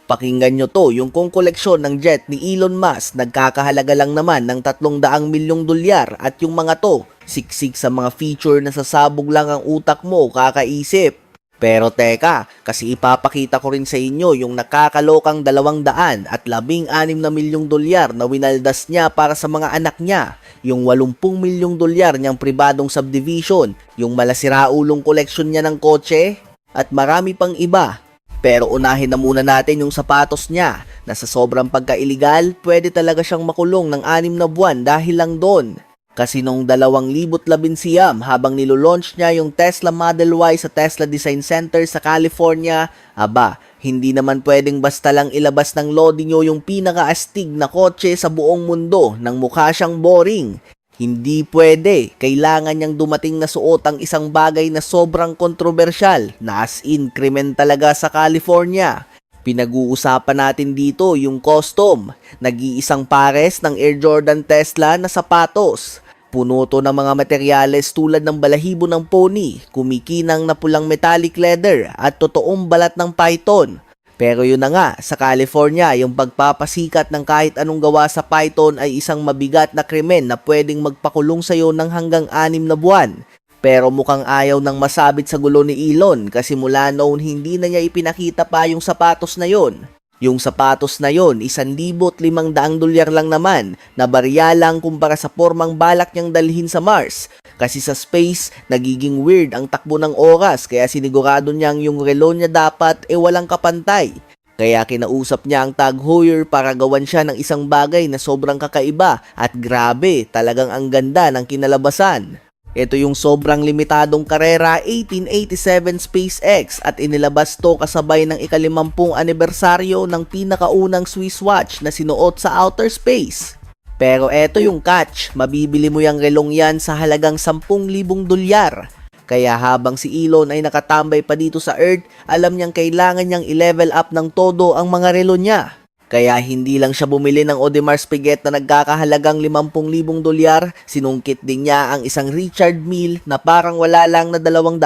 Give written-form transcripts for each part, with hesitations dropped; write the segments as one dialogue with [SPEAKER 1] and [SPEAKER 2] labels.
[SPEAKER 1] Pakinggan nyo to, yung kung koleksyon ng jet ni Elon Musk nagkakahalaga lang naman ng 300 milyong dolyar at yung mga to, siksik sa mga feature na sasabog lang ang utak mo kakaisip. Pero teka, kasi ipapakita ko rin sa inyo yung nakakalokang 216 na milyong dolyar na winaldas niya para sa mga anak niya, yung 80 milyong dolyar niyang pribadong subdivision, yung malasiraulong koleksyon niya ng kotse, at marami pang iba. Pero unahin na muna natin yung sapatos niya na sa sobrang pagka-illegal, pwede talaga siyang makulong ng 6 na buwan dahil lang doon. Kasi noong 2011 habang nilolaunch niya yung Tesla Model Y sa Tesla Design Center sa California, hindi naman pwedeng basta lang ilabas ng lodi nyo yung pinakaastig na kotse sa buong mundo nang mukha siyang boring. Hindi pwede, kailangan niyang dumating na suot ang isang bagay na sobrang kontrobersyal na as in krimen talaga sa California. Pinag-uusapan natin dito yung custom, nag-iisang pares ng Air Jordan Tesla na sapatos. Puno to ng mga materyales tulad ng balahibo ng pony, kumikinang na pulang metallic leather at totoong balat ng python. Pero yun na nga, sa California, yung pagpapasikat ng kahit anong gawa sa python ay isang mabigat na krimen na pwedeng magpakulong sa'yo ng hanggang 6 na buwan. Pero mukhang ayaw nang masabit sa gulo ni Elon kasi mula noon hindi na niya ipinakita pa yung sapatos na yon. Yung sapatos na yon, 1,500 dolyar lang naman, na barya lang kumpara sa pormang balak niyang dalhin sa Mars. Kasi sa space, nagiging weird ang takbo ng oras kaya sinigurado niyang yung relo niya dapat walang kapantay. Kaya kinausap niya ang Tag Heuer para gawan siya ng isang bagay na sobrang kakaiba at grabe, talagang ang ganda ng kinalabasan. Ito yung sobrang limitadong karera 1887 SpaceX at inilabas to kasabay ng ika-50 anibersaryo ng pinakaunang Swiss watch na sinuot sa outer space. Pero eto yung catch, mabibili mo yung relong yan sa halagang 10,000 dolyar. Kaya habang si Elon ay nakatambay pa dito sa Earth, alam niyang kailangan niyang i-level up ng todo ang mga relo niya. Kaya hindi lang siya bumili ng Audemars Piguet na nagkakahalagang 50,000 dolyar, sinungkit din niya ang isang Richard Mille na parang wala lang na 200,000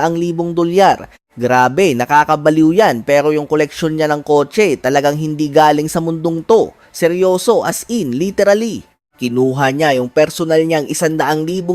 [SPEAKER 1] dolyar. Grabe, nakakabaliw yan, pero yung koleksyon niya ng kotse talagang hindi galing sa mundong to. Seryoso, as in, literally. Kinuha niya yung personal niyang 100,000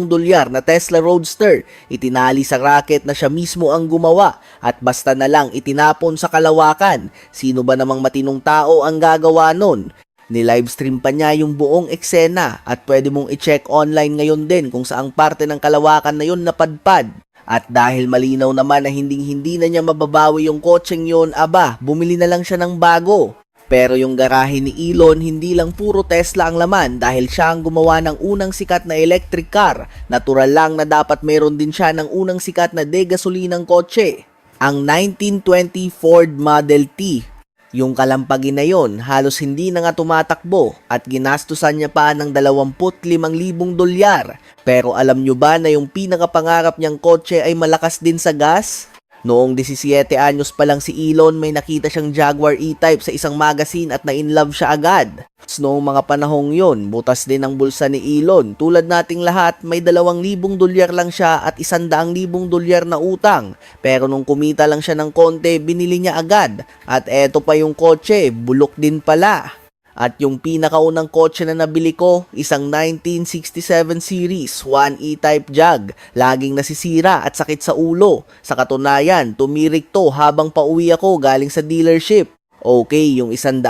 [SPEAKER 1] dolyar na Tesla Roadster, itinali sa racket na siya mismo ang gumawa at basta na lang itinapon sa kalawakan. Sino ba namang matinong tao ang gagawa nun? Ni-livestream pa niya yung buong eksena at pwede mong i-check online ngayon din kung saang parte ng kalawakan na yun napadpad. At dahil malinaw naman na hindi na niya mababawi yung kotseng yun, bumili na lang siya ng bago. Pero yung garahe ni Elon, hindi lang puro Tesla ang laman dahil siya ang gumawa ng unang sikat na electric car. Natural lang na dapat meron din siya ng unang sikat na de-gasolinang kotse, ang 1920 Ford Model T. Yung kalampagin na yon, halos hindi na nga tumatakbo at ginastusan niya pa ng 25,000 dolyar. Pero alam nyo ba na yung pinakapangarap niyang kotse ay malakas din sa gas? Noong 17 anyos pa lang si Elon, may nakita siyang Jaguar E-Type sa isang magazine at na-inlove siya agad. Noong mga panahong yon, butas din ang bulsa ni Elon. Tulad nating lahat, may 2,000 dolyar lang siya at 100,000 dolyar na utang. Pero nung kumita lang siya ng konti, binili niya agad. At eto pa yung kotse, bulok din pala. At yung pinakaunang kotse na nabili ko, isang 1967 series, 1 E-Type Jag. Laging nasisira at sakit sa ulo. Sa katunayan, tumirik to habang pauwi ako galing sa dealership. Okay, yung 100,000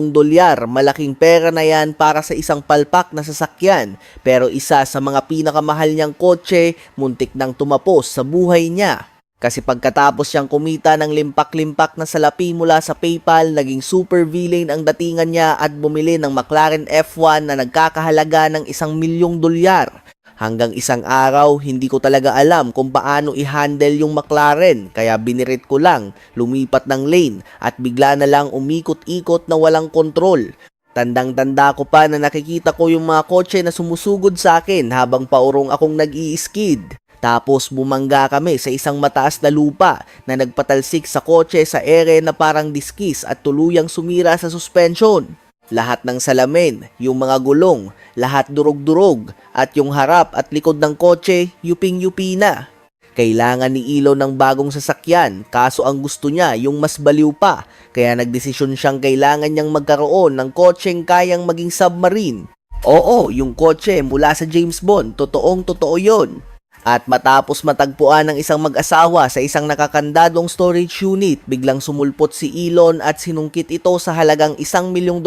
[SPEAKER 1] dolyar, malaking pera na yan para sa isang palpak na sasakyan. Pero isa sa mga pinakamahal niyang kotse, muntik nang tumapos sa buhay niya. Kasi pagkatapos siyang kumita ng limpak-limpak na salapi mula sa PayPal, naging super villain ang datingan niya at bumili ng McLaren F1 na nagkakahalaga ng 1,000,000 dolyar. Hanggang isang araw, hindi ko talaga alam kung paano i-handle yung McLaren, kaya binirit ko lang, lumipat ng lane at bigla na lang umikot-ikot na walang kontrol. Tandang-tanda ko pa na nakikita ko yung mga kotse na sumusugod sa akin habang paurong akong nag-i-skid. Tapos bumangga kami sa isang mataas na lupa na nagpatalsik sa kotse sa ere na parang diskis at tuluyang sumira sa suspension. Lahat ng salamin, yung mga gulong, lahat durog-durog at yung harap at likod ng kotse, yuping-yupi na. Kailangan ni Elon ng bagong sasakyan, kaso ang gusto niya yung mas baliw pa, kaya nagdesisyon siyang kailangan niyang magkaroon ng kotseng kayang maging submarine. Oo, yung kotse mula sa James Bond, totoong totoo yun. At matapos matagpuan ng isang mag-asawa sa isang nakakandadong storage unit, biglang sumulpot si Elon at sinungkit ito sa halagang $1 milyong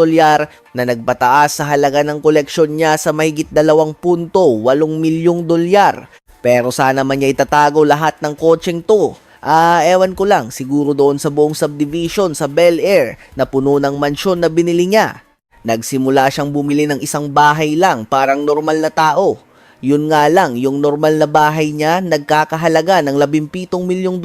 [SPEAKER 1] na nagpataas sa halaga ng koleksyon niya sa mahigit $2.8 milyong. Pero sana man niya itatago lahat ng kotseng to. Ewan ko lang, siguro doon sa buong subdivision sa Bel Air na puno ng mansyon na binili niya. Nagsimula siyang bumili ng isang bahay lang, parang normal na tao. Yun nga lang, yung normal na bahay niya nagkakahalaga ng $17 milyong.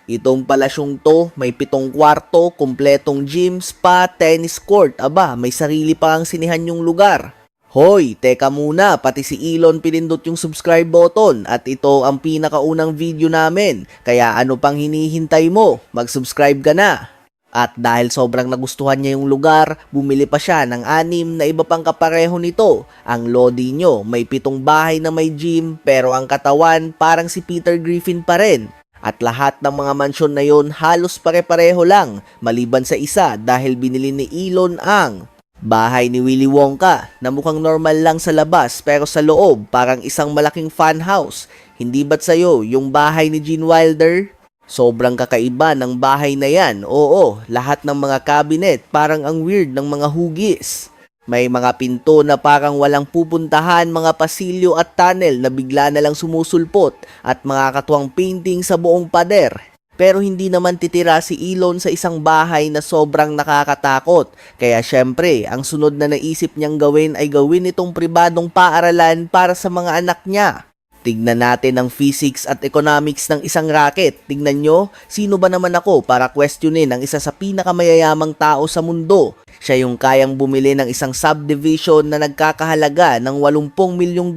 [SPEAKER 1] Itong palasyong to, may 7 kwarto, kumpletong gym, spa, tennis court. Aba, may sarili pa ang sinihan yung lugar. Hoy, teka muna, pati si Elon pinindot yung subscribe button at ito ang pinakaunang video namin. Kaya ano pang hinihintay mo? Mag-subscribe ka na. At dahil sobrang nagustuhan niya yung lugar, bumili pa siya ng 6 na iba pang kapareho nito. Ang lodi nyo, may 7 bahay na may gym, pero ang katawan parang si Peter Griffin pa rin. At lahat ng mga mansyon na yon halos pare-pareho lang, maliban sa isa dahil binili ni Elon ang bahay ni Willy Wonka na mukhang normal lang sa labas pero sa loob parang isang malaking fun house. Hindi ba't sa'yo yung bahay ni Gene Wilder? Sobrang kakaiba ng bahay na yan. Oo, lahat ng mga cabinet parang ang weird ng mga hugis. May mga pinto na parang walang pupuntahan, mga pasilyo at tunnel na bigla na lang sumusulpot at mga katuwang painting sa buong pader. Pero hindi naman titira si Elon sa isang bahay na sobrang nakakatakot. Kaya syempre, ang sunod na naisip niyang gawin ay gawin itong pribadong paaralan para sa mga anak niya. Tignan natin ang physics at economics ng isang racket. Tignan nyo, sino ba naman ako para questionin ang isa sa pinakamayayamang tao sa mundo? Siya yung kayang bumili ng isang subdivision na nagkakahalaga ng $80 milyong.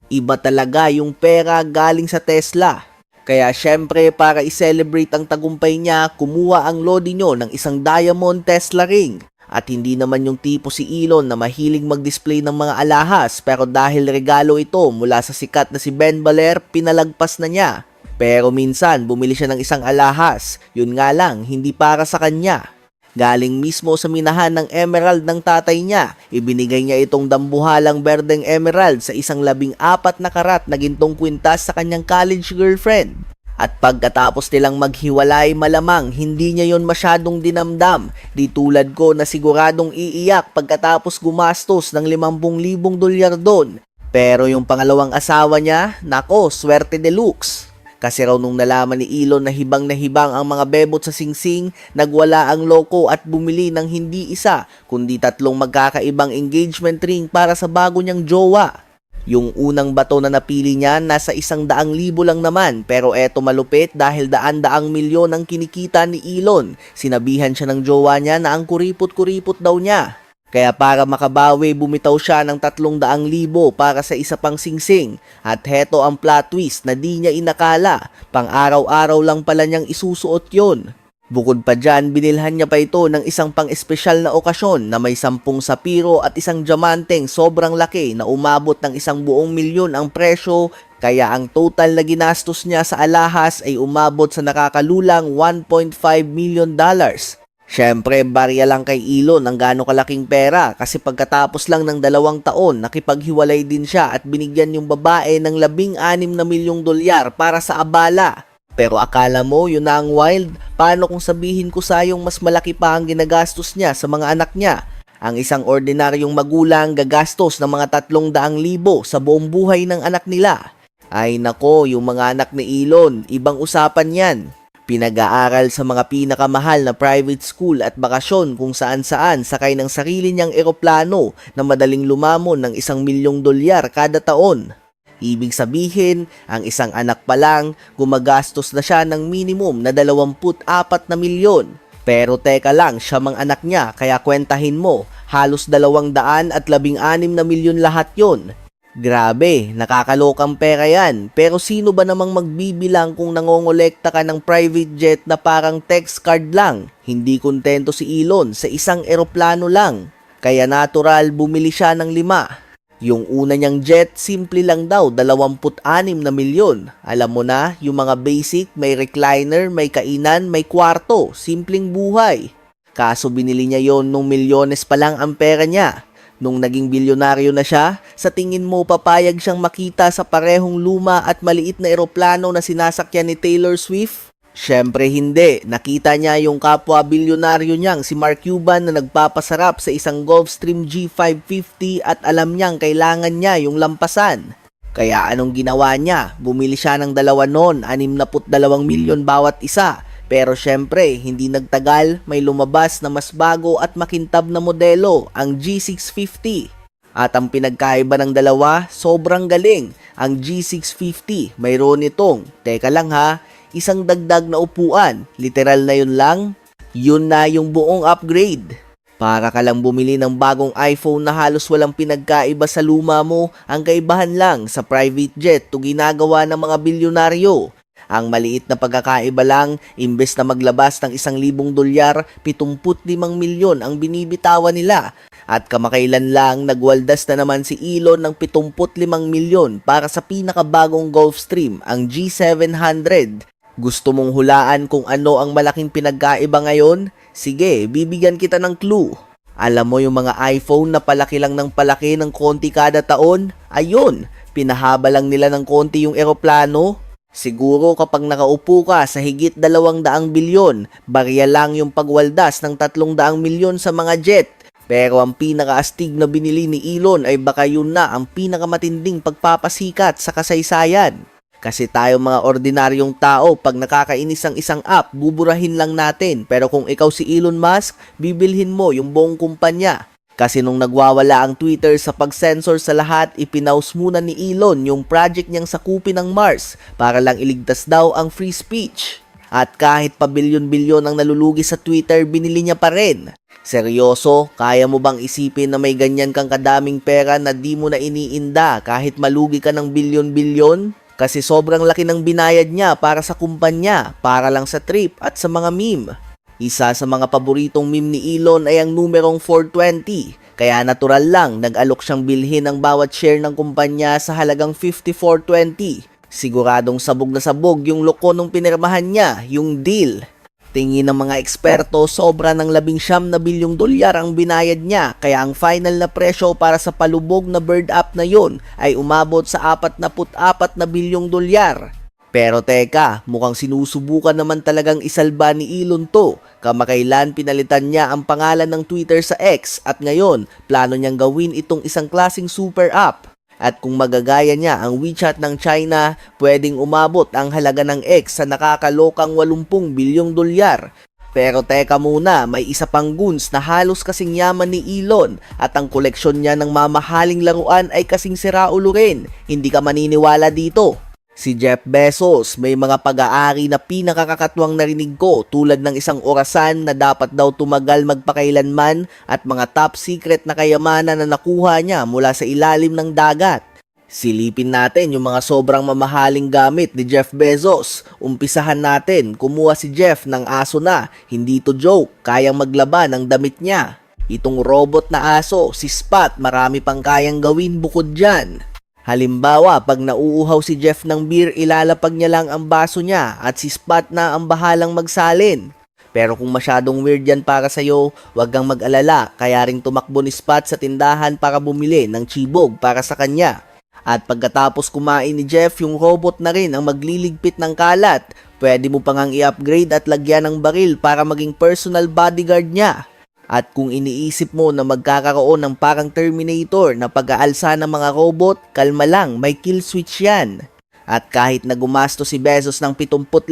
[SPEAKER 1] Iba talaga yung pera galing sa Tesla. Kaya syempre para i-celebrate ang tagumpay niya, kumuha ang lodi nyo ng isang diamond Tesla ring. At hindi naman yung tipo si Elon na mahilig mag-display ng mga alahas, pero dahil regalo ito mula sa sikat na si Ben Baler, pinalagpas na niya. Pero minsan bumili siya ng isang alahas, yun nga lang hindi para sa kanya. Galing mismo sa minahan ng emerald ng tatay niya, ibinigay niya itong dambuhalang berdeng emerald sa isang 14 na karat na gintong kwintas sa kanyang college girlfriend. At pagkatapos nilang maghiwalay, malamang hindi niya yon masyadong dinamdam. Di tulad ko na siguradong iiyak pagkatapos gumastos ng $50,000 doon. Pero yung pangalawang asawa niya, nako, swerte deluxe. Kasi raw nung nalaman ni Elon na hibang ang mga bebot sa singsing, nagwala ang loko at bumili ng hindi isa, kundi 3 magkakaibang engagement ring para sa bago niyang jowa. Yung unang bato na napili niya nasa 100,000 lang naman, pero eto malupit dahil daan-daang milyon ang kinikita ni Elon. Sinabihan siya ng jowa niya na ang kuripot-kuripot daw niya. Kaya para makabawi, bumitaw siya ng 300,000 para sa isa pang singsing. At heto ang plot twist na di niya inakala, pang araw-araw lang pala niyang isusuot yon. Bukod pa dyan, binilhan niya pa ito ng isang pang-espesyal na okasyon na may 10 sapiro at isang diamanteng sobrang laki na umabot ng $1,000,000 ang presyo, kaya ang total na ginastos niya sa alahas ay umabot sa nakakalulang $1.5 million. Syempre, barya lang kay Elon ang gaano kalaking pera kasi pagkatapos lang ng 2 taon, nakipaghiwalay din siya at binigyan yung babae ng $16 milyong para sa abala. Pero akala mo yun na ang wild? Paano kung sabihin ko sayong mas malaki pa ang ginagastos niya sa mga anak niya? Ang isang ordinaryong magulang gagastos ng mga 300,000 sa buong buhay ng anak nila. Ay nako, yung mga anak ni Elon, ibang usapan yan. Pinag-aaral sa mga pinakamahal na private school at bakasyon kung saan-saan, sakay ng sarili niyang eroplano na madaling lumamon ng $1 milyong kada taon. Ibig sabihin, ang isang anak pa lang, gumagastos na siya ng minimum na 24 na milyon. Pero teka lang, siya mang anak niya, kaya kwentahin mo, halos 216 na milyon lahat yon. Grabe, nakakalokang pera yan. Pero sino ba namang magbibilang kung nangongolekta ka ng private jet na parang text card lang? Hindi kontento si Elon sa isang eroplano lang. Kaya natural, bumili siya ng 5. Yung una niyang jet, simple lang daw, 26 na milyon. Alam mo na, yung mga basic, may recliner, may kainan, may kwarto, simpleng buhay. Kaso binili niya yon nung milyones pa lang ang pera niya. Nung naging bilyonaryo na siya, sa tingin mo papayag siyang makita sa parehong luma at maliit na eroplano na sinasakyan ni Taylor Swift? Syempre hindi. Nakita niya yung kapwa bilyonaryo niyang si Mark Cuban na nagpapasarap sa isang Gulfstream G550 at alam niyang kailangan niya yung lampasan. Kaya anong ginawa niya? Bumili siya ng dalawa noon, 62 milyon bawat isa. Pero syempre, hindi nagtagal, may lumabas na mas bago at makintab na modelo, ang G650. At ang pinagkaiba ng dalawa, sobrang galing. Ang G650, mayroon itong, teka lang ha, isang dagdag na upuan, literal na yun lang, yun na yung buong upgrade. Para ka lang bumili ng bagong iPhone na halos walang pinagkaiba sa luma mo, ang kaibahan lang sa private jet to ginagawa ng mga bilyonaryo. Ang maliit na pagkakaiba lang, imbes na maglabas ng $1,000, 75 milyon ang binibitawan nila. At kamakailan lang, nagwaldas na naman si Elon ng 75 milyon para sa pinakabagong Gulfstream, ang G700. Gusto mong hulaan kung ano ang malaking pinagkaiba ngayon? Sige, bibigyan kita ng clue. Alam mo yung mga iPhone na palaki lang ng palaki ng konti kada taon? Ayun, pinahaba lang nila ng konti yung eroplano. Siguro kapag nakaupo ka sa higit 200 bilyon, barya lang yung pagwaldas ng 300 milyon sa mga jet. Pero ang pinakaastig na binili ni Elon ay baka yun na ang pinakamatinding pagpapasikat sa kasaysayan. Kasi tayo mga ordinaryong tao, pag nakakainis ang isang app, buburahin lang natin. Pero kung ikaw si Elon Musk, bibilhin mo yung buong kumpanya. Kasi nung nagwawala ang Twitter sa pag-censor sa lahat, ipinaus muna ni Elon yung project niyang sakupin ng Mars para lang iligtas daw ang free speech. At kahit pa bilyon-bilyon ang nalulugi sa Twitter, binili niya pa rin. Seryoso, kaya mo bang isipin na may ganyan kang kadaming pera na di mo na iniinda kahit malugi ka ng bilyon-bilyon? Kasi sobrang laki ng binayad niya para sa kumpanya, para lang sa trip at sa mga meme. Isa sa mga paboritong meme ni Elon ay ang numerong 420. Kaya natural lang, nag-alok siyang bilhin ang bawat share ng kumpanya sa halagang 54.20. Siguradong sabog na sabog yung loko nung pinirmahan niya, yung deal. Tingin ng mga eksperto, sobra ng $19 bilyong ang binayad niya, kaya ang final na presyo para sa palubog na bird app na yon ay umabot sa $44 bilyong. Pero teka, mukhang sinusubukan naman talagang isalba ni Elon to. Kamakailan pinalitan niya ang pangalan ng Twitter sa X at ngayon, plano niyang gawin itong isang klaseng super app. At kung magagaya niya ang WeChat ng China, pwedeng umabot ang halaga ng X sa nakakalokang $80 bilyong. Pero teka muna, may isa pang goons na halos kasing yaman ni Elon at ang koleksyon niya ng mamahaling laruan ay kasing siraulo rin. Hindi ka maniniwala dito. Si Jeff Bezos, may mga pag-aari na pinakakakatwang narinig ko tulad ng isang orasan na dapat daw tumagal magpakailanman at mga top secret na kayamanan na nakuha niya mula sa ilalim ng dagat. Silipin natin yung mga sobrang mamahaling gamit ni Jeff Bezos. Umpisahan natin, kumuha si Jeff ng aso na, hindi to joke, kayang maglaban ng damit niya. Itong robot na aso, si Spot, marami pang kayang gawin bukod dyan. Halimbawa, pag nauuhaw si Jeff ng beer, ilalapag niya lang ang baso niya at si Spot na ang bahalang magsalin. Pero kung masyadong weird yan para sa'yo, wag kang mag-alala, kaya ring tumakbo ni Spot sa tindahan para bumili ng chibog para sa kanya. At pagkatapos kumain ni Jeff, yung robot na rin ang magliligpit ng kalat. Pwede mo pang i-upgrade at lagyan ng baril para maging personal bodyguard niya. At kung iniisip mo na magkakaroon ng parang Terminator na pag-aalsa ng mga robot, kalma lang, may kill switch yan. At kahit na gumasto si Bezos ng 75,000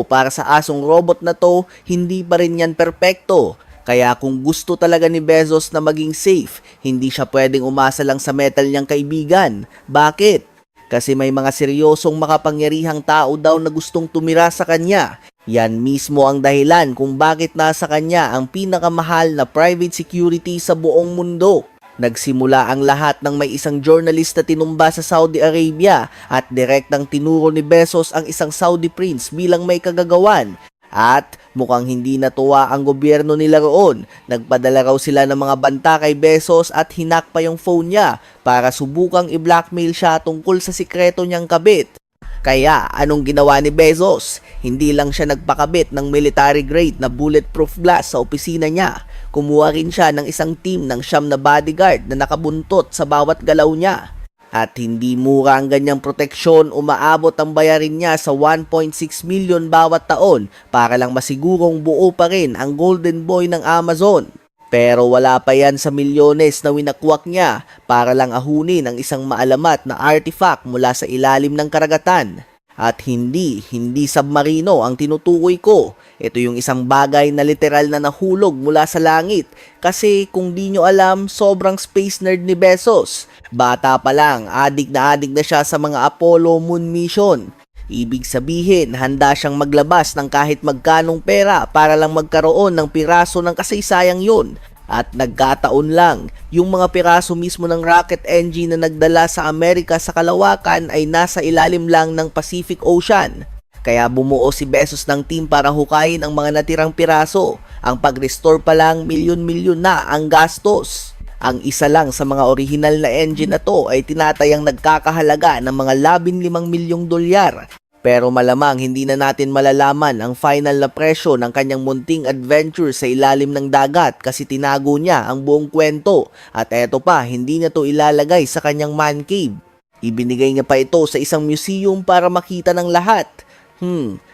[SPEAKER 1] para sa asong robot na to, hindi pa rin yan perpekto. Kaya kung gusto talaga ni Bezos na maging safe, hindi siya pwedeng umasa lang sa metal niyang kaibigan. Bakit? Kasi may mga seryosong makapangyarihang tao daw na gustong tumira sa kanya. Yan mismo ang dahilan kung bakit nasa kanya ang pinakamahal na private security sa buong mundo. Nagsimula ang lahat ng may isang journalist na tinumba sa Saudi Arabia at direktang tinuro ni Bezos ang isang Saudi prince bilang may kagagawan. At Mukhang hindi natuwa ang gobyerno nila roon. Nagpadala raw sila ng mga banta kay Bezos at hinak pa yung phone niya para subukang i-blackmail siya tungkol sa sikreto niyang kabit. Kaya anong ginawa ni Bezos? Hindi lang siya nagpakabit ng military grade na bulletproof glass sa opisina niya. Kumuha rin siya ng isang team ng 9 na bodyguard na nakabuntot sa bawat galaw niya. At hindi mura ang ganyang proteksyon, umaabot ang bayarin niya sa 1.6 million bawat taon para lang masigurong buo pa rin ang Golden Boy ng Amazon. Pero wala pa yan sa milyones na winakwak niya para lang ahunin ang isang maalamat na artifact mula sa ilalim ng karagatan. At hindi submarino ang tinutukoy ko. Ito yung isang bagay na literal na nahulog mula sa langit. Kasi kung di nyo alam, sobrang space nerd ni Bezos. Bata pa lang, adik na siya sa mga Apollo moon mission. Ibig sabihin, handa siyang maglabas ng kahit magkanong pera para lang magkaroon ng piraso ng kasaysayang yun. At nagkataon lang, yung mga piraso mismo ng rocket engine na nagdala sa Amerika sa kalawakan ay nasa ilalim lang ng Pacific Ocean. Kaya bumuo si Bezos ng team para hukayin ang mga natirang piraso. Ang pag-restore pa lang, milyon-milyon na ang gastos. Ang isa lang sa mga original na engine na to ay tinatayang nagkakahalaga ng mga 15 milyong dolyar. Pero malamang hindi na natin malalaman ang final na presyo ng kanyang munting adventure sa ilalim ng dagat kasi tinago niya ang buong kwento. At eto pa, hindi na to ilalagay sa kanyang man cave. Ibinigay niya pa ito sa isang museum para makita ng lahat.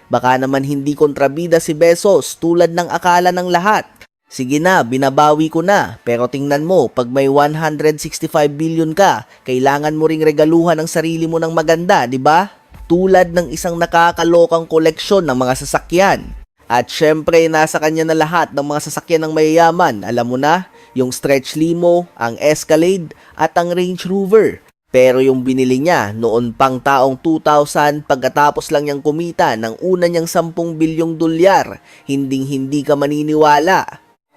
[SPEAKER 1] Baka naman hindi kontrabida si Bezos tulad ng akala ng lahat. Sige na, binabawi ko na. Pero tingnan mo, pag may 165 billion ka, kailangan mo ring regaluhan ang sarili mo ng maganda, di ba? Tulad ng isang nakakalokang koleksyon ng mga sasakyan. At syempre, nasa kanya na lahat ng mga sasakyan ng mayayaman. Alam mo na, yung stretch limo, ang Escalade, at ang Range Rover. Pero yung binili niya noon pang taong 2000 pagkatapos lang niyang kumita ng una niyang 10 bilyong dolyar, hinding-hindi ka maniniwala.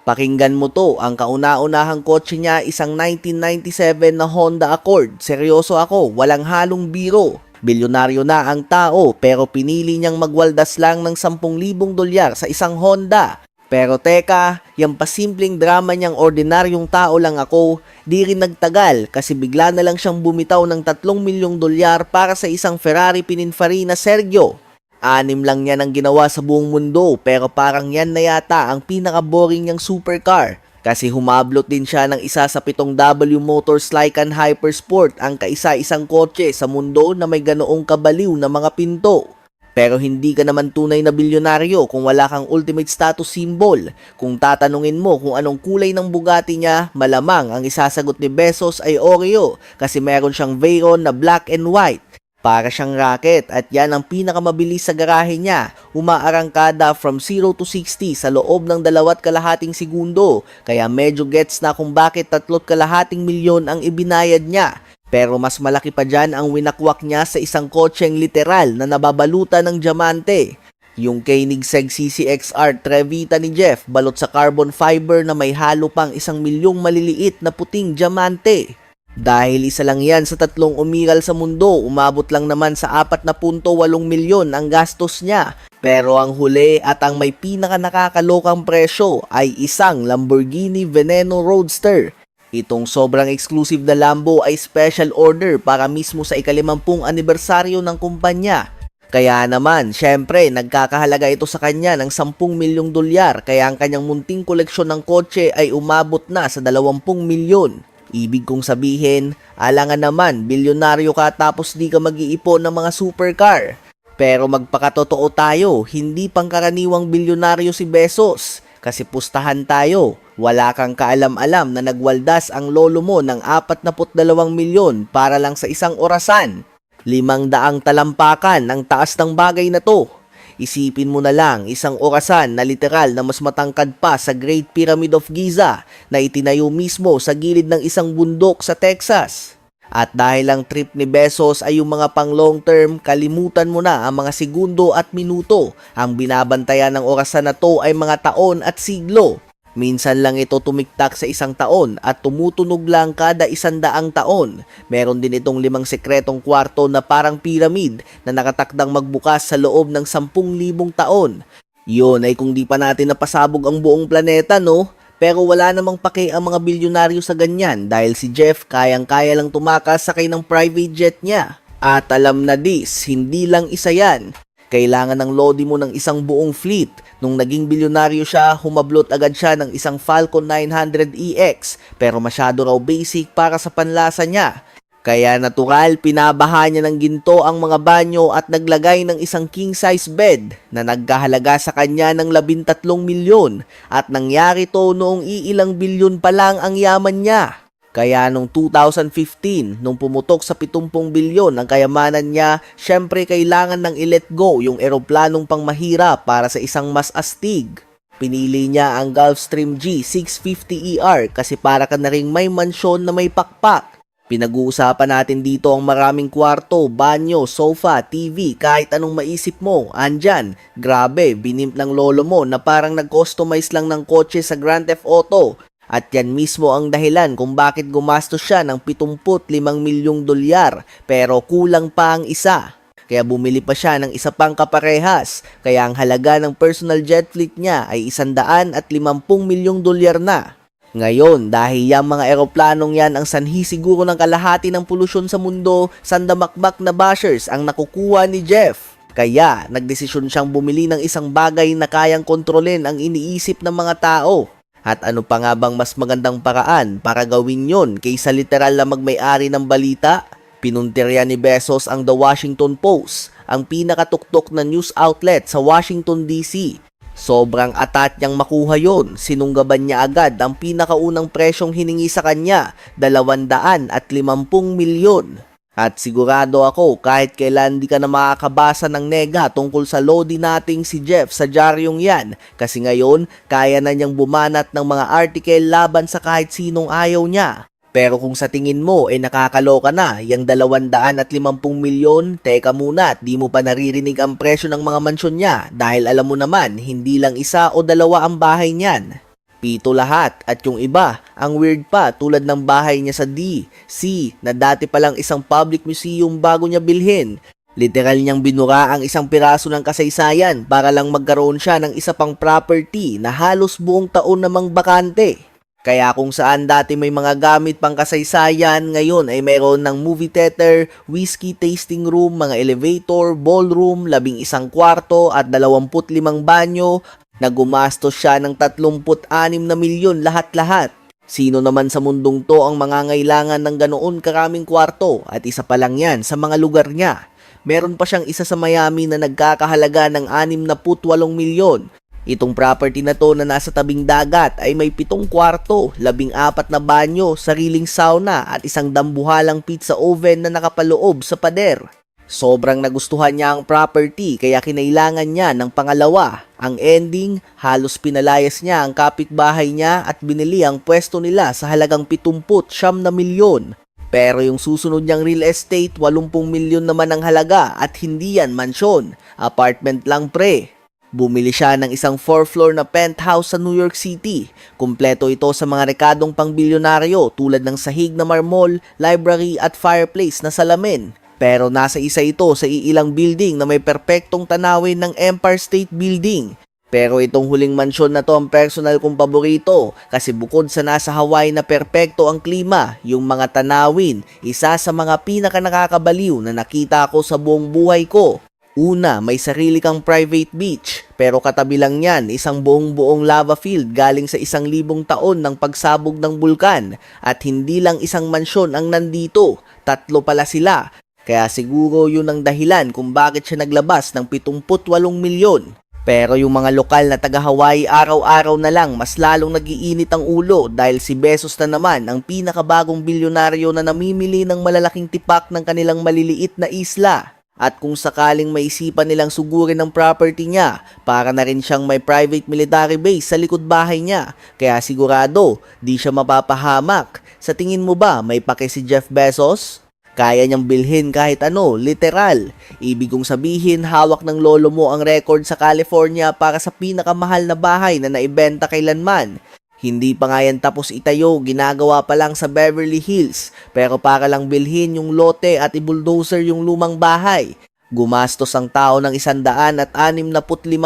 [SPEAKER 1] Pakinggan mo to, ang kauna-unahang kotse niya isang 1997 na Honda Accord. Seryoso ako, walang halong biro. Bilyonaryo na ang tao pero pinili niyang magwaldas lang ng 10,000 dolyar sa isang Honda. Pero teka, yung pasimpleng drama niyang ordinaryong tao lang ako, di rin nagtagal kasi bigla na lang siyang bumitaw ng 3 milyong dolyar para sa isang Ferrari Pininfarina Sergio. 6 lang yan ang ginawa sa buong mundo pero parang yan na yata ang pinaka-boring niyang supercar. Kasi humablot din siya ng isa sa 7W Motors Lycan Hypersport, ang kaisa-isang kotse sa mundo na may ganoong kabaliw na mga pinto. Pero hindi ka naman tunay na bilyonaryo kung wala kang ultimate status symbol. Kung tatanungin mo kung anong kulay ng Bugatti niya, malamang ang isasagot ni Bezos ay Oreo kasi meron siyang Veyron na black and white. Para siyang rocket at yan ang pinakamabilis sa garahe niya. Umaarangkada from 0 to 60 sa loob ng 2.5 segundo. Kaya medyo gets na kung bakit 3.5 milyon ang ibinayad niya. Pero mas malaki pa dyan ang winakwak niya sa isang kotseng literal na nababalutan ng diamante. Yung Koenigsegg CCXR Trevita ni Jeff balot sa carbon fiber na may halo pang 1 milyong maliliit na puting diamante. Dahil isa lang yan sa 3 umiral sa mundo, umabot lang naman sa 4.8 milyon ang gastos niya. Pero ang huli at ang may pinaka nakakalokang presyo ay isang Lamborghini Veneno Roadster. Itong sobrang exclusive na Lambo ay special order para mismo sa ika-50 anibersaryo ng kumpanya. Kaya naman, syempre, nagkakahalaga ito sa kanya ng 10 milyong dolyar kaya ang kanyang munting koleksyon ng kotse ay umabot na sa 20 milyon. Ibig kong sabihin, alangan naman, bilyonaryo ka tapos di ka mag-iipon ng mga supercar. Pero magpakatotoo tayo, hindi pangkaraniwang bilyonaryo si Bezos. Kasi pustahan tayo, wala kang kaalam-alam na nagwaldas ang lolo mo ng 42 milyon para lang sa isang orasan. 500 talampakan ang taas ng bagay na to. Isipin mo na lang, isang orasan na literal na mas matangkad pa sa Great Pyramid of Giza na itinayo mismo sa gilid ng isang bundok sa Texas. At dahil ang trip ni Bezos ay yung mga pang long term, kalimutan mo na ang mga segundo at minuto. Ang binabantayan ng orasan na to ay mga taon at siglo. Minsan lang ito tumiktak sa isang taon at tumutunog lang kada 100 taon. Meron din itong 5 sekretong kwarto na parang pyramid na nakatakdang magbukas sa loob ng 10,000 taon. Yun ay kung di pa natin napasabog ang buong planeta, no? Pero wala namang pake ang mga bilyonaryo sa ganyan dahil si Jeff kayang-kaya lang tumakas sakay ng private jet niya. At alam na this, hindi lang isa yan. Kailangan ng lodi mo ng isang buong fleet. Nung naging bilyonaryo siya, humablot agad siya ng isang Falcon 900EX pero masyado raw basic para sa panlasa niya. Kaya natural, pinabaha niya ng ginto ang mga banyo at naglagay ng isang king-size bed na nagkahalaga sa kanya ng 13 milyon at nangyari to noong iilang bilyon pa lang ang yaman niya. Kaya noong 2015, nung pumutok sa 70 bilyon ang kayamanan niya, syempre kailangan nang i-let go yung eroplanong pangmahirap para sa isang mas astig. Pinili niya ang Gulfstream G650ER kasi para ka na ring may mansyon na may pakpak. Pinag-uusapan natin dito ang maraming kwarto, banyo, sofa, TV, kahit anong maisip mo, andyan. Grabe, binimp ng lolo mo na parang nag-customize lang ng kotse sa Grand Theft Auto. At yan mismo ang dahilan kung bakit gumastos siya ng 75 milyong dolyar pero kulang pa ang isa. Kaya bumili pa siya ng isa pang kaparehas, kaya ang halaga ng personal jet fleet niya ay 150 milyong dolyar na. Ngayon, dahil yung mga eroplanong yan ang sanhi siguro ng kalahati ng polusyon sa mundo, sandamakbak na bashers ang nakukuha ni Jeff. Kaya, nagdesisyon siyang bumili ng isang bagay na kayang kontrolin ang iniisip ng mga tao. At ano pa nga bang mas magandang paraan para gawin yon kaysa literal na magmay-ari ng balita? Pinuntirya ni Bezos ang The Washington Post, ang pinakatuktok na news outlet sa Washington DC. Sobrang atat niyang makuha yon, sinunggaban niya agad ang pinakaunang presyong hiningi sa kanya, 250 milyon. At sigurado ako kahit kailan di ka na makakabasa ng nega tungkol sa lodi nating si Jeff sa diaryong yan, kasi ngayon kaya na niyang bumanat ng mga article laban sa kahit sinong ayaw niya. Pero kung sa tingin mo nakakaloka na yung 250 milyon, teka muna at di mo pa naririnig ang presyo ng mga mansyon niya dahil alam mo naman hindi lang isa o dalawa ang bahay niyan. Pito lahat at yung iba, ang weird pa tulad ng bahay niya sa D.C. na dati palang isang public museum bago niya bilhin. Literal niyang binura ang isang piraso ng kasaysayan para lang magkaroon siya ng isa pang property na halos buong taon namang bakante. Kaya kung saan dati may mga gamit pang kasaysayan, ngayon ay mayroon ng movie theater, whiskey tasting room, mga elevator, ballroom, 11 kwarto at 25 banyo na gumastos siya ng 36 na milyon lahat-lahat. Sino naman sa mundong to ang mangangailangan ng ganoon karaming kwarto at isa pa lang yan sa mga lugar niya. Meron pa siyang isa sa Miami na nagkakahalaga ng 68 milyon. Itong property na to na nasa tabing dagat ay may 7 kwarto, 14 na banyo, sariling sauna at isang dambuhalang pizza oven na nakapaloob sa pader. Sobrang nagustuhan niya ang property kaya kinailangan niya ng pangalawa. Ang ending, halos pinalayas niya ang kapitbahay niya at binili ang pwesto nila sa halagang 79 na milyon. Pero yung susunod niyang real estate, 80 milyon naman ang halaga at hindi yan mansyon, apartment lang pre. Bumili siya ng isang 4-floor na penthouse sa New York City. Kumpleto ito sa mga rekadong pangbilyonaryo tulad ng sahig na marmol, library at fireplace na salamin. Pero nasa isa ito sa iilang building na may perpektong tanawin ng Empire State Building. Pero itong huling mansyon na to ang personal kong paborito kasi bukod sa nasa Hawaii na perpekto ang klima, yung mga tanawin, isa sa mga pinaka nakakabaliw na nakita ko sa buong buhay ko. Una, may sarili kang private beach, pero katabi lang yan isang buong lava field galing sa 1,000 taon ng pagsabog ng bulkan. At hindi lang isang mansyon ang nandito, 3 pala sila. Kaya siguro yun ang dahilan kung bakit siya naglabas ng 78 milyon. Pero yung mga lokal na taga-Hawaii araw-araw na lang mas lalong nagiinit ang ulo dahil si Bezos na naman ang pinakabagong bilyonaryo na namimili ng malalaking tipak ng kanilang maliliit na isla. At kung sakaling maisipan nilang sugurin ng property niya, para na rin siyang may private military base sa likod bahay niya. Kaya sigurado, di siya mapapahamak. Sa tingin mo ba may pake si Jeff Bezos? Kaya niyang bilhin kahit ano, literal. Ibig kong sabihin, hawak ng lolo mo ang record sa California para sa pinakamahal na bahay na naibenta kailanman. Hindi pa nga yan tapos itayo, ginagawa pa lang sa Beverly Hills. Pero para lang bilhin yung lote at i-bulldozer yung lumang bahay. Gumastos ang tao ng 165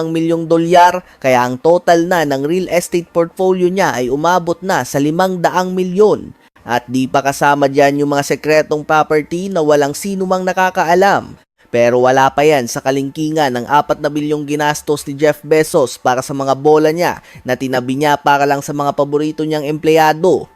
[SPEAKER 1] milyong dolyar, kaya ang total na ng real estate portfolio niya ay umabot na sa 500 milyon. At di pa kasama dyan yung mga sekretong property na walang sino mang nakakaalam. Pero wala pa yan sa kalingkingan ng 4 na bilyong ginastos ni Jeff Bezos para sa mga bola niya na tinabi niya para lang sa mga paborito niyang empleyado.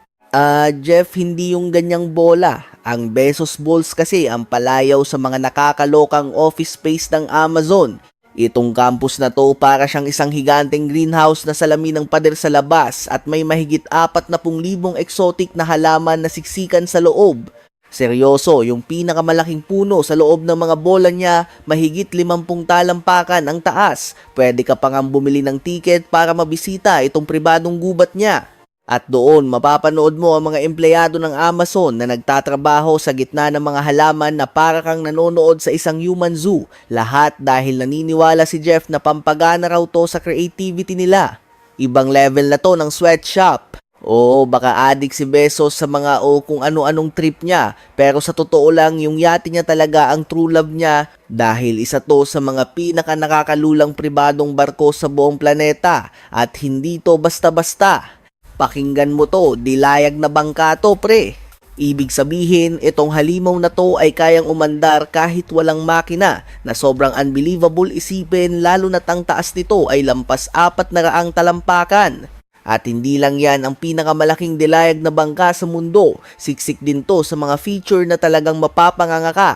[SPEAKER 1] Jeff, hindi yung ganyang bola. Ang Bezos Balls kasi ang palayaw sa mga nakakalokang office space ng Amazon. Itong campus na to para siyang isang higanteng greenhouse na salamin ng pader sa labas at may mahigit 40,000 exotic na halaman na siksikan sa loob. Seryoso, yung pinakamalaking puno sa loob ng mga bola niya, mahigit 50 talampakan ang taas. Pwede ka pang bumili ng ticket para mabisita itong pribadong gubat niya. At doon, mapapanood mo ang mga empleyado ng Amazon na nagtatrabaho sa gitna ng mga halaman na para kang nanonood sa isang human zoo. Lahat dahil naniniwala si Jeff na pampagana raw to sa creativity nila. Ibang level na to ng sweatshop. Oo, baka addict si Bezos sa mga kung ano-anong trip niya. Pero sa totoo lang, yung yate niya talaga ang true love niya dahil isa to sa mga pinaka nakakalulang pribadong barko sa buong planeta. At hindi to basta-basta. Pakinggan mo to, dilayag na bangka to, pre. Ibig sabihin, itong halimaw na to ay kayang umandar kahit walang makina na sobrang unbelievable isipin lalo na't ang taas nito ay lampas 400 talampakan. At hindi lang yan ang pinakamalaking dilayag na bangka sa mundo, siksik din to sa mga feature na talagang mapapanganga ka.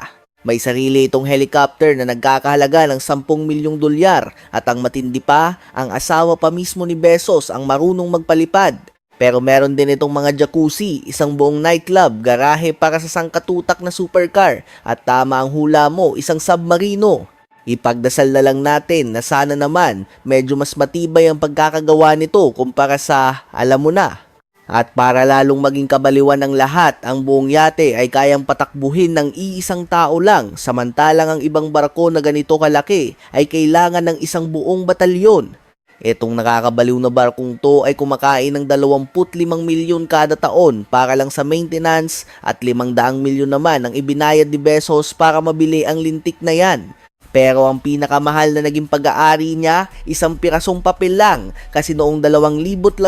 [SPEAKER 1] May sarili itong helicopter na nagkakahalaga ng 10 milyong dolyar at ang matindi pa, ang asawa pa mismo ni Bezos ang marunong magpalipad. Pero meron din itong mga jacuzzi, isang buong nightclub, garahe para sa sangkatutak na supercar at tama ang hula mo, isang submarino. Ipagdasal na lang natin na sana naman medyo mas matibay ang pagkakagawa nito kumpara sa alam mo na. At para lalong maging kabaliwan ng lahat, ang buong yate ay kayang patakbuhin ng iisang tao lang, samantalang ang ibang barko na ganito kalaki ay kailangan ng isang buong batalyon. Itong nakakabaliw na barkong to ay kumakain ng 25 milyon kada taon para lang sa maintenance at 500 milyon naman ang ibinayad ni Bezos para mabili ang lintik na yan. Pero ang pinakamahal na naging pag-aari niya, isang pirasong papel lang kasi noong 2011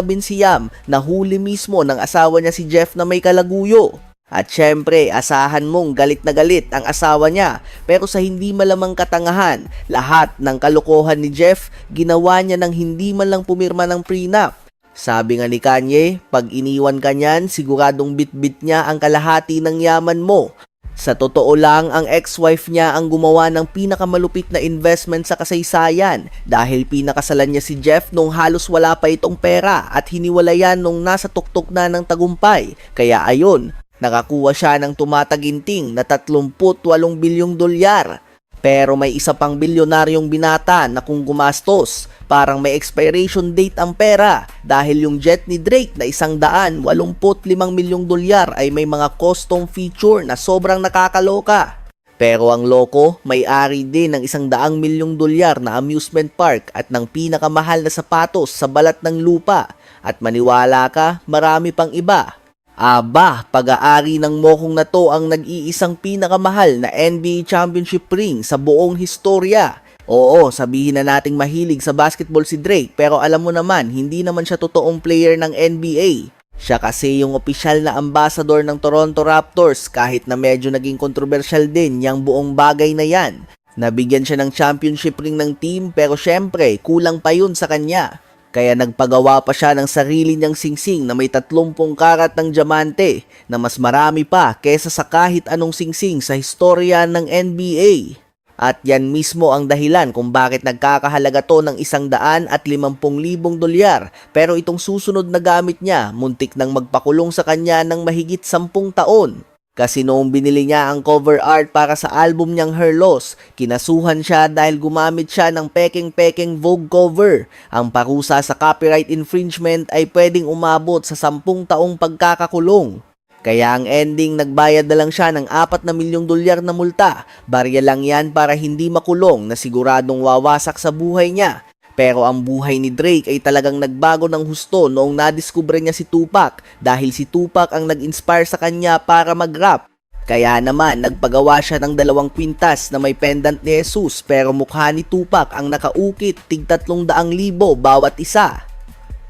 [SPEAKER 1] nahuli mismo ng asawa niya si Jeff na may kalaguyo. At syempre, asahan mong galit na galit ang asawa niya. Pero sa hindi malamang katangahan, lahat ng kalokohan ni Jeff, ginawa niya nang hindi man lang pumirma ng prenup. Sabi nga ni Kanye, pag iniwan ka niyan, siguradong bit-bit niya ang kalahati ng yaman mo. Sa totoo lang, ang ex-wife niya ang gumawa ng pinakamalupit na investment sa kasaysayan dahil pinakasalan niya si Jeff nung halos wala pa itong pera at hiniwalayan nung nasa tuktok na ng tagumpay. Kaya ayun, nakakuha siya ng tumataginting na 38 bilyong dolyar. Pero may isa pang bilyonaryong binata na kung gumastos, parang may expiration date ang pera dahil yung jet ni Drake na 185 milyong dolyar ay may mga custom feature na sobrang nakakaloka. Pero ang loko, may-ari din ng 100 milyong dolyar na amusement park at ng pinakamahal na sapatos sa balat ng lupa. At maniwala ka, marami pang iba. Aba, pag-aari ng mokong na to ang nag-iisang pinakamahal na NBA Championship ring sa buong historya. Oo, sabihin na nating mahilig sa basketball si Drake pero alam mo naman, hindi naman siya totoong player ng NBA. Siya kasi yung opisyal na ambassador ng Toronto Raptors kahit na medyo naging kontrobersyal din yung buong bagay na yan. Nabigyan siya ng championship ring ng team pero syempre kulang pa yun sa kanya. Kaya nagpagawa pa siya ng sarili niyang singsing na may 30 karat ng diamante na mas marami pa kesa sa kahit anong singsing sa historya ng NBA. At yan mismo ang dahilan kung bakit nagkakahalaga to ng 150,000 dolyar. Pero itong susunod na gamit niya, muntik nang magpakulong sa kanya ng mahigit 10 taon. Kasi noong binili niya ang cover art para sa album niyang Her Loss, kinasuhan siya dahil gumamit siya ng peking-peking Vogue cover. Ang parusa sa copyright infringement ay pwedeng umabot sa 10 taong pagkakakulong. Kaya ang ending, nagbayad na lang siya ng 4 na milyong dolyar na multa. Barya lang yan para hindi makulong na siguradong wawasak sa buhay niya. Pero ang buhay ni Drake ay talagang nagbago ng husto noong nadiskubre niya si Tupac dahil si Tupac ang nag-inspire sa kanya para mag-rap. Kaya naman nagpagawa siya ng 2 kwintas na may pendant ni Jesus pero mukha ni Tupac ang nakaukit tig 300,000 bawat isa.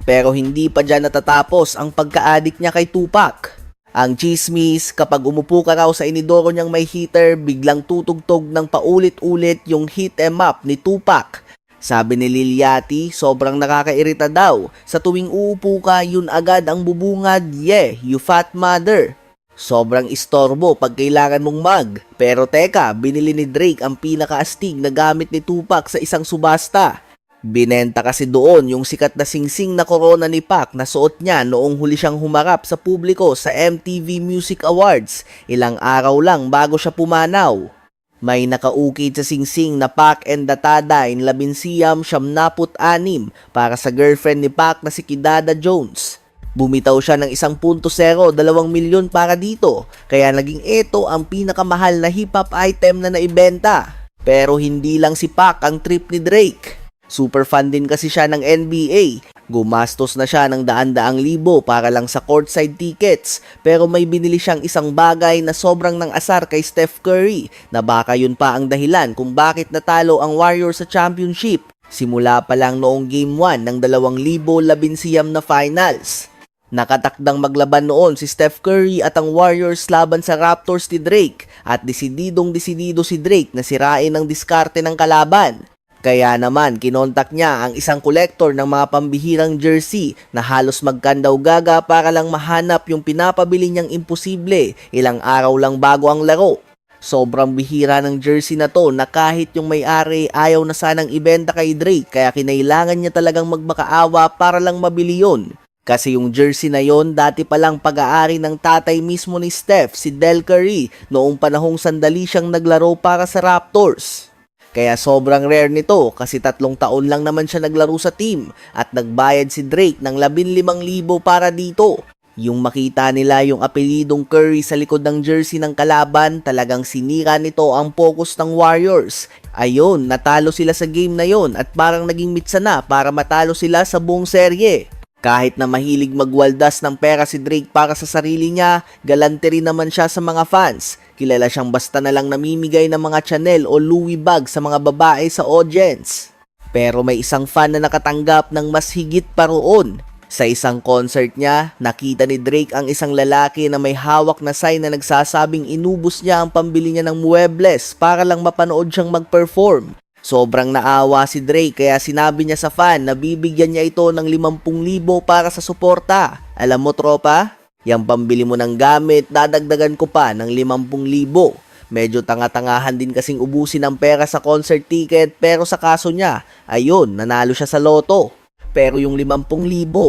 [SPEAKER 1] Pero hindi pa dyan natatapos ang pagka-addict niya kay Tupac. Ang chismis, kapag umupo ka raw sa inidoro niyang may heater, biglang tutugtog ng paulit-ulit yung hit 'em up ni Tupac. Sabi ni Lil Yachty, sobrang nakakairita daw. Sa tuwing uupo ka, yun agad ang bubungad, yeah, you fat mother. Sobrang istorbo pag kailangan mong mag. Pero teka, binili ni Drake ang pinakaastig na gamit ni Tupac sa isang subasta. Binenta kasi doon yung sikat na singsing na corona ni Pac na suot niya noong huli siyang humarap sa publiko sa MTV Music Awards, ilang araw lang bago siya pumanaw. May nakaukit sa singsing na Pac and Datada in Labinsiyam 76 para sa girlfriend ni Pac na si Kidada Jones. Bumitaw siya ng 1.02 milyon para dito, kaya naging ito ang pinakamahal na hip-hop item na naibenta. Pero hindi lang si Pac ang trip ni Drake. Super fan din kasi siya ng NBA. Gumastos na siya ng daan-daang libo para lang sa courtside tickets. Pero may binili siyang isang bagay na sobrang nang asar kay Steph Curry na baka yun pa ang dahilan kung bakit natalo ang Warriors sa championship. Simula pa lang noong Game 1 ng 2011 na finals. Nakatakdang maglaban noon si Steph Curry at ang Warriors laban sa Raptors ni Drake at desididong-desidido si Drake na sirain ang diskarte ng kalaban. Kaya naman kinontak niya ang isang kolektor ng mga pambihirang jersey na halos magkandaw-gaga para lang mahanap yung pinapabili niyang imposible ilang araw lang bago ang laro. Sobrang bihira ng jersey na to na kahit yung may-ari ayaw na sanang ibenta kay Drake kaya kinailangan niya talagang magmakaawa para lang mabili yun. Kasi yung jersey na yon dati palang pag-aari ng tatay mismo ni Steph, si Del Curry, noong panahong sandali siyang naglaro para sa Raptors. Kaya sobrang rare nito kasi 3 taon lang naman siya naglaro sa team at nagbayad si Drake ng 15,000 para dito. Yung makita nila yung apelidong Curry sa likod ng jersey ng kalaban, talagang sinira nito ang focus ng Warriors. Ayun, natalo sila sa game na yon at parang naging mitsa na para matalo sila sa buong serye. Kahit na mahilig magwaldas ng pera si Drake para sa sarili niya, galante rin naman siya sa mga fans. Kilala siyang basta na lang namimigay ng mga Chanel o Louis bag sa mga babae sa audience. Pero may isang fan na nakatanggap ng mas higit pa roon. Sa isang concert niya, nakita ni Drake ang isang lalaki na may hawak na sign na nagsasabing inubos niya ang pambili niya ng muebles para lang mapanood siyang mag-perform. Sobrang naawa si Drake kaya sinabi niya sa fan na bibigyan niya ito ng 50,000 para sa suporta. Alam mo tropa, yung pambili mo ng gamit, dadagdagan ko pa ng 50,000. Medyo tanga-tangahan din kasing ubusin ang pera sa concert ticket pero sa kaso niya, ayun, nanalo siya sa loto. Pero yung 50,000,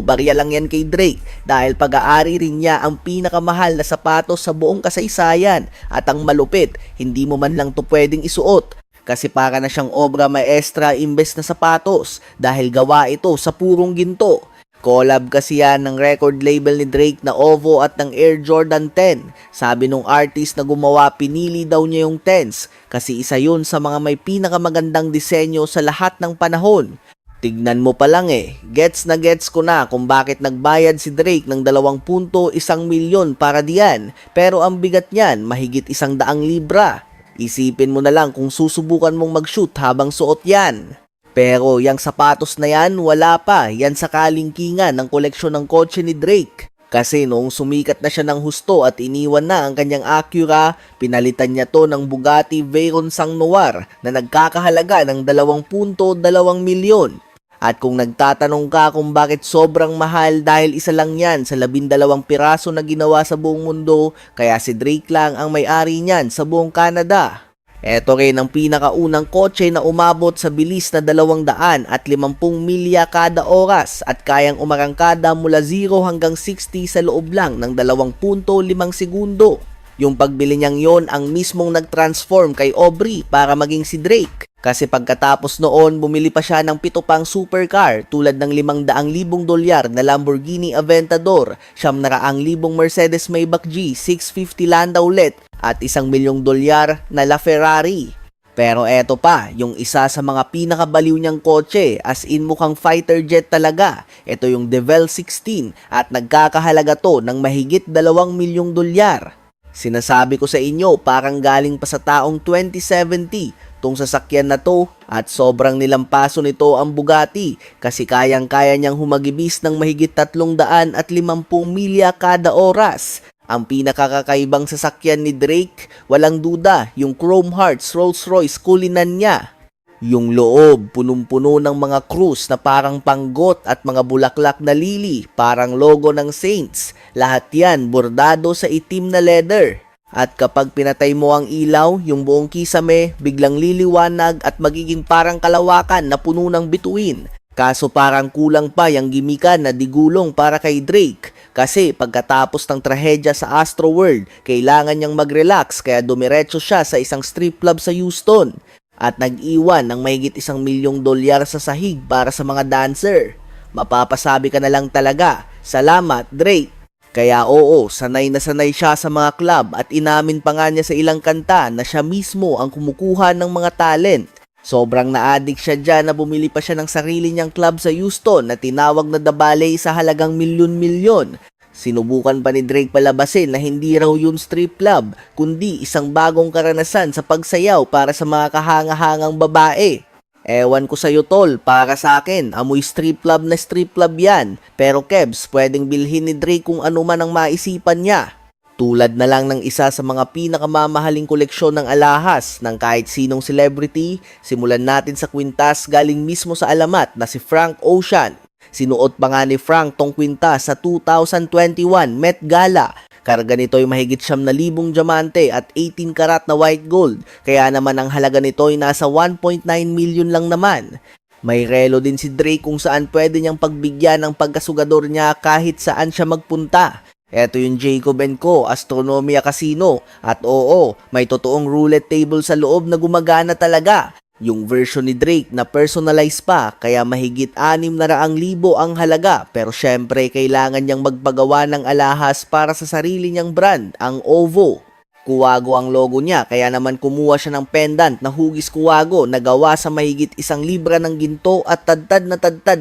[SPEAKER 1] barya lang yan kay Drake dahil pag-aari rin niya ang pinakamahal na sapatos sa buong kasaysayan at ang malupit, hindi mo man lang to pwedeng isuot. Kasi para na siyang obra maestra imbes na sapatos dahil gawa ito sa purong ginto. Collab kasi yan ng record label ni Drake na OVO at ng Air Jordan 10. Sabi nung artist na gumawa, pinili daw niya yung 10s kasi isa yun sa mga may pinakamagandang disenyo sa lahat ng panahon. Tignan mo pa lang gets na gets ko na kung bakit nagbayad si Drake ng 2.1 milyon para diyan. Pero ang bigat niyan, mahigit 100 libra. Isipin mo na lang kung susubukan mong mag-shoot habang suot yan. Pero yung sapatos na yan, wala pa. Yan sa kalingkingan ng koleksyon ng kotse ni Drake. Kasi noong sumikat na siya ng husto at iniwan na ang kanyang Acura, pinalitan niya to ng Bugatti Veyron Sang Noir na nagkakahalaga ng 2.2 milyon. At kung nagtatanong ka kung bakit sobrang mahal dahil isa lang yan sa 12 piraso na ginawa sa buong mundo, kaya si Drake lang ang may-ari niyan sa buong Canada. Ito rin ang pinakaunang kotse na umabot sa bilis na 250 milya kada oras at kayang umarangkada mula 0 hanggang 60 sa loob lang ng 2.5 segundo. Yung pagbili niyang yon ang mismong nag-transform kay Aubrey para maging si Drake. Kasi pagkatapos noon, bumili pa siya ng 7 pang supercar tulad ng $500,000 na Lamborghini Aventador, 900,000 Mercedes Maybach G 650 Landau LED at $1,000,000 na LaFerrari. Pero eto pa, yung isa sa mga pinakabaliw niyang kotse, as in mukhang fighter jet talaga. Ito yung Devel 16 at nagkakahalaga to ng mahigit $2,000,000. Sinasabi ko sa inyo, parang galing pa sa taong 2070 tong sasakyan na to at sobrang nilampaso nito ang Bugatti kasi kayang-kaya niyang humagibis ng mahigit 350 milya kada oras. Ang pinakakakaibang sasakyan ni Drake, walang duda, yung Chrome Hearts Rolls-Royce Cullinan niya. Yung loob, punong-puno ng mga krus na parang panggot at mga bulaklak na lili, parang logo ng Saints. Lahat yan bordado sa itim na leather. At kapag pinatay mo ang ilaw, yung buong kisame biglang liliwanag at magiging parang kalawakan na puno ng bituin. Kaso parang kulang pa yung gimikan na digulong para kay Drake. Kasi pagkatapos ng trahedya sa Astroworld, kailangan niyang mag-relax kaya dumiretso siya sa isang strip club sa Houston. At nag-iwan ng mahigit $1 milyong sa sahig para sa mga dancer. Mapapasabi ka na lang talaga, salamat Drake. Kaya oo, sanay na sanay siya sa mga club at inamin pa nga niya sa ilang kanta na siya mismo ang kumukuha ng mga talent. Sobrang na-addict siya dyan na bumili pa siya ng sarili niyang club sa Houston na tinawag na The Ballet sa halagang milyon-milyon. Sinubukan pa ni Drake palabasin na hindi raw yun strip club, kundi isang bagong karanasan sa pagsayaw para sa mga kahanga-hangang babae. Ewan ko sa'yo tol, para sa akin, amoy strip club na strip club yan. Pero Kebs, pwedeng bilhin ni Drake kung ano man ang maisipan niya. Tulad na lang ng isa sa mga pinakamamahaling koleksyon ng alahas ng kahit sinong celebrity, simulan natin sa kwintas galing mismo sa alamat na si Frank Ocean. Sinuot pa nga ni Frank tong kwintas sa 2021 Met Gala. Karga nito ay mahigit 9,000 diamante at 18 karat na white gold. Kaya naman ang halaga nito ay nasa 1.9 million lang naman. May relo din si Drake kung saan pwede niyang pagbigyan ng pagkasugador niya kahit saan siya magpunta. Eto yung Jacob & Co. Astronomia Casino. At oo, may totoong roulette table sa loob na gumagana talaga. Yung version ni Drake na personalized pa kaya mahigit 600,000 ang halaga pero syempre kailangan niyang magpagawa ng alahas para sa sarili niyang brand, ang OVO. Kuwago ang logo niya kaya naman kumuha siya ng pendant na hugis kuwago na gawa sa mahigit 1 libra ng ginto at tadtad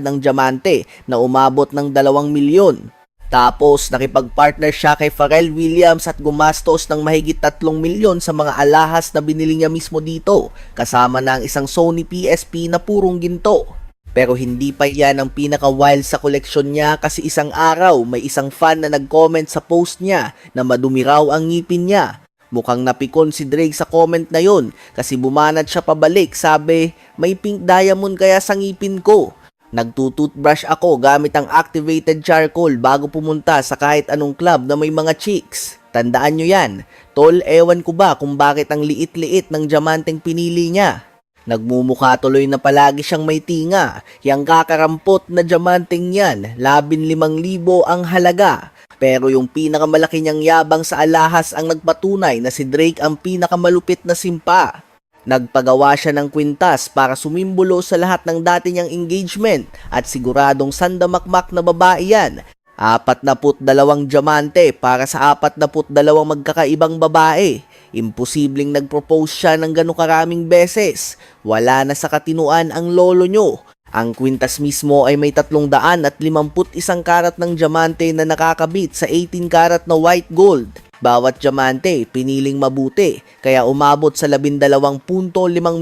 [SPEAKER 1] ng diamante na umabot ng 2 milyon. Tapos nakipag-partner siya kay Pharrell Williams at gumastos ng mahigit 3 milyon sa mga alahas na binili niya mismo dito, kasama na ang isang Sony PSP na purong ginto. Pero hindi pa yan ang pinaka-wild sa koleksyon niya kasi isang araw may isang fan na nag-comment sa post niya na madumi raw ang ngipin niya. Mukhang napikon si Drake sa comment na yon kasi bumanat siya pabalik, sabi, may pink diamond kaya sa ngipin ko. Nagtututbrush ako gamit ang activated charcoal bago pumunta sa kahit anong club na may mga chicks. Tandaan nyo yan. Tol, ewan ko ba kung bakit ang liit-liit ng diamanteng pinili niya. Nagmumukha tuloy na palagi siyang may tinga. Yang kakarampot na diamanteng yan, 15,000 ang halaga. Pero yung pinakamalaki niyang yabang sa alahas ang nagpatunay na si Drake ang pinakamalupit na simpa. Nagpagawa siya ng kwintas para sumimbolo sa lahat ng dati niyang engagement at siguradong sandamakmak na babae yan. 42 diamante para sa 42 magkakaibang babae. Imposibleng nagpropose siya ng gano'ng karaming beses. Wala na sa katinuan ang lolo nyo. Ang kwintas mismo ay may 351 karat ng diamante na nakakabit sa 18 karat na white gold. Bawat diamante piniling mabuti kaya umabot sa 12.5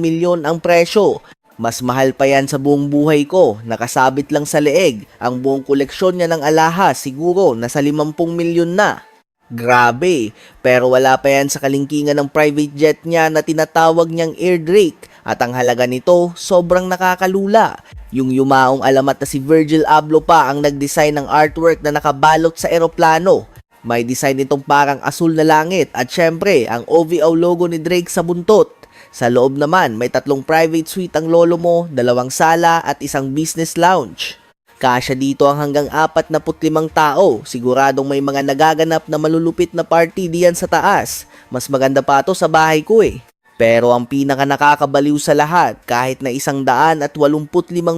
[SPEAKER 1] milyon ang presyo. Mas mahal pa yan sa buong buhay ko, nakasabit lang sa leeg. Ang buong koleksyon niya ng alahas siguro nasa 50 milyon na. Grabe, pero wala pa yan sa kalingkingan ng private jet niya na tinatawag niyang Air Drake. At ang halaga nito sobrang nakakalula. Yung yumaong alamat na si Virgil Abloh pa ang nag-design ng artwork na nakabalot sa eroplano. May design itong parang asul na langit at syempre ang OVO logo ni Drake sa buntot. Sa loob naman may 3 private suite ang lolo mo, 2 sala at isang business lounge. Kasya dito ang hanggang 45 tao, siguradong may mga nagaganap na malulupit na party diyan sa taas. Mas maganda pa to sa bahay ko eh. Pero ang pinaka nakakabaliw sa lahat, kahit na $185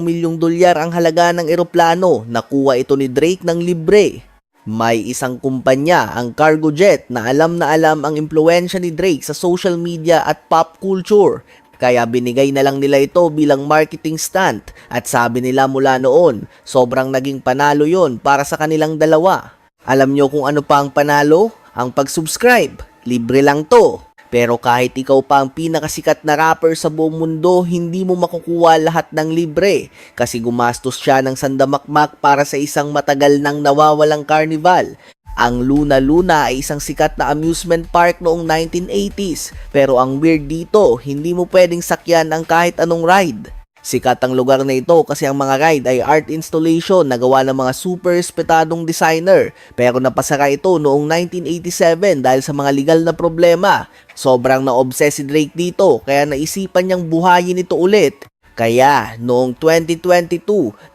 [SPEAKER 1] milyong ang halaga ng eroplano, nakuha ito ni Drake ng libre. May isang kumpanya, ang Cargo Jet, na alam ang impluwensya ni Drake sa social media at pop culture. Kaya binigay na lang nila ito bilang marketing stunt at sabi nila mula noon, sobrang naging panalo yon para sa kanilang dalawa. Alam nyo kung ano pa ang panalo? Ang pag-subscribe, libre lang to. Pero kahit ikaw pa ang pinakasikat na rapper sa buong mundo, hindi mo makukuha lahat ng libre kasi gumastos siya ng sandamakmak para sa isang matagal nang nawawalang carnival. Ang Luna Luna ay isang sikat na amusement park noong 1980s, pero ang weird dito, hindi mo pwedeng sakyan ang kahit anong ride. Sikat ang lugar na ito kasi ang mga ride ay art installation na gawa ng mga super respetadong designer, pero napasara ito noong 1987 dahil sa mga legal na problema. Sobrang na-obsess si Drake dito kaya naisipan niyang buhayin ito ulit. Kaya noong 2022,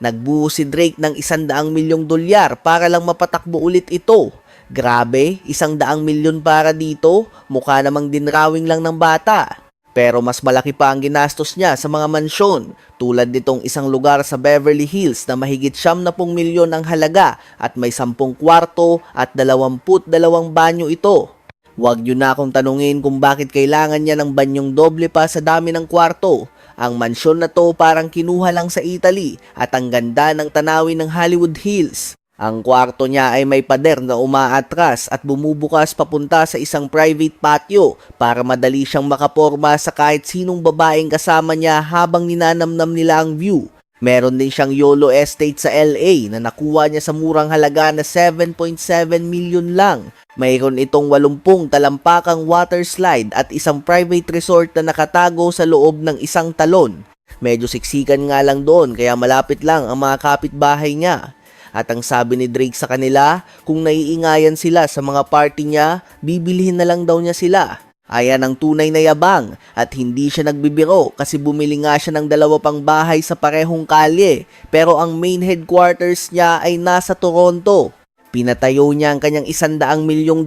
[SPEAKER 1] nagbuo si Drake ng $100 milyong para lang mapatakbo ulit ito. Grabe, $100 milyon para dito, mukha namang dinrawing lang ng bata. Pero mas malaki pa ang ginastos niya sa mga mansyon, tulad nitong isang lugar sa Beverly Hills na mahigit 70 milyon ang halaga at may 10 kwarto at 22 banyo ito. Huwag niyo na akong tanungin kung bakit kailangan niya ng banyong doble pa sa dami ng kwarto. Ang mansyon na to parang kinuha lang sa Italy at ang ganda ng tanawin ng Hollywood Hills. Ang kwarto niya ay may pader na umaatras at bumubukas papunta sa isang private patio para madali siyang makaporma sa kahit sinong babaeng kasama niya habang ninanamnam nila ang view. Meron din siyang YOLO estate sa LA na nakuha niya sa murang halaga na 7.7 million lang. Mayroon itong 80 talampakang water slide at isang private resort na nakatago sa loob ng isang talon. Medyo siksikan nga lang doon kaya malapit lang ang mga kapitbahay niya. At ang sabi ni Drake sa kanila, kung naiingayan sila sa mga party niya, bibilihin na lang daw niya sila. Ayan ang tunay na yabang at hindi siya nagbibiro kasi bumili nga siya ng 2 pang bahay sa parehong kalye pero ang main headquarters niya ay nasa Toronto. Pinatayo niya ang kanyang $100 milyong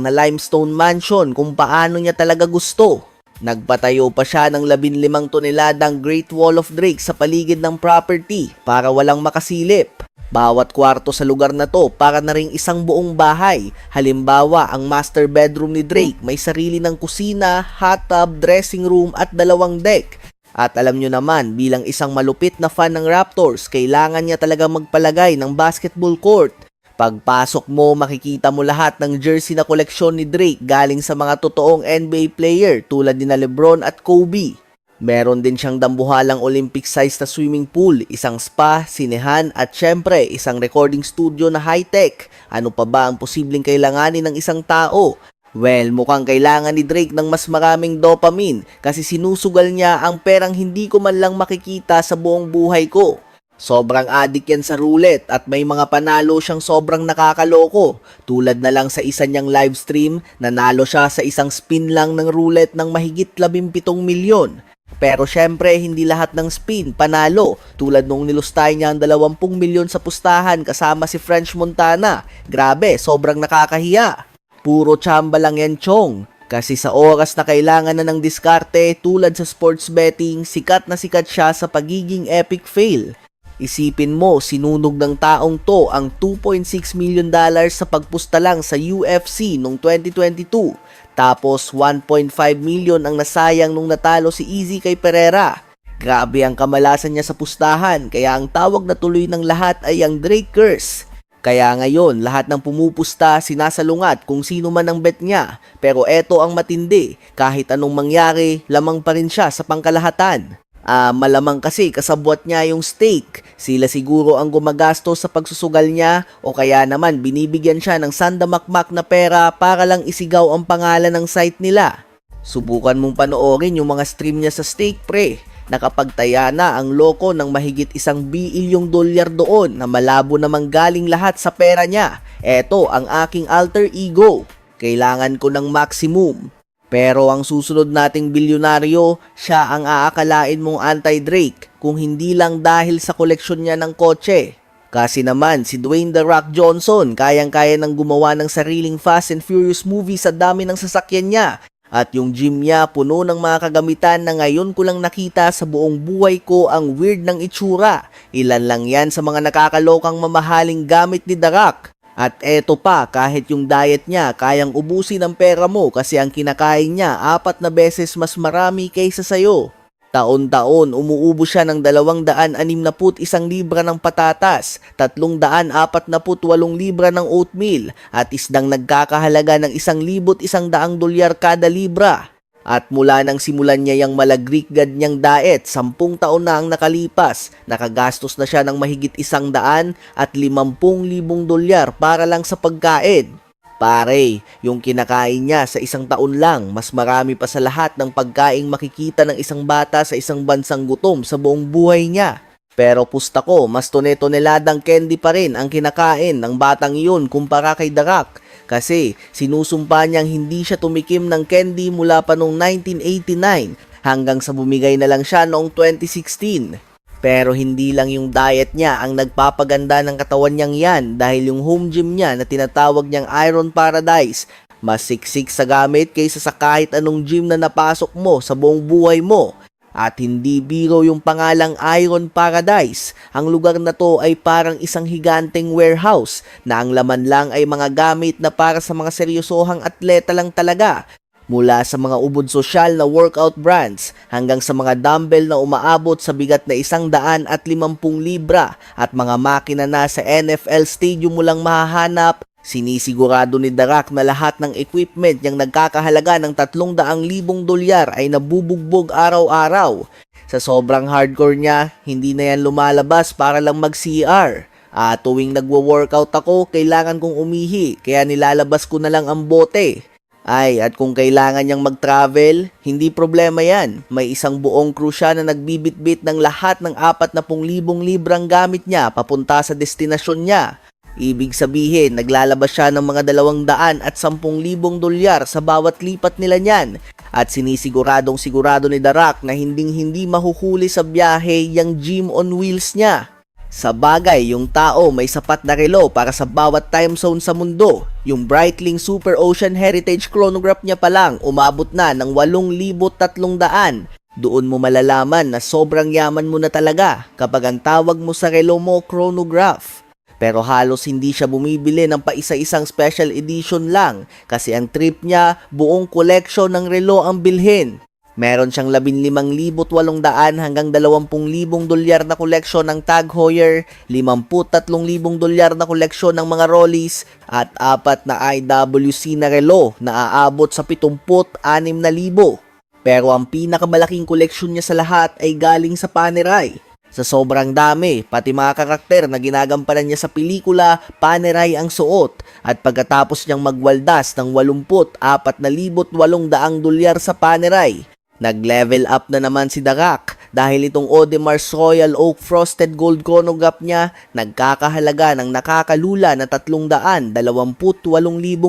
[SPEAKER 1] na limestone mansion kung paano niya talaga gusto. Nagpatayo pa siya ng 15 toneladang Great Wall of Drake sa paligid ng property para walang makasilip. Bawat kwarto sa lugar na to para na ring isang buong bahay. Halimbawa, ang master bedroom ni Drake may sarili ng kusina, hot tub, dressing room at 2 deck. At alam nyo naman, bilang isang malupit na fan ng Raptors, kailangan niya talaga magpalagay ng basketball court. Pagpasok mo, makikita mo lahat ng jersey na koleksyon ni Drake galing sa mga totoong NBA player tulad ni LeBron at Kobe. Meron din siyang dambuhalang Olympic-size na swimming pool, isang spa, sinehan at syempre isang recording studio na high-tech. Ano pa ba ang posibleng kailanganin ng isang tao? Well, mukhang kailangan ni Drake ng mas maraming dopamine kasi sinusugal niya ang perang hindi ko man lang makikita sa buong buhay ko. Sobrang addict yan sa roulette at may mga panalo siyang sobrang nakakaloko. Tulad na lang sa isa niyang livestream, nanalo siya sa isang spin lang ng roulette ng mahigit 17 milyon. Pero syempre, hindi lahat ng spin panalo. Tulad nung nilustay niya ang 20 milyon sa pustahan kasama si French Montana. Grabe, sobrang nakakahiya. Puro tsamba lang yan, Chong. Kasi sa oras na kailangan na ng diskarte tulad sa sports betting, sikat na sikat siya sa pagiging epic fail. Isipin mo, sinunog ng taong to ang $2.6 million sa pagpusta lang sa UFC noong 2022. Tapos 1.5 million ang nasayang nung natalo si Easy kay Pereira. Grabe ang kamalasan niya sa pustahan kaya ang tawag na tuloy ng lahat ay ang Drake Curse. Kaya ngayon, lahat ng pumupusta sinasalungat kung sino man ang bet niya. Pero eto ang matindi, kahit anong mangyari, lamang pa rin siya sa pangkalahatan. Malamang kasi kasabwat niya yung stake. Sila siguro ang gumagastos sa pagsusugal niya o kaya naman binibigyan siya ng sandamakmak na pera para lang isigaw ang pangalan ng site nila. Subukan mong panoorin yung mga stream niya sa stake, pre. Nakapagtaya na ang loko ng mahigit $1 bilyong doon na malabo namang galing lahat sa pera niya. Eto ang aking alter ego. Kailangan ko ng maximum. Pero ang susunod nating bilyonaryo, siya ang aakalain mong anti-Drake kung hindi lang dahil sa koleksyon niya ng kotse. Kasi naman si Dwayne The Rock Johnson kayang-kaya nang gumawa ng sariling Fast and Furious movie sa dami ng sasakyan niya. At yung gym niya puno ng mga kagamitan na ngayon ko lang nakita sa buong buhay ko ang weird ng itsura. Ilan lang yan sa mga nakakalokang mamahaling gamit ni The Rock. At eto pa, kahit yung diet niya, kayang ubusin ang pera mo kasi ang kinakain niya 4 na beses mas marami kaysa sayo. Taon-taon, umuubo siya ng 261 libra ng patatas, 348 libra ng oatmeal, at isdang nagkakahalaga ng 1,100 dolyar kada libra. At mula nang simulan niya yung malagrikgad niyang diet, 10 taon na ang nakalipas, nakagastos na siya ng mahigit 150,000 dolyar para lang sa pagkain. Pare, yung kinakain niya sa isang taon lang, mas marami pa sa lahat ng pagkaing makikita ng isang bata sa isang bansang gutom sa buong buhay niya. Pero pusta ko, mas tone-toneladang candy pa rin ang kinakain ng batang iyon kumpara kay The Rock. Kasi sinusumpa niyang hindi siya tumikim ng candy mula pa noong 1989 hanggang sa bumigay na lang siya noong 2016. Pero hindi lang yung diet niya ang nagpapaganda ng katawan niyang yan dahil yung home gym niya na tinatawag niyang Iron Paradise, mas siksik sa gamit kaysa sa kahit anong gym na napasok mo sa buong buhay mo. At hindi biro yung pangalang Iron Paradise. Ang lugar na to ay parang isang higanteng warehouse na ang laman lang ay mga gamit na para sa mga seryosohang atleta lang talaga. Mula sa mga ubod sosyal na workout brands hanggang sa mga dumbbell na umaabot sa bigat na 150 libra at mga makina na sa NFL stadium mo lang mahahanap, sinisigurado ni The Rock na lahat ng equipment niyang nagkakahalaga ng 300,000 dolyar ay nabubugbog araw-araw. Sa sobrang hardcore niya, hindi na yan lumalabas para lang mag-CR. Tuwing nagwo-workout ako, kailangan kong umihi, kaya nilalabas ko na lang ang bote. At kung kailangan niyang mag-travel, hindi problema yan. May isang buong crew siya na nagbibitbit ng lahat ng 40,000 librang gamit niya papunta sa destinasyon niya. Ibig sabihin, naglalabas siya ng mga 210,000 dolyar sa bawat lipat nila niyan. At sinisiguradong sigurado ni The Rock na hindi mahuhuli sa biyahe yung gym on wheels niya. Sa bagay, yung tao may sapat na relo para sa bawat time zone sa mundo. Yung Breitling Super Ocean Heritage Chronograph niya pa lang umabot na ng 8,300. Doon mo malalaman na sobrang yaman mo na talaga kapag ang tawag mo sa relo mo chronograph. Pero halos hindi siya bumibili ng paisa-isang special edition lang kasi ang trip niya buong collection ng relo ang bilhin. Meron siyang 15,800 hanggang 20,000 dolyar na koleksyon ng Tag Heuer, 53,000 dolyar na koleksyon ng mga Rollies, at 4 na IWC na relo na aabot sa 76,000. Pero ang pinakamalaking koleksyon niya sa lahat ay galing sa Panerai. Sa sobrang dami, pati mga karakter na ginagampanan niya sa pelikula, Panerai ang suot. At pagkatapos niyang magwaldas ng 84,800 dolyar sa Panerai, nag-level up na naman si The Rock dahil itong Audemars Royal Oak Frosted Gold Chronograph niya nagkakahalaga ng nakakalula na 328,000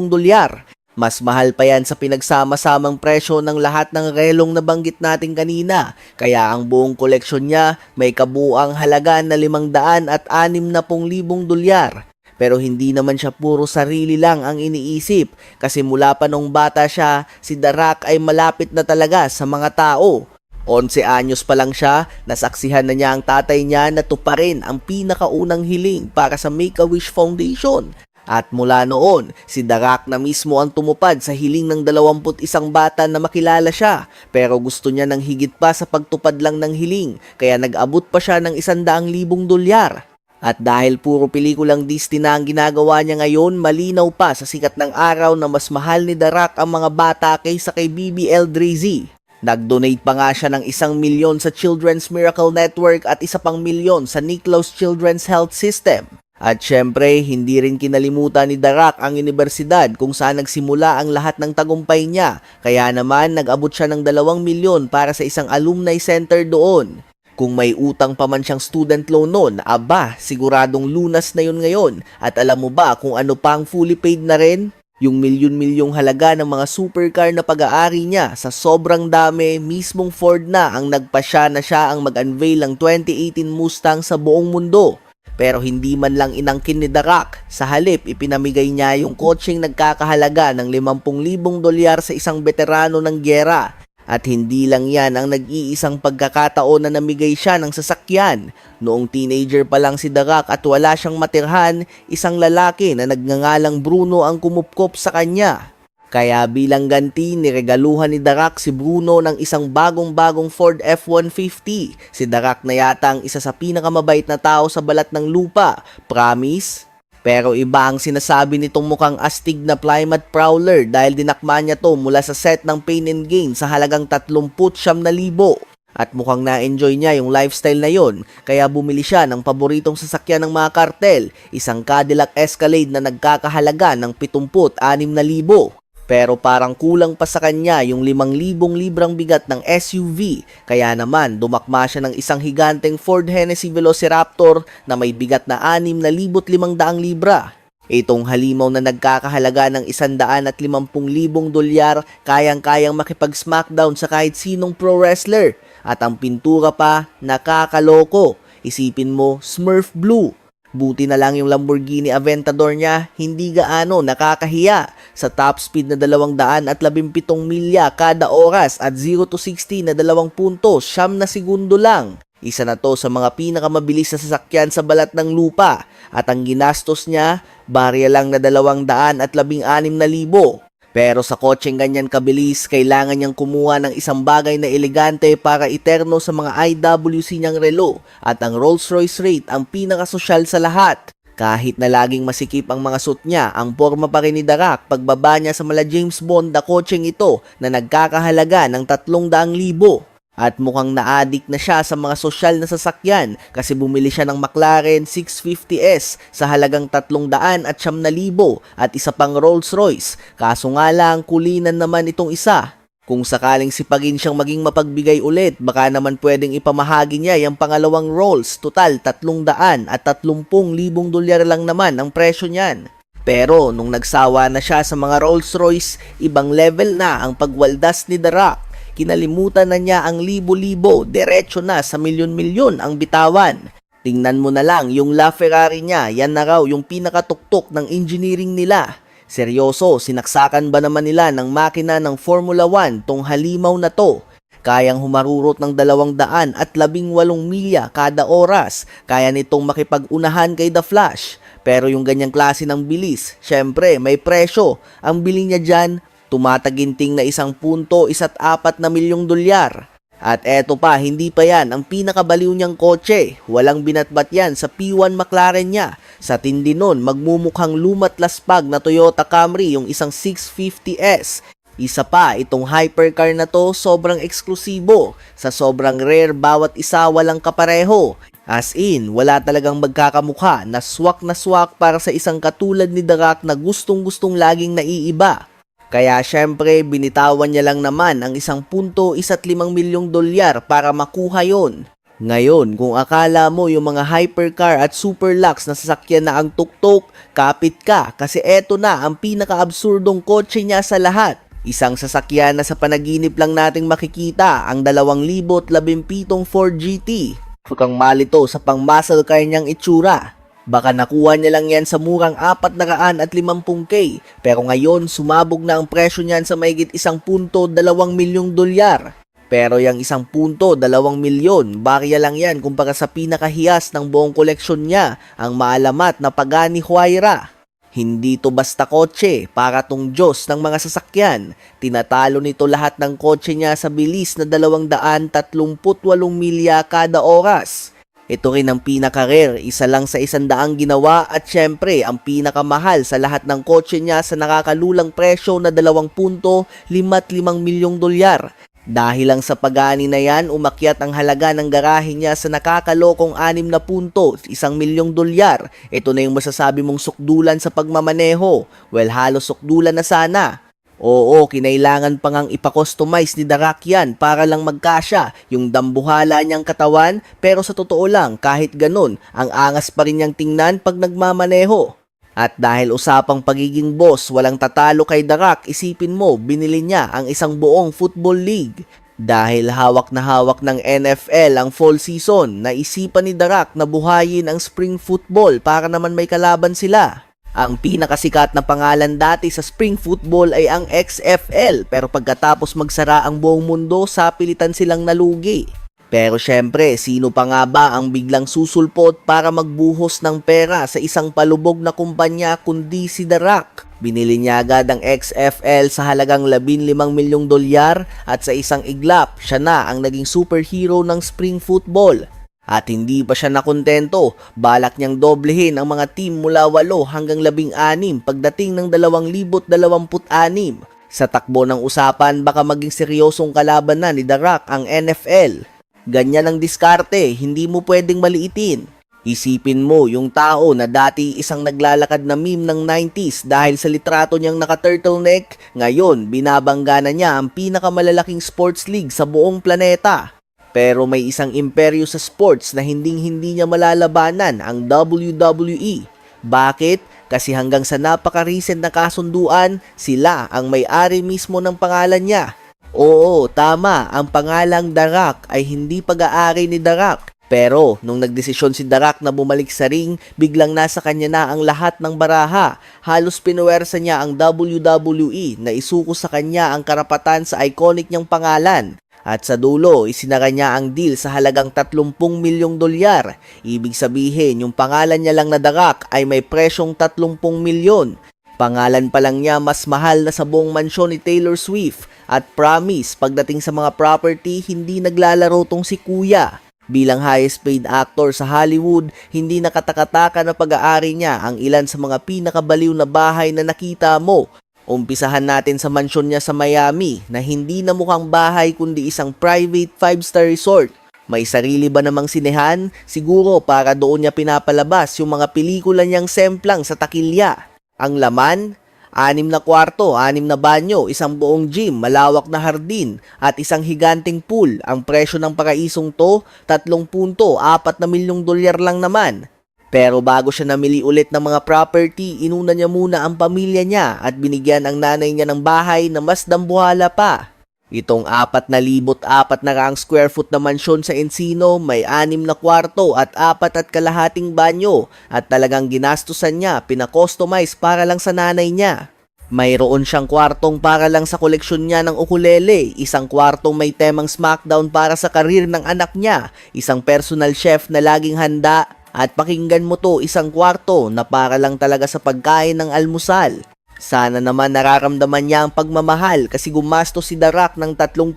[SPEAKER 1] dolyar. Mas mahal pa yan sa pinagsama-samang presyo ng lahat ng relong nabanggit natin kanina. Kaya ang buong koleksyon niya may kabuang halaga na 560,000 dolyar. Pero hindi naman siya puro sarili lang ang iniisip kasi mula pa nung bata siya, si The Rock ay malapit na talaga sa mga tao. 11 anyos pa lang siya, nasaksihan na niya ang tatay niya na tuparin ang pinakaunang hiling para sa Make-A-Wish Foundation. At mula noon, si The Rock na mismo ang tumupad sa hiling ng 21 bata na makilala siya. Pero gusto niya ng higit pa sa pagtupad lang ng hiling, kaya nag-abot pa siya ng 100,000 dolyar. At dahil puro pelikulang Disney na ang ginagawa niya ngayon, malinaw pa sa sikat ng araw na mas mahal ni The Rock ang mga bata kaysa kay BBL Drizzy. Nag-donate pa nga siya ng 1 milyon sa Children's Miracle Network at 1 milyon sa Nicklaus Children's Health System. At syempre, hindi rin kinalimutan ni The Rock ang universidad kung saan nagsimula ang lahat ng tagumpay niya. Kaya naman, nag-abot siya ng 2 milyon para sa isang alumni center doon. Kung may utang pa man siyang student loan noon, siguradong lunas na yun ngayon. At alam mo ba kung ano pa ang fully paid na rin? Yung milyon-milyong halaga ng mga supercar na pag-aari niya sa sobrang dami, mismong Ford na ang nagpasya na siya ang mag-unveil ng 2018 Mustang sa buong mundo. Pero hindi man lang inangkin ni The Rock, sa halip ipinamigay niya yung kotseng nagkakahalaga ng 50,000 dolyar sa isang veterano ng gyera. At hindi lang yan ang nag-iisang pagkakataon na namigay siya ng sasakyan. Noong teenager pa lang si The Rock at wala siyang matirhan, isang lalaki na nagngangalang Bruno ang kumupkop sa kanya. Kaya bilang ganti, niregaluhan ni Darak si Bruno ng isang bagong-bagong Ford F-150. Si Darak na yata ang isa sa pinakamabait na tao sa balat ng lupa. Promise? Pero iba ang sinasabi nitong mukhang astig na Plymouth Prowler dahil dinakma niya to mula sa set ng Pain and Gain sa halagang 39,000. At mukhang na-enjoy niya yung lifestyle na yon, kaya bumili siya ng paboritong sasakyan ng mga kartel, isang Cadillac Escalade na nagkakahalaga ng 76,000. Pero parang kulang pa sa kanya yung 5,000 librang bigat ng SUV, kaya naman dumakma siya ng isang higanteng Ford Hennessy Velociraptor na may bigat na 6,500 libra. Itong halimaw na nagkakahalaga ng $150,000, kayang-kayang makipag-smackdown sa kahit sinong pro wrestler. At ang pintura pa, nakakaloko. Isipin mo, Smurf Blue. Buti na lang yung Lamborghini Aventador niya, hindi gaano nakakahiya. Sa top speed na 217 milya kada oras at 0 to 60 na 2.9 segundo lang. Isa na to sa mga pinakamabilis na sasakyan sa balat ng lupa at ang ginastos niya, barya lang na 216,000. Pero sa kotseng ganyan kabilis, kailangan niyang kumuha ng isang bagay na elegante para iterno sa mga IWC niyang relo at ang Rolls-Royce Wraith ang pinakasosyal sa lahat. Kahit na laging masikip ang mga suit niya, ang porma pa rin ni Darak pagbaba niya sa mala James Bond na kotseng ito na nagkakahalaga ng 300,000. At mukhang na-addict na siya sa mga sosyal na sasakyan kasi bumili siya ng McLaren 650S sa halagang 300,000 at isa pang Rolls Royce. Kaso nga lang, kulinan naman itong isa. Kung sakaling sipagin siyang maging mapagbigay ulit, baka naman pwedeng ipamahagi niya yung pangalawang Rolls. Total, 330,000 dolyar lang naman ang presyo niyan. Pero nung nagsawa na siya sa mga Rolls Royce, ibang level na ang pagwaldas ni Darak. Kinalimutan na niya ang libo-libo, diretso na sa milyon-milyon ang bitawan. Tingnan mo na lang yung LaFerrari niya, yan na raw yung pinakatuktok ng engineering nila. Seryoso, sinaksakan ba naman nila ng makina ng Formula 1 tong halimaw na to? Kayang humarurot ng 218 milya kada oras, kaya nitong makipag-unahan kay The Flash. Pero yung ganyang klase ng bilis, syempre may presyo. Ang bili niya dyan, tumataginting na $1.14 milyong. At eto pa, hindi pa yan ang pinakabaliw niyang kotse. Walang binatbat yan sa P1 McLaren niya. Sa tindi nun, magmumukhang lumat-laspag na Toyota Camry yung isang 650S. Isa pa, itong hypercar na to sobrang eksklusibo. Sa sobrang rare, bawat isa walang kapareho. As in, wala talagang magkakamukha na swak para sa isang katulad ni Darak na gustong-gustong laging naiiba. Kaya syempre, binitawan niya lang naman ang $1.15 milyong para makuha yon. Ngayon, kung akala mo yung mga hypercar at super lux na sasakyan na ang tuktok, kapit ka kasi eto na ang pinaka-absurdong kotse niya sa lahat. Isang sasakyan na sa panaginip lang nating makikita ang 2017 Ford GT. Kung malito sa pang-muscle car niyang itsura. Baka nakuha niya lang yan sa murang 450,000, pero ngayon sumabog na ang presyo niyan sa mahigit $1.2 milyong. Pero yung $1.2 milyon, barya lang yan kumpara sa pinakahiyas ng buong koleksyon niya, ang maalamat na Pagani Huayra. Hindi to basta kotse, para tong Diyos ng mga sasakyan. Tinatalo nito lahat ng kotse niya sa bilis na 238 milya kada oras. Ito rin ang pinaka-rare, isa lang sa 100 ginawa at syempre ang pinakamahal sa lahat ng kotse niya sa nakakalulang presyo na $2.55 milyong. Dahil lang sa Pagani na yan, umakyat ang halaga ng garahe niya sa nakakalokong 6.1 milyong. Ito na yung masasabi mong sukdulan sa pagmamaneho. Well, halos sukdulan na sana. Oo, kinailangan pa ngang ipakustomize ni Darak yan para lang magkasya yung dambuhala niyang katawan, pero sa totoo lang kahit ganun, ang angas pa rin niyang tingnan pag nagmamaneho. At dahil usapang pagiging boss, walang tatalo kay Darak, isipin mo, binili niya ang isang buong football league. Dahil hawak na hawak ng NFL ang fall season, naisipan ni Darak na buhayin ang spring football para naman may kalaban sila. Ang pinakasikat na pangalan dati sa spring football ay ang XFL, pero pagkatapos magsara ang buong mundo, sapilitan silang nalugi. Pero syempre, sino pa nga ba ang biglang susulpot para magbuhos ng pera sa isang palubog na kumpanya kundi si Darak? Binili niya agad ang XFL sa halagang 15 milyong dolyar at sa isang iglap, siya na ang naging superhero ng spring football. At hindi pa siya nakontento, balak niyang doblehin ang mga team mula 8 hanggang 16 pagdating ng 2026. Sa takbo ng usapan, baka maging seryosong kalaban na ni The Rock ang NFL. Ganyan ang diskarte, hindi mo pwedeng maliitin. Isipin mo yung tao na dati isang naglalakad na meme ng 90s dahil sa litrato niyang naka-turtleneck, ngayon binabangga na niya ang pinakamalalaking sports league sa buong planeta. Pero may isang imperyo sa sports na hindi niya malalabanan, ang WWE. Bakit? Kasi hanggang sa napaka-recent na kasunduan, sila ang may-ari mismo ng pangalan niya. Oo, tama, ang pangalang The Rock ay hindi pag-aari ni The Rock. Pero nung nagdesisyon si The Rock na bumalik sa ring, biglang nasa kanya na ang lahat ng baraha. Halos pinuwersa niya ang WWE na isuko sa kanya ang karapatan sa iconic niyang pangalan. At sa dulo, isinara niya ang deal sa halagang 30 milyong dolyar. Ibig sabihin, yung pangalan niya lang na The Rock ay may presyong 30 milyon. Pangalan pa lang niya mas mahal na sa buong mansyon ni Taylor Swift. At promise, pagdating sa mga property, hindi naglalaro tong si Kuya. Bilang highest paid actor sa Hollywood, hindi nakatakataka na pag-aari niya ang ilan sa mga pinakabaliw na bahay na nakita mo. Umpisahan natin sa mansyon niya sa Miami na hindi na mukhang bahay kundi isang private 5-star resort. May sarili ba namang sinehan? Siguro para doon niya pinapalabas yung mga pelikula niyang semplang sa takilya. Ang laman? 6 na kwarto, 6 na banyo, isang buong gym, malawak na hardin, at isang higanteng pool. Ang presyo ng paraisong to, 3.4 milyong dolyar lang naman. Pero bago siya namili ulit ng mga property, inuna niya muna ang pamilya niya at binigyan ang nanay niya ng bahay na mas dambuhala pa. Itong 4,400 square foot na mansyon sa Encino, may 6 na kwarto at 4.5 banyo at talagang ginastusan niya, pinakustomize para lang sa nanay niya. Mayroon siyang kwartong para lang sa koleksyon niya ng ukulele, isang kwartong may temang SmackDown para sa karir ng anak niya, isang personal chef na laging handa, at pakinggan mo to, isang kwarto na para lang talaga sa pagkain ng almusal. Sana naman nararamdaman niya ang pagmamahal kasi gumastos si The Rock ng 3.8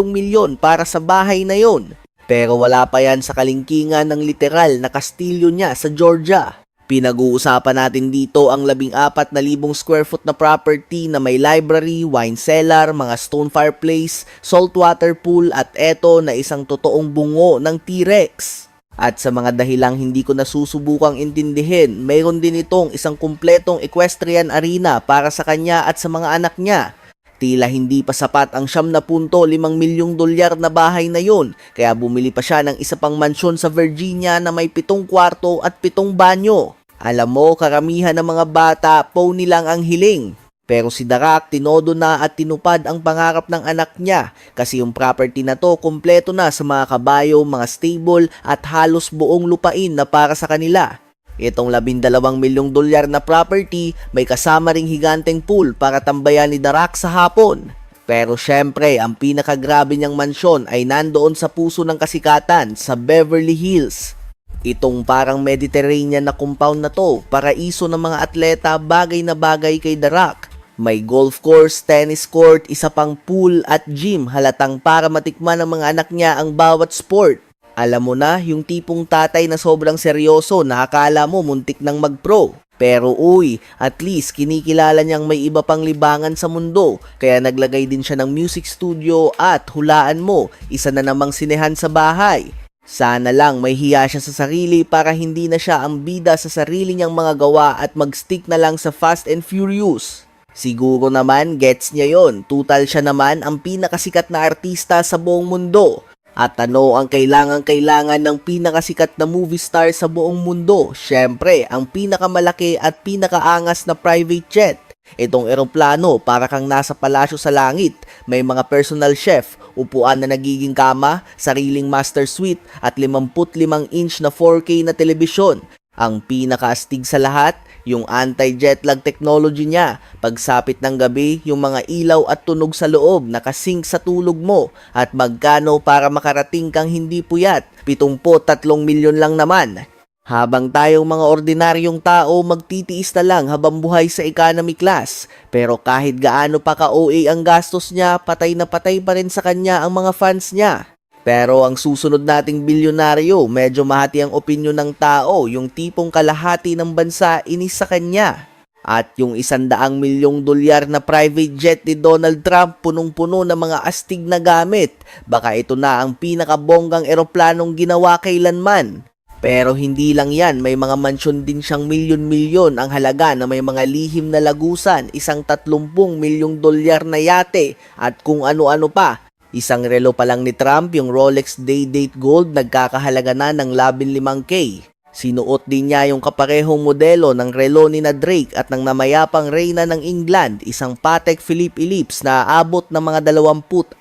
[SPEAKER 1] milyon para sa bahay na yon. Pero wala pa yan sa kalingkingan ng literal na kastilyo niya sa Georgia. Pinag-uusapan natin dito ang 14,000 square foot na property na may library, wine cellar, mga stone fireplace, saltwater pool at eto na isang totoong bungo ng T-Rex. At sa mga dahilang hindi ko nasusubukang intindihin, mayroon din itong isang kumpletong equestrian arena para sa kanya at sa mga anak niya. Tila hindi pa sapat ang 7.5 milyong dolyar na bahay na yun, kaya bumili pa siya ng isa pang mansyon sa Virginia na may 7 kwarto at 7 banyo. Alam mo, karamihan ng mga bata, pony lang ang hiling. Pero si The Rock, tinodo na at tinupad ang pangarap ng anak niya kasi yung property na to kompleto na sa mga kabayo, mga stable at halos buong lupain na para sa kanila. Itong 12 milyong dolyar na property may kasama ring higanteng pool para tambayan ni The Rock sa hapon. Pero syempre, ang pinakagrabe niyang mansyon ay nandoon sa puso ng kasikatan sa Beverly Hills. Itong parang Mediterranean na compound na to, paraiso ng mga atleta, bagay na bagay kay The Rock. May golf course, tennis court, isa pang pool at gym, halatang para matikman ng mga anak niya ang bawat sport. Alam mo na, yung tipong tatay na sobrang seryoso na akala mo muntik nang mag-pro. Pero uy, at least kinikilala niyang may iba pang libangan sa mundo, kaya naglagay din siya ng music studio at hulaan mo, isa na namang sinehan sa bahay. Sana lang may hiya siya sa sarili para hindi na siya ang bida sa sarili niyang mga gawa at mag-stick na lang sa Fast and Furious. Siguro naman gets niya yon, total siya naman ang pinakasikat na artista sa buong mundo. At ano ang kailangan ng pinakasikat na movie star sa buong mundo? Syempre, ang pinakamalaki at pinakaangas na private jet. Itong eroplano para kang nasa palasyo sa langit, may mga personal chef, upuan na nagiging kama, sariling master suite at 55-inch na 4K na telebisyon. Ang pinakaastig sa lahat, yung anti-jetlag technology niya. Pagsapit ng gabi, yung mga ilaw at tunog sa loob nakasync sa tulog mo. At magkano para makarating kang hindi puyat? 73 milyon lang naman. Habang tayong mga ordinaryong tao magtitiis na lang habang buhay sa economy class. Pero kahit gaano pa ka-OA ang gastos niya, patay na patay pa rin sa kanya ang mga fans niya. Pero ang susunod nating bilyonaryo, medyo mahati ang opinyon ng tao, yung tipong kalahati ng bansa inis sa kanya. At yung $100 milyong na private jet ni Donald Trump punong-puno ng mga astig na gamit. Baka ito na ang pinakabonggang eroplanong ginawa kailanman. Pero hindi lang yan, may mga mansyon din siyang milyon-milyon ang halaga na may mga lihim na lagusan, isang $30 milyong na yate at kung ano-ano pa. Isang relo pa lang ni Trump, yung Rolex Day-Date Gold, nagkakahalaga na ng 15K. Sinuot din niya yung kaparehong modelo ng relo ni na Drake at ng namayapang reyna ng England, isang Patek Philippe Ellipse na aabot ng mga 24,000.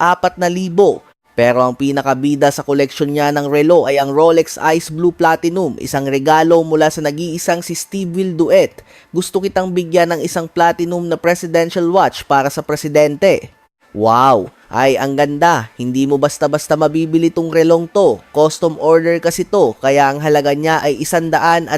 [SPEAKER 1] Pero ang pinakabida sa koleksyon niya ng relo ay ang Rolex Ice Blue Platinum, isang regalo mula sa nag-iisang si Steve Will Duet. Gusto kitang bigyan ng isang platinum na presidential watch para sa presidente. Wow! Ay, ang ganda. Hindi mo basta-basta mabibili tong relong to. Custom order kasi to, kaya ang halaga niya ay $100,000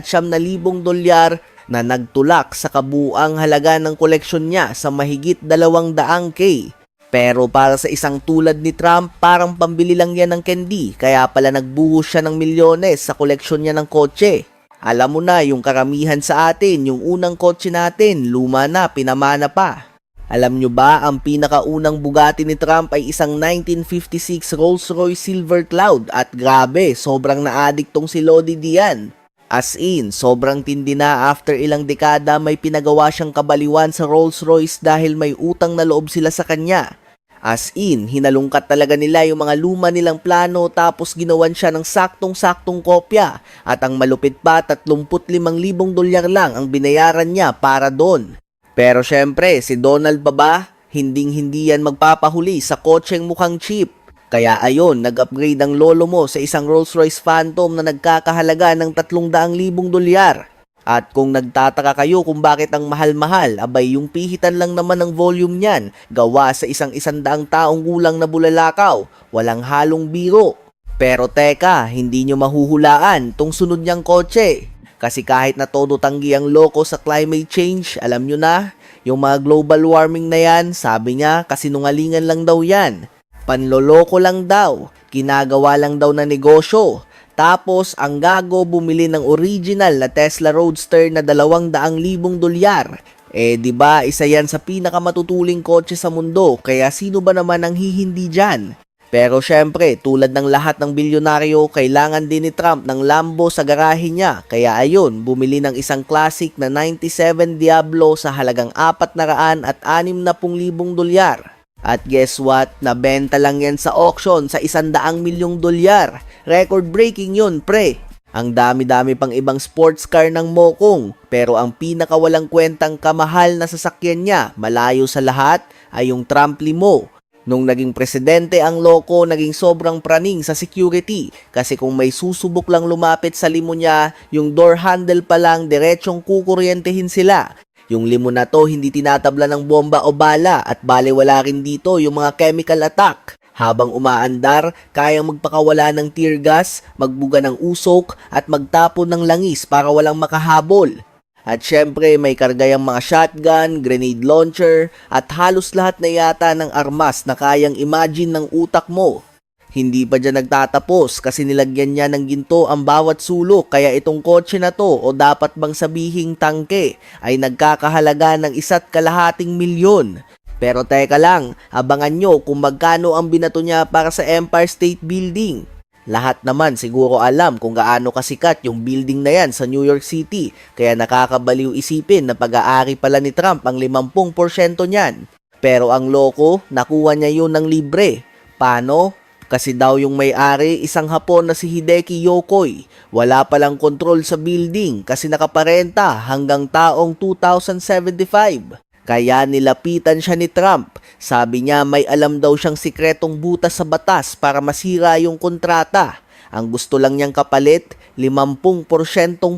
[SPEAKER 1] na nagtulak sa kabuang halaga ng koleksyon niya sa mahigit 200K. Pero para sa isang tulad ni Trump, parang pambili lang yan ng candy, kaya pala nagbuhos siya ng milyones sa koleksyon niya ng kotse. Alam mo na, yung karamihan sa atin, yung unang kotse natin, luma na, pinamana pa. Alam nyo ba, ang pinakaunang Bugatti ni Trump ay isang 1956 Rolls-Royce Silver Cloud at grabe, sobrang na-addict tong si Lodi diyan. As in, sobrang tindi na after ilang dekada may pinagawa siyang kabaliwan sa Rolls-Royce dahil may utang na loob sila sa kanya. As in, hinalungkat talaga nila yung mga luma nilang plano tapos ginawan siya ng saktong-saktong kopya at ang malupit pa $35,000 lang ang binayaran niya para doon. Pero syempre, si Donald ba? Hinding-hindi yan magpapahuli sa kotseng mukhang cheap. Kaya ayon, nag-upgrade ang lolo mo sa isang Rolls-Royce Phantom na nagkakahalaga ng $300,000. At kung nagtataka kayo kung bakit ang mahal-mahal, abay yung pihitan lang naman ng volume niyan, gawa sa isang 100 taong gulang na bulalakaw, walang halong biro. Pero teka, hindi nyo mahuhulaan tong sunod niyang kotse. Kasi kahit na todo tanggi ang loko sa climate change, alam nyo na, yung mga global warming na yan, sabi niya, kasinungalingan lang daw yan. Panloloko lang daw, ginagawa lang daw na negosyo. Tapos, ang gago bumili ng original na Tesla Roadster na $200,000. Diba, isa yan sa pinakamatutuling kotse sa mundo, kaya sino ba naman ang hihindi dyan? Pero syempre, tulad ng lahat ng bilyonaryo, kailangan din ni Trump ng Lambo sa garahe niya. Kaya ayun, bumili ng isang classic na 97 Diablo sa halagang $460,000. At guess what? Nabenta lang yan sa auction sa $100 milyong. Record breaking yun, pre. Ang dami-dami pang ibang sports car ng Mokong. Pero ang pinakawalang kwentang kamahal na sasakyan niya, malayo sa lahat, ay yung Trump Limo. Nung naging presidente ang loko, naging sobrang praning sa security. Kasi kung may susubok lang lumapit sa limo niya, yung door handle pa lang, diretsong kukuryentehin sila. Yung limo na to hindi tinatabla ng bomba o bala at balewala rin dito yung mga chemical attack. Habang umaandar, kayang magpakawala ng tear gas, magbuga ng usok at magtapon ng langis para walang makahabol. At syempre may kargayang mga shotgun, grenade launcher at halos lahat na yata ng armas na kayang imagine ng utak mo. Hindi pa dyan nagtatapos kasi nilagyan niya ng ginto ang bawat sulok kaya itong kotse na to o dapat bang sabihing tangke ay nagkakahalaga ng $1.2 milyon. Pero teka lang, abangan nyo kung magkano ang binato niya para sa Empire State Building. Lahat naman siguro alam kung gaano kasikat yung building na yan sa New York City kaya nakakabaliw isipin na pag-aari pala ni Trump ang 50% niyan. Pero ang loko, nakuha niya yun ng libre. Paano? Kasi daw yung may-ari, isang Hapon na si Hideki Yokoi. Wala palang kontrol sa building kasi nakaparenta hanggang taong 2075. Kaya nilapitan siya ni Trump. Sabi niya may alam daw siyang sikretong butas sa batas para masira yung kontrata. Ang gusto lang niyang kapalit, 50%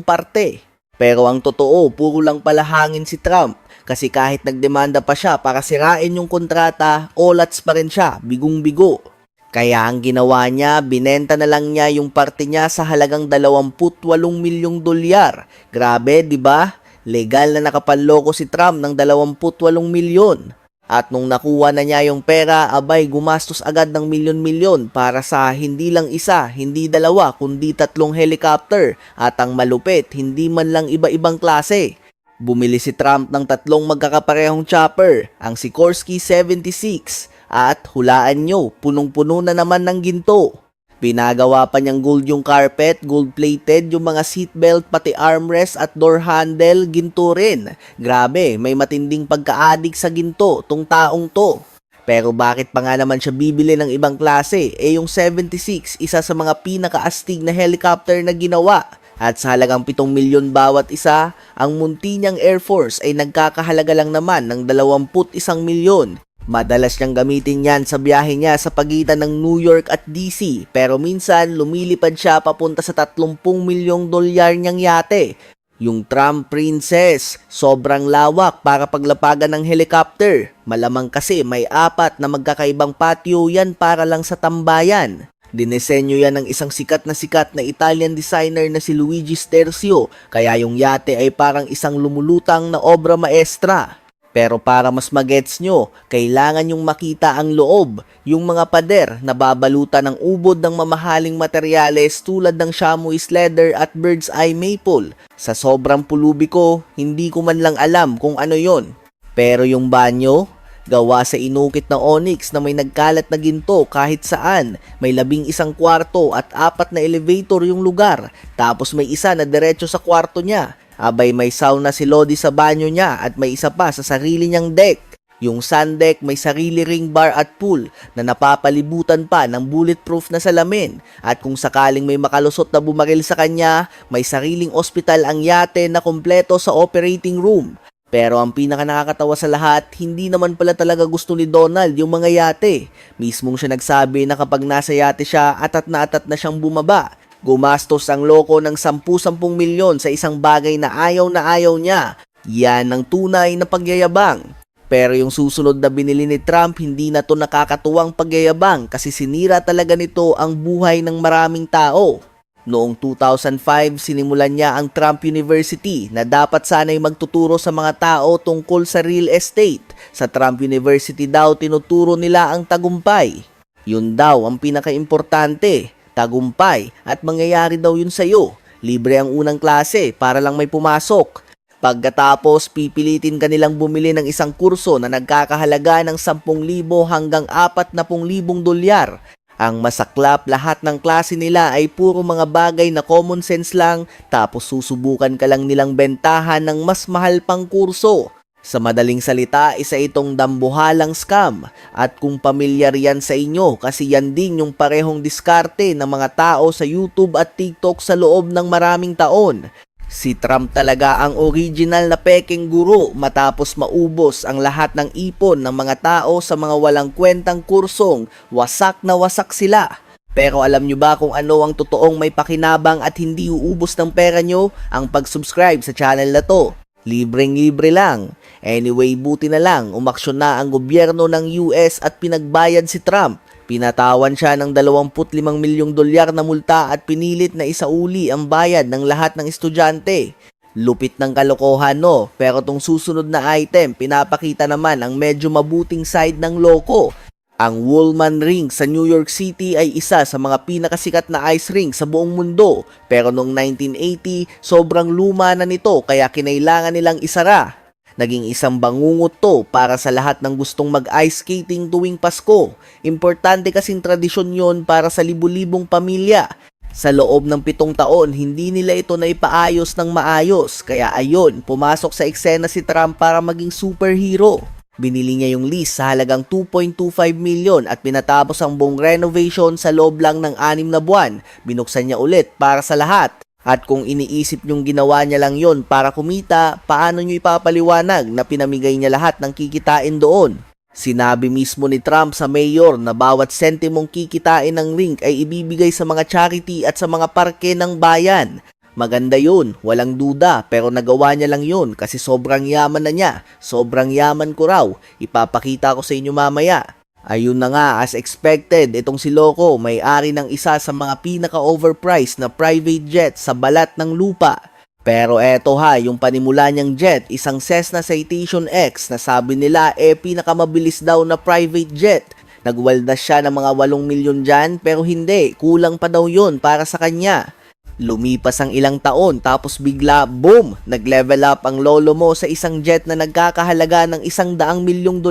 [SPEAKER 1] parte. Pero ang totoo, puro lang pala hangin si Trump. Kasi kahit nagdemanda pa siya para sirain yung kontrata, olats pa rin siya, bigong-bigo. Kaya ang ginawa niya, binenta na lang niya yung parte niya sa halagang 28 milyong dolyar. Grabe, di ba? Legal na nakapanloko si Trump ng 28 milyon. At nung nakuha na niya yung pera, abay gumastos agad ng milyon-milyon para sa hindi lang isa, hindi dalawa, kundi 3 helicopter. At ang malupit, hindi man lang iba-ibang klase. Bumili si Trump ng 3 magkakaparehong chopper, ang Sikorsky 76, at hulaan nyo, punong-puno na naman ng ginto. Pinagawa pa niyang gold yung carpet, gold-plated yung mga seatbelt, pati armrest at door handle, ginto rin. Grabe, may matinding pagka-addict sa ginto, tong taong to. Pero bakit pa nga naman siya bibili ng ibang klase? Yung 76, isa sa mga pinakaastig na helicopter na ginawa. At sa halagang 7 milyon bawat isa, ang munti niyang Air Force ay nagkakahalaga lang naman ng 21 milyon. Madalas niyang gamitin yan sa biyahe niya sa pagitan ng New York at DC, pero minsan lumilipad siya papunta sa 30 milyong dolyar niyang yate. Yung Trump Princess, sobrang lawak para paglapagan ng helicopter. Malamang kasi may 4 na magkakaibang patio yan para lang sa tambayan. Dinesenyo yan ng isang sikat na Italian designer na si Luigi Stercio, kaya yung yate ay parang isang lumulutang na obra maestra. Pero para mas magets nyo, kailangan yung makita ang loob, yung mga pader na babalutan ng ubod ng mamahaling materyales tulad ng chamois leather at bird's eye maple. Sa sobrang pulubi ko, hindi ko man lang alam kung ano yon. Pero yung banyo, gawa sa inukit na onyx na may nagkalat na ginto kahit saan. May 11 kwarto at 4 na elevator yung lugar. Tapos may isa na diretso sa kwarto niya. Abay may sauna si Lodi sa banyo niya at may isa pa sa sarili niyang deck. Yung sun deck may sarili ring bar at pool na napapalibutan pa ng bulletproof na salamin. At kung sakaling may makalusot na bumaril sa kanya, may sariling ospital ang yate na kompleto sa operating room. Pero ang pinaka nakakatawa sa lahat, hindi naman pala talaga gusto ni Donald yung mga yate. Mismong siya nagsabi na kapag nasa yate siya, atat na siyang bumaba. Gumastos ang loko ng 10-10 milyon sa isang bagay na ayaw niya. Yan ang tunay na pagyayabang. Pero yung susunod na binili ni Trump, hindi na to nakakatuwang pagyayabang kasi sinira talaga nito ang buhay ng maraming tao. Noong 2005, sinimulan niya ang Trump University na dapat sana'y magtuturo sa mga tao tungkol sa real estate. Sa Trump University daw, tinuturo nila ang tagumpay. Yun daw ang pinaka-importante, tagumpay, at mangyayari daw yun sa'yo. Libre ang unang klase para lang may pumasok. Pagkatapos, pipilitin ka nilang bumili ng isang kurso na nagkakahalaga ng 10,000 hanggang 40,000 dolyar. Ang masaklap, lahat ng klase nila ay puro mga bagay na common sense lang, tapos susubukan ka lang nilang bentahan ng mas mahal pang kurso. Sa madaling salita, isa itong dambuhalang scam. At kung pamilyar yan sa inyo, kasi yan din yung parehong diskarte ng mga tao sa YouTube at TikTok sa loob ng maraming taon. Si Trump talaga ang original na peking guro matapos maubos ang lahat ng ipon ng mga tao sa mga walang kwentang kursong, wasak na wasak sila. Pero alam nyo ba kung ano ang totoong may pakinabang at hindi uubos ng pera nyo? Ang pag-subscribe sa channel na to. Libreng-libre lang. Anyway, buti na lang, umaksyon na ang gobyerno ng US at pinagbayad si Trump. Pinatawan siya ng 25 milyong dolyar na multa at pinilit na isauli ang bayad ng lahat ng estudyante. Lupit ng kalokohan, no? Pero tong susunod na item, pinapakita naman ang medyo mabuting side ng loko. Ang Woolman Ring sa New York City ay isa sa mga pinakasikat na ice rink sa buong mundo. Pero noong 1980, sobrang luma na nito kaya kinailangan nilang isara. Naging isang bangungot to para sa lahat ng gustong mag-ice skating tuwing Pasko. Importante kasing tradisyon yon para sa libu-libong pamilya. Sa loob ng 7 taon, hindi nila ito naipaayos ng maayos. Kaya ayon, pumasok sa eksena si Trump para maging superhero. Binili niya yung lease sa halagang 2.25 milyon at pinatapos ang buong renovation sa loob lang ng 6 na buwan. Binuksan niya ulit para sa lahat. At kung iniisip niyong ginawa niya lang yon para kumita, paano niyo ipapaliwanag na pinamigay niya lahat ng kikitain doon? Sinabi mismo ni Trump sa mayor na bawat sentimong kikitain ng rink ay ibibigay sa mga charity at sa mga parke ng bayan. Maganda yun, walang duda, pero nagawa niya lang yun kasi sobrang yaman na niya. Sobrang yaman ko raw, ipapakita ko sa inyo mamaya. Ayun na nga, as expected, itong si Loco may-ari ng isa sa mga pinaka-overpriced na private jet sa balat ng lupa. Pero eto ha, yung panimula niyang jet, isang Cessna Citation X na sabi nila pinakamabilis daw na private jet. Nagwaldas siya ng mga 8 milyon dyan pero hindi, kulang pa daw yun para sa kanya. Lumipas ang ilang taon tapos bigla, boom! Nag-level up ang lolo mo sa isang jet na nagkakahalaga ng $100 milyong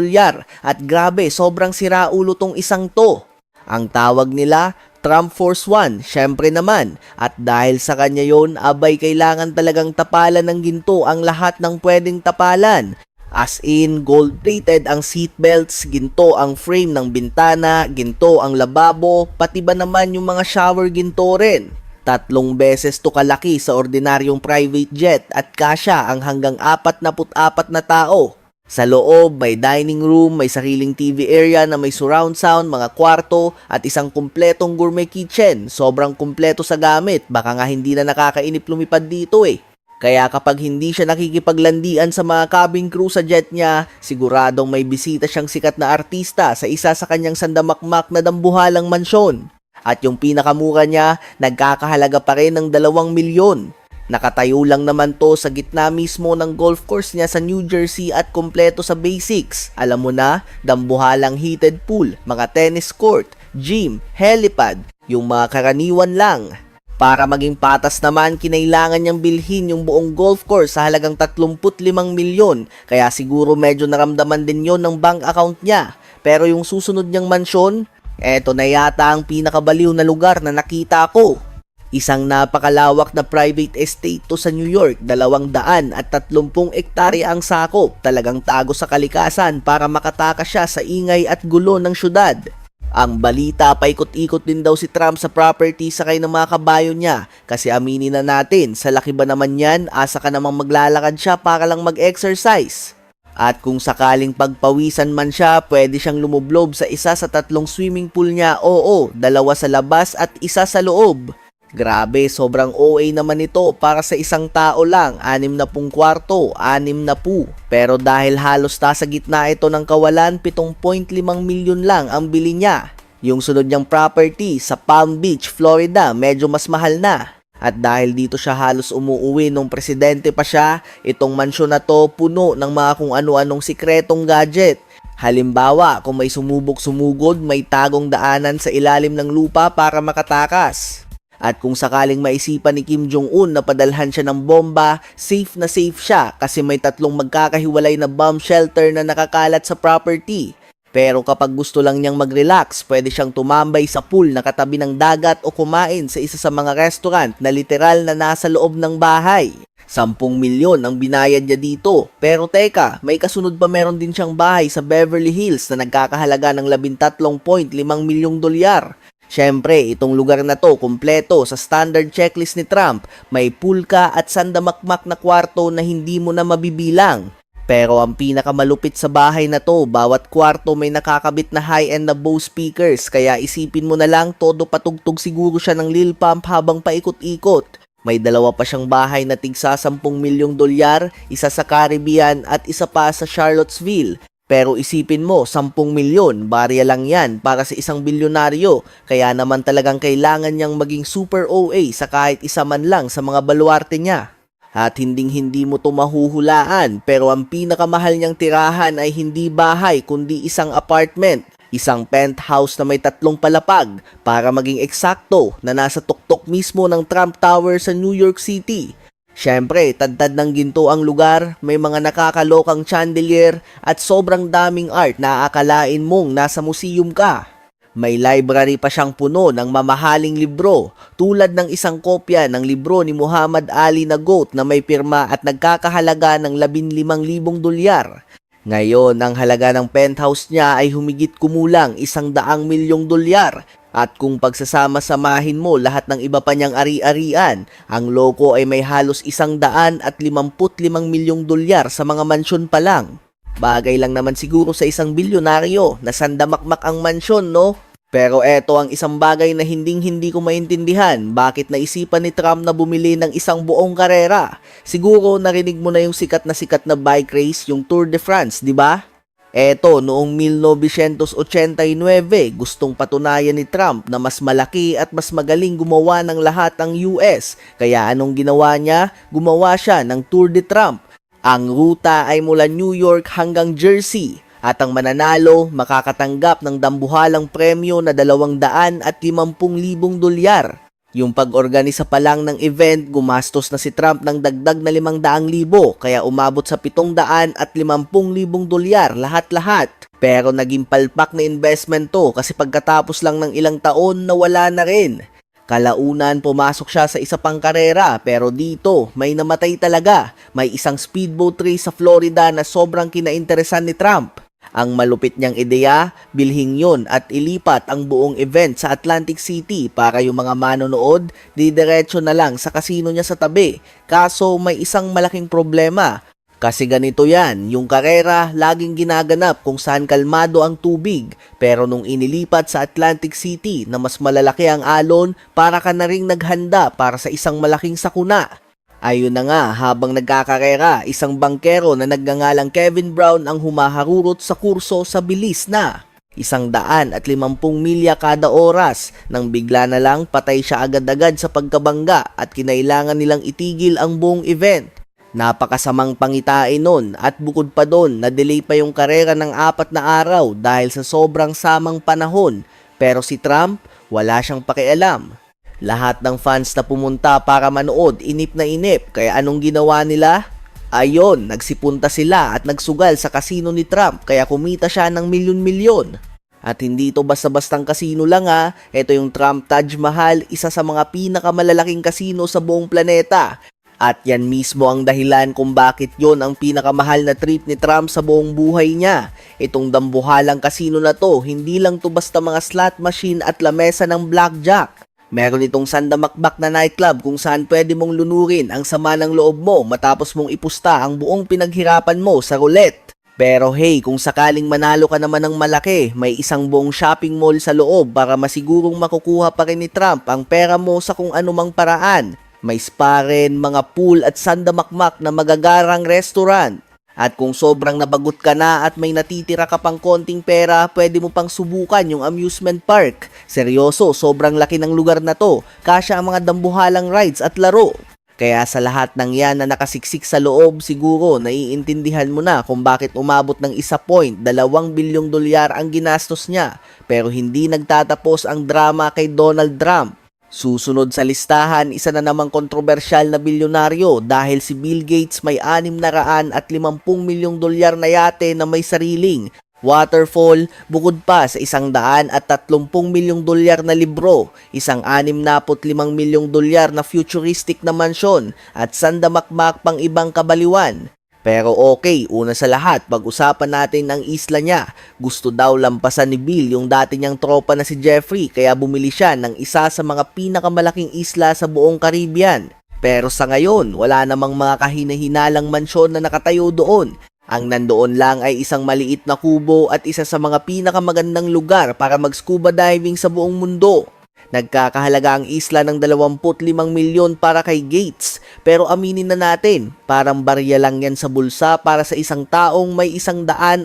[SPEAKER 1] at grabe, sobrang siraulo tong isang to. Ang tawag nila, Trump Force One, syempre naman. At dahil sa kanya yon, abay kailangan talagang tapalan ng ginto ang lahat ng pwedeng tapalan. As in, gold-plated ang seatbelts, ginto ang frame ng bintana, ginto ang lababo, pati ba naman yung mga shower ginto rin. 3 beses to kalaki sa ordinaryong private jet at kasya ang hanggang 44 na tao. Sa loob, may dining room, may sariling TV area na may surround sound, mga kwarto, at isang kumpletong gourmet kitchen. Sobrang kumpleto sa gamit, baka nga hindi na nakakainip lumipad dito eh. Kaya kapag hindi siya nakikipaglandian sa mga cabin crew sa jet niya, siguradong may bisita siyang sikat na artista sa isa sa kanyang sandamakmak na dambuhalang mansyon. At yung pinakamura niya, nagkakahalaga pa rin ng 2 milyon. Nakatayo lang naman to sa gitna mismo ng golf course niya sa New Jersey at kompleto sa basics. Alam mo na, dambuhalang heated pool, mga tennis court, gym, helipad, yung mga karaniwan lang. Para maging patas naman, kinailangan niyang bilhin yung buong golf course sa halagang 35 milyon. Kaya siguro medyo naramdaman din yon ng bank account niya. Pero yung susunod niyang mansyon, eto na yata ang pinakabaliw na lugar na nakita ko. Isang napakalawak na private estate to sa New York, 230 hektarya ang sakop, talagang tago sa kalikasan para makatakas siya sa ingay at gulo ng syudad. Ang balita, paikot-ikot din daw si Trump sa property sakay ng mga kabayo niya kasi aminin na natin, sa laki ba naman yan, asa ka namang maglalakad siya para lang mag-exercise. At kung sakaling pagpawisan man siya, pwede siyang lumublob sa isa sa 3 swimming pool niya. Oo, 2 sa labas at 1 sa loob. Grabe, sobrang OA naman ito para sa isang tao lang. 60 kwarto, 60. Pero dahil halos nasa gitna ito ng kawalan, 7.5 milyon lang ang bili niya. Yung sunod niyang property sa Palm Beach, Florida, medyo mas mahal na. At dahil dito siya halos umuuwi nung presidente pa siya, itong mansyon na to puno ng mga kung ano-anong sikretong gadget. Halimbawa, kung may sumubok-sumugod, may tagong daanan sa ilalim ng lupa para makatakas. At kung sakaling maisipan ni Kim Jong-un na padalhan siya ng bomba, safe na safe siya kasi may 3 magkakahiwalay na bomb shelter na nakakalat sa property. Pero kapag gusto lang niyang mag-relax, pwede siyang tumambay sa pool na katabi ng dagat o kumain sa isa sa mga restaurant na literal na nasa loob ng bahay. 10 milyon ang binayad niya dito. Pero teka, may kasunod pa meron din siyang bahay sa Beverly Hills na nagkakahalaga ng $13.5 milyong. Siyempre, itong lugar na to kumpleto sa standard checklist ni Trump. May pool ka at sandamakmak na kwarto na hindi mo na mabibilang. Pero ang pinakamalupit sa bahay na to, bawat kwarto may nakakabit na high-end na Bose speakers, kaya isipin mo na lang todo patugtog siguro siya ng Lil Pump habang paikot-ikot. May 2 pa siyang bahay na tigsa $10 milyong, isa sa Caribbean at isa pa sa Charlottesville. Pero isipin mo, 10 milyon, barya lang yan para sa isang bilyonaryo, kaya naman talagang kailangan niyang maging super OA sa kahit isa man lang sa mga baluarte niya. At hinding-hindi mo to mahuhulaan, pero ang pinakamahal niyang tirahan ay hindi bahay kundi isang apartment. Isang penthouse na may 3 palapag para maging eksakto na nasa tuktok mismo ng Trump Tower sa New York City. Siyempre, tad-tad ng ginto ang lugar, may mga nakakalokang chandelier at sobrang daming art na aakalain mong nasa museum ka. May library pa siyang puno ng mamahaling libro, tulad ng isang kopya ng libro ni Muhammad Ali na GOAT na may pirma at nagkakahalaga ng $15,000. Ngayon, ang halaga ng penthouse niya ay humigit kumulang $100 milyong. At kung pagsasama-samahin mo lahat ng iba pa niyang ari-arian, ang Loco ay may halos $155 milyong sa mga mansyon pa lang. Bagay lang naman siguro sa isang bilyonaryo na sandamakmak ang mansyon, no? Pero eto ang isang bagay na hinding-hindi ko maintindihan, bakit naisipan ni Trump na bumili ng isang buong karera? Siguro narinig mo na yung sikat na bike race, yung Tour de France, di ba? Eto, noong 1989, gustong patunayan ni Trump na mas malaki at mas magaling gumawa ng lahat ang US. Kaya anong ginawa niya? Gumawa siya ng Tour de Trump. Ang ruta ay mula New York hanggang Jersey. At ang mananalo makakatanggap ng dambuhalang premyo na $250,000. Yung pag-organisa pa lang ng event, gumastos na si Trump ng dagdag na $500,000 kaya umabot sa $750,000 lahat-lahat. Pero naging palpak na investment to kasi pagkatapos lang ng ilang taon nawala na rin. Kalaunan pumasok siya sa isa pang karera pero dito may namatay talaga. May isang speedboat race sa Florida na sobrang kinainteresan ni Trump. Ang malupit niyang ideya, bilhin yon at ilipat ang buong event sa Atlantic City para yung mga manonood, didiretso na lang sa kasino niya sa tabi. Kaso may isang malaking problema. Kasi ganito yan, yung karera laging ginaganap kung saan kalmado ang tubig. Pero nung inilipat sa Atlantic City na mas malalaki ang alon, para ka na ring naghanda para sa isang malaking sakuna. Ayun na nga, habang nagkakarera, isang bangkero na nagngangalang Kevin Brown ang humaharurot sa kurso sa bilis na 150 milya kada oras nang bigla na lang patay siya agad-agad sa pagkabangga at kinailangan nilang itigil ang buong event. Napakasamang pangitain nun at bukod pa doon, na-delay pa yung karera ng 4 na araw dahil sa sobrang samang panahon. Pero si Trump, wala siyang pakialam. Lahat ng fans na pumunta para manood, inip na inip. Kaya anong ginawa nila? Ayon, nagsipunta sila at nagsugal sa kasino ni Trump kaya kumita siya ng milyon-milyon. At hindi ito basta-bastang kasino lang ha. Ito yung Trump Taj Mahal, isa sa mga pinakamalalaking kasino sa buong planeta. At yan mismo ang dahilan kung bakit yon ang pinakamahal na trip ni Trump sa buong buhay niya. Itong dambuhalang kasino na to, hindi lang to basta mga slot machine at lamesa ng blackjack. Meron itong sandamakbak na nightclub kung saan pwede mong lunurin ang sama ng loob mo matapos mong ipusta ang buong pinaghirapan mo sa roulette. Pero hey, kung sakaling manalo ka naman ng malaki, may isang buong shopping mall sa loob para masigurong makukuha pa rin ni Trump ang pera mo sa kung anumang paraan. May spa rin, mga pool at sandamakmak na magagarang restaurant. At kung sobrang nabagot ka na at may natitira ka pang konting pera, pwede mo pang subukan yung amusement park. Seryoso, sobrang laki ng lugar na to. Kasya ang mga dambuhalang rides at laro. Kaya sa lahat ng yan na nakasiksik sa loob, siguro naiintindihan mo na kung bakit umabot ng $1.2 bilyong ang ginastos niya. Pero hindi nagtatapos ang drama kay Donald Trump. Susunod sa listahan, isa na namang kontrobersyal na bilyonaryo dahil si Bill Gates may $650 milyong na yate na may sariling waterfall, bukod pa sa $130 milyong na libro, isang $65 milyong na futuristic na mansyon at sandamakmak pang ibang kabaliwan. Pero okay, una sa lahat, pag-usapan natin ang isla niya. Gusto daw lampasan ni Bill yung dati niyang tropa na si Jeffrey kaya bumili siya ng isa sa mga pinakamalaking isla sa buong Caribbean. Pero sa ngayon, wala namang mga kahina-hinalang mansyon na nakatayo doon. Ang nandoon lang ay isang maliit na kubo at isa sa mga pinakamagandang lugar para mag-scuba diving sa buong mundo. Nagkakahalaga ang isla ng 25 milyon para kay Gates. Pero aminin na natin, parang barya lang yan sa bulsa para sa isang taong may 150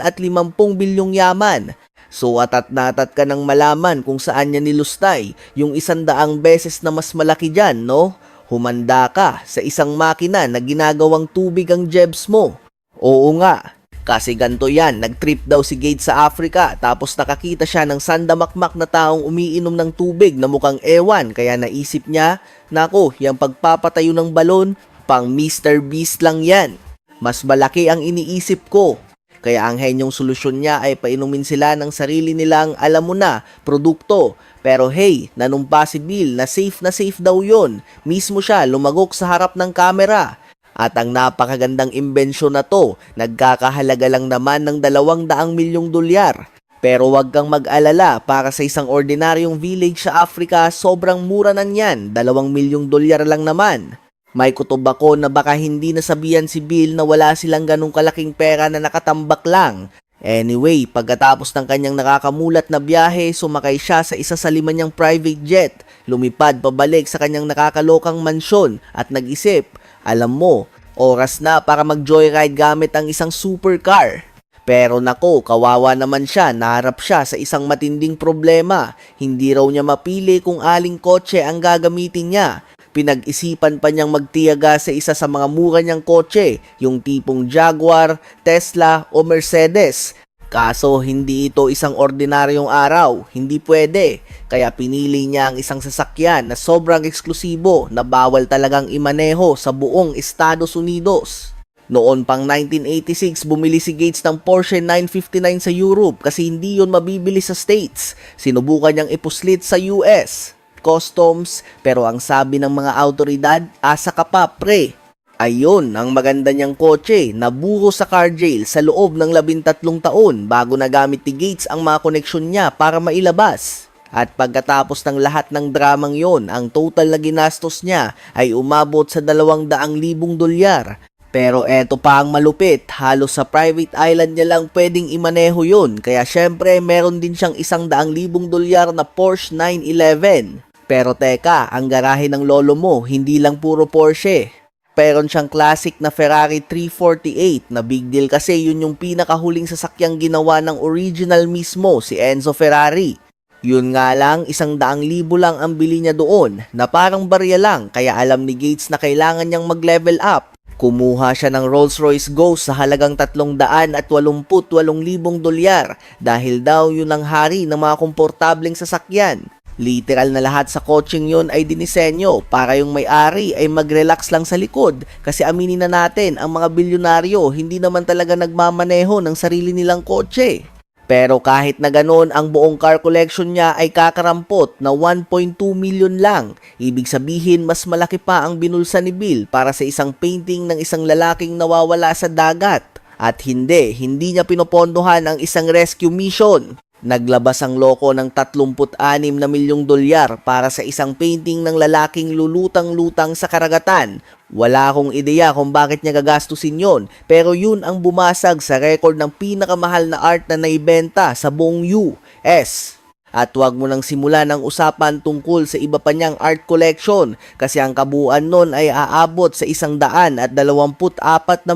[SPEAKER 1] bilyong yaman. So atat ka nang malaman kung saan niya nilustay yung 100 beses na mas malaki dyan, no? Humanda ka sa isang makina na ginagawang tubig ang jebs mo. Oo nga. Kasi ganto yan, nagtrip daw si Gates sa Africa tapos nakakita siya ng sandamakmak na taong umiinom ng tubig na mukhang ewan kaya naisip niya, nako, yung pagpapatayo ng balon, pang Mr. Beast lang yan. Mas malaki ang iniisip ko. Kaya ang henyong solusyon niya ay painumin sila ng sarili nilang, alam mo na, produkto. Pero hey, nanumpa si Bill na safe daw yon. Mismo siya lumagok sa harap ng kamera. At ang napakagandang imbensyon na to, nagkakahalaga lang naman ng $200 milyong. Pero wag kang mag-alala, para sa isang ordinaryong village sa Africa, sobrang mura na niyan, $2 milyong lang naman. May kutob ako na baka hindi nasabihan si Bill na wala silang ganong kalaking pera na nakatambak lang. Anyway, pagkatapos ng kanyang nakakamulat na biyahe, sumakay siya sa isa sa 5 niyang private jet, lumipad pabalik sa kanyang nakakalokang mansyon at nag-isip, alam mo, oras na para mag-joyride gamit ang isang supercar. Pero nako, kawawa naman siya, naharap siya sa isang matinding problema. Hindi raw niya mapili kung aling kotse ang gagamitin niya. Pinag-isipan pa niyang magtiyaga sa isa sa mga mura niyang kotse, yung tipong Jaguar, Tesla o Mercedes. Kaso hindi ito isang ordinaryong araw, hindi pwede. Kaya pinili niya ang isang sasakyan na sobrang eksklusibo na bawal talagang imaneho sa buong Estados Unidos. Noon pang 1986, bumili si Gates ng Porsche 959 sa Europe kasi hindi yun mabibili sa States. Sinubukan niyang ipuslit sa US Customs, pero ang sabi ng mga autoridad, asa ka pa pre. Ayun, ang maganda niyang kotse, naburo sa car jail sa loob ng 13 taon bago nagamit ni Gates ang mga koneksyon niya para mailabas. At pagkatapos ng lahat ng dramang yon, ang total na ginastos niya ay umabot sa $200,000. Pero eto pa ang malupit, halos sa private island niya lang pwedeng imaneho yun. Kaya syempre meron din siyang $100,000 na Porsche 911. Pero teka, ang garahe ng lolo mo hindi lang puro Porsche. Meron siyang classic na Ferrari 348 na big deal kasi yun yung pinakahuling sasakyang ginawa ng original mismo, si Enzo Ferrari. Yun nga lang, $100,000 lang ang bili niya doon na parang barya lang, kaya alam ni Gates na kailangan niyang mag-level up. Kumuha siya ng Rolls-Royce Ghost sa halagang $388,000 dahil daw yun ang hari ng mga komportableng sasakyan. Literal na lahat sa kotseng yun ay dinisenyo para yung may-ari ay mag-relax lang sa likod kasi aminin na natin, ang mga bilyonaryo hindi naman talaga nagmamaneho ng sarili nilang kotse. Pero kahit na ganon, ang buong car collection niya ay kakarampot na 1.2 million lang. Ibig sabihin, mas malaki pa ang binulsa ni Bill para sa isang painting ng isang lalaking nawawala sa dagat. At hindi niya pinopondohan ang isang rescue mission. Naglabas ang loko ng $36 na milyong para para sa isang painting ng lalaking lulutang-lutang sa karagatan. Wala akong ideya kung bakit niya gagastusin yon, pero yun ang bumasag sa record ng pinakamahal na art na naibenta sa buong US. At huwag mo nang simulan ang usapan tungkol sa iba pa niyang art collection kasi ang kabuuan nun ay aabot sa $124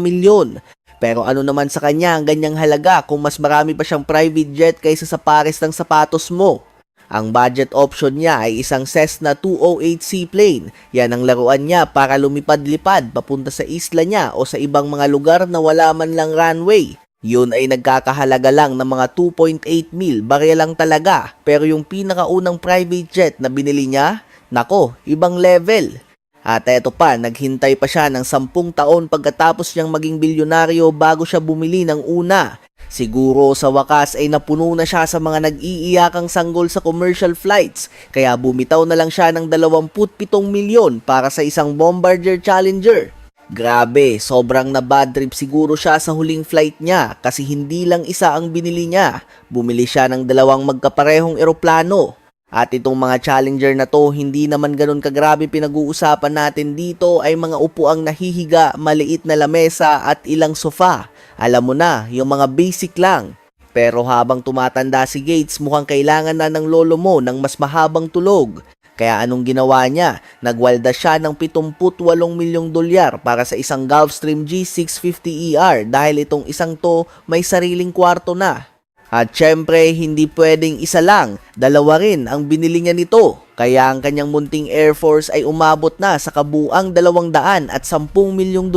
[SPEAKER 1] milyon. Pero ano naman sa kanya ang ganyang halaga kung mas marami pa siyang private jet kaysa sa pares ng sapatos mo? Ang budget option niya ay isang Cessna 208 seaplane. Yan ang laruan niya para lumipad-lipad papunta sa isla niya o sa ibang mga lugar na wala man lang runway. Yun ay nagkakahalaga lang ng mga 2.8 mil, barya lang talaga. Pero yung pinakaunang private jet na binili niya, nako, ibang level. At eto pa, naghintay pa siya ng 10 taon pagkatapos niyang maging bilyonaryo bago siya bumili ng una. Siguro sa wakas ay napuno na siya sa mga nag-iiyakang sanggol sa commercial flights, kaya bumitaw na lang siya ng 27 milyon para sa isang Bombardier Challenger. Grabe, sobrang na bad trip siguro siya sa huling flight niya kasi hindi lang isa ang binili niya. Bumili siya ng 2 magkaparehong eroplano. At itong mga Challenger na to, hindi naman ganun kagrabe. Pinag-uusapan natin dito ay mga upuang nahihiga, maliit na lamesa at ilang sofa. Alam mo na, yung mga basic lang. Pero habang tumatanda si Gates, mukhang kailangan na ng lolo mo ng mas mahabang tulog. Kaya anong ginawa niya? Nagwalda siya ng $78 milyong para sa isang Gulfstream G650ER dahil itong isang to may sariling kwarto na. At syempre, hindi pwedeng isa lang, 2 rin ang binili niya nito. Kaya ang kanyang munting Air Force ay umabot na sa kabuang $210 milyong.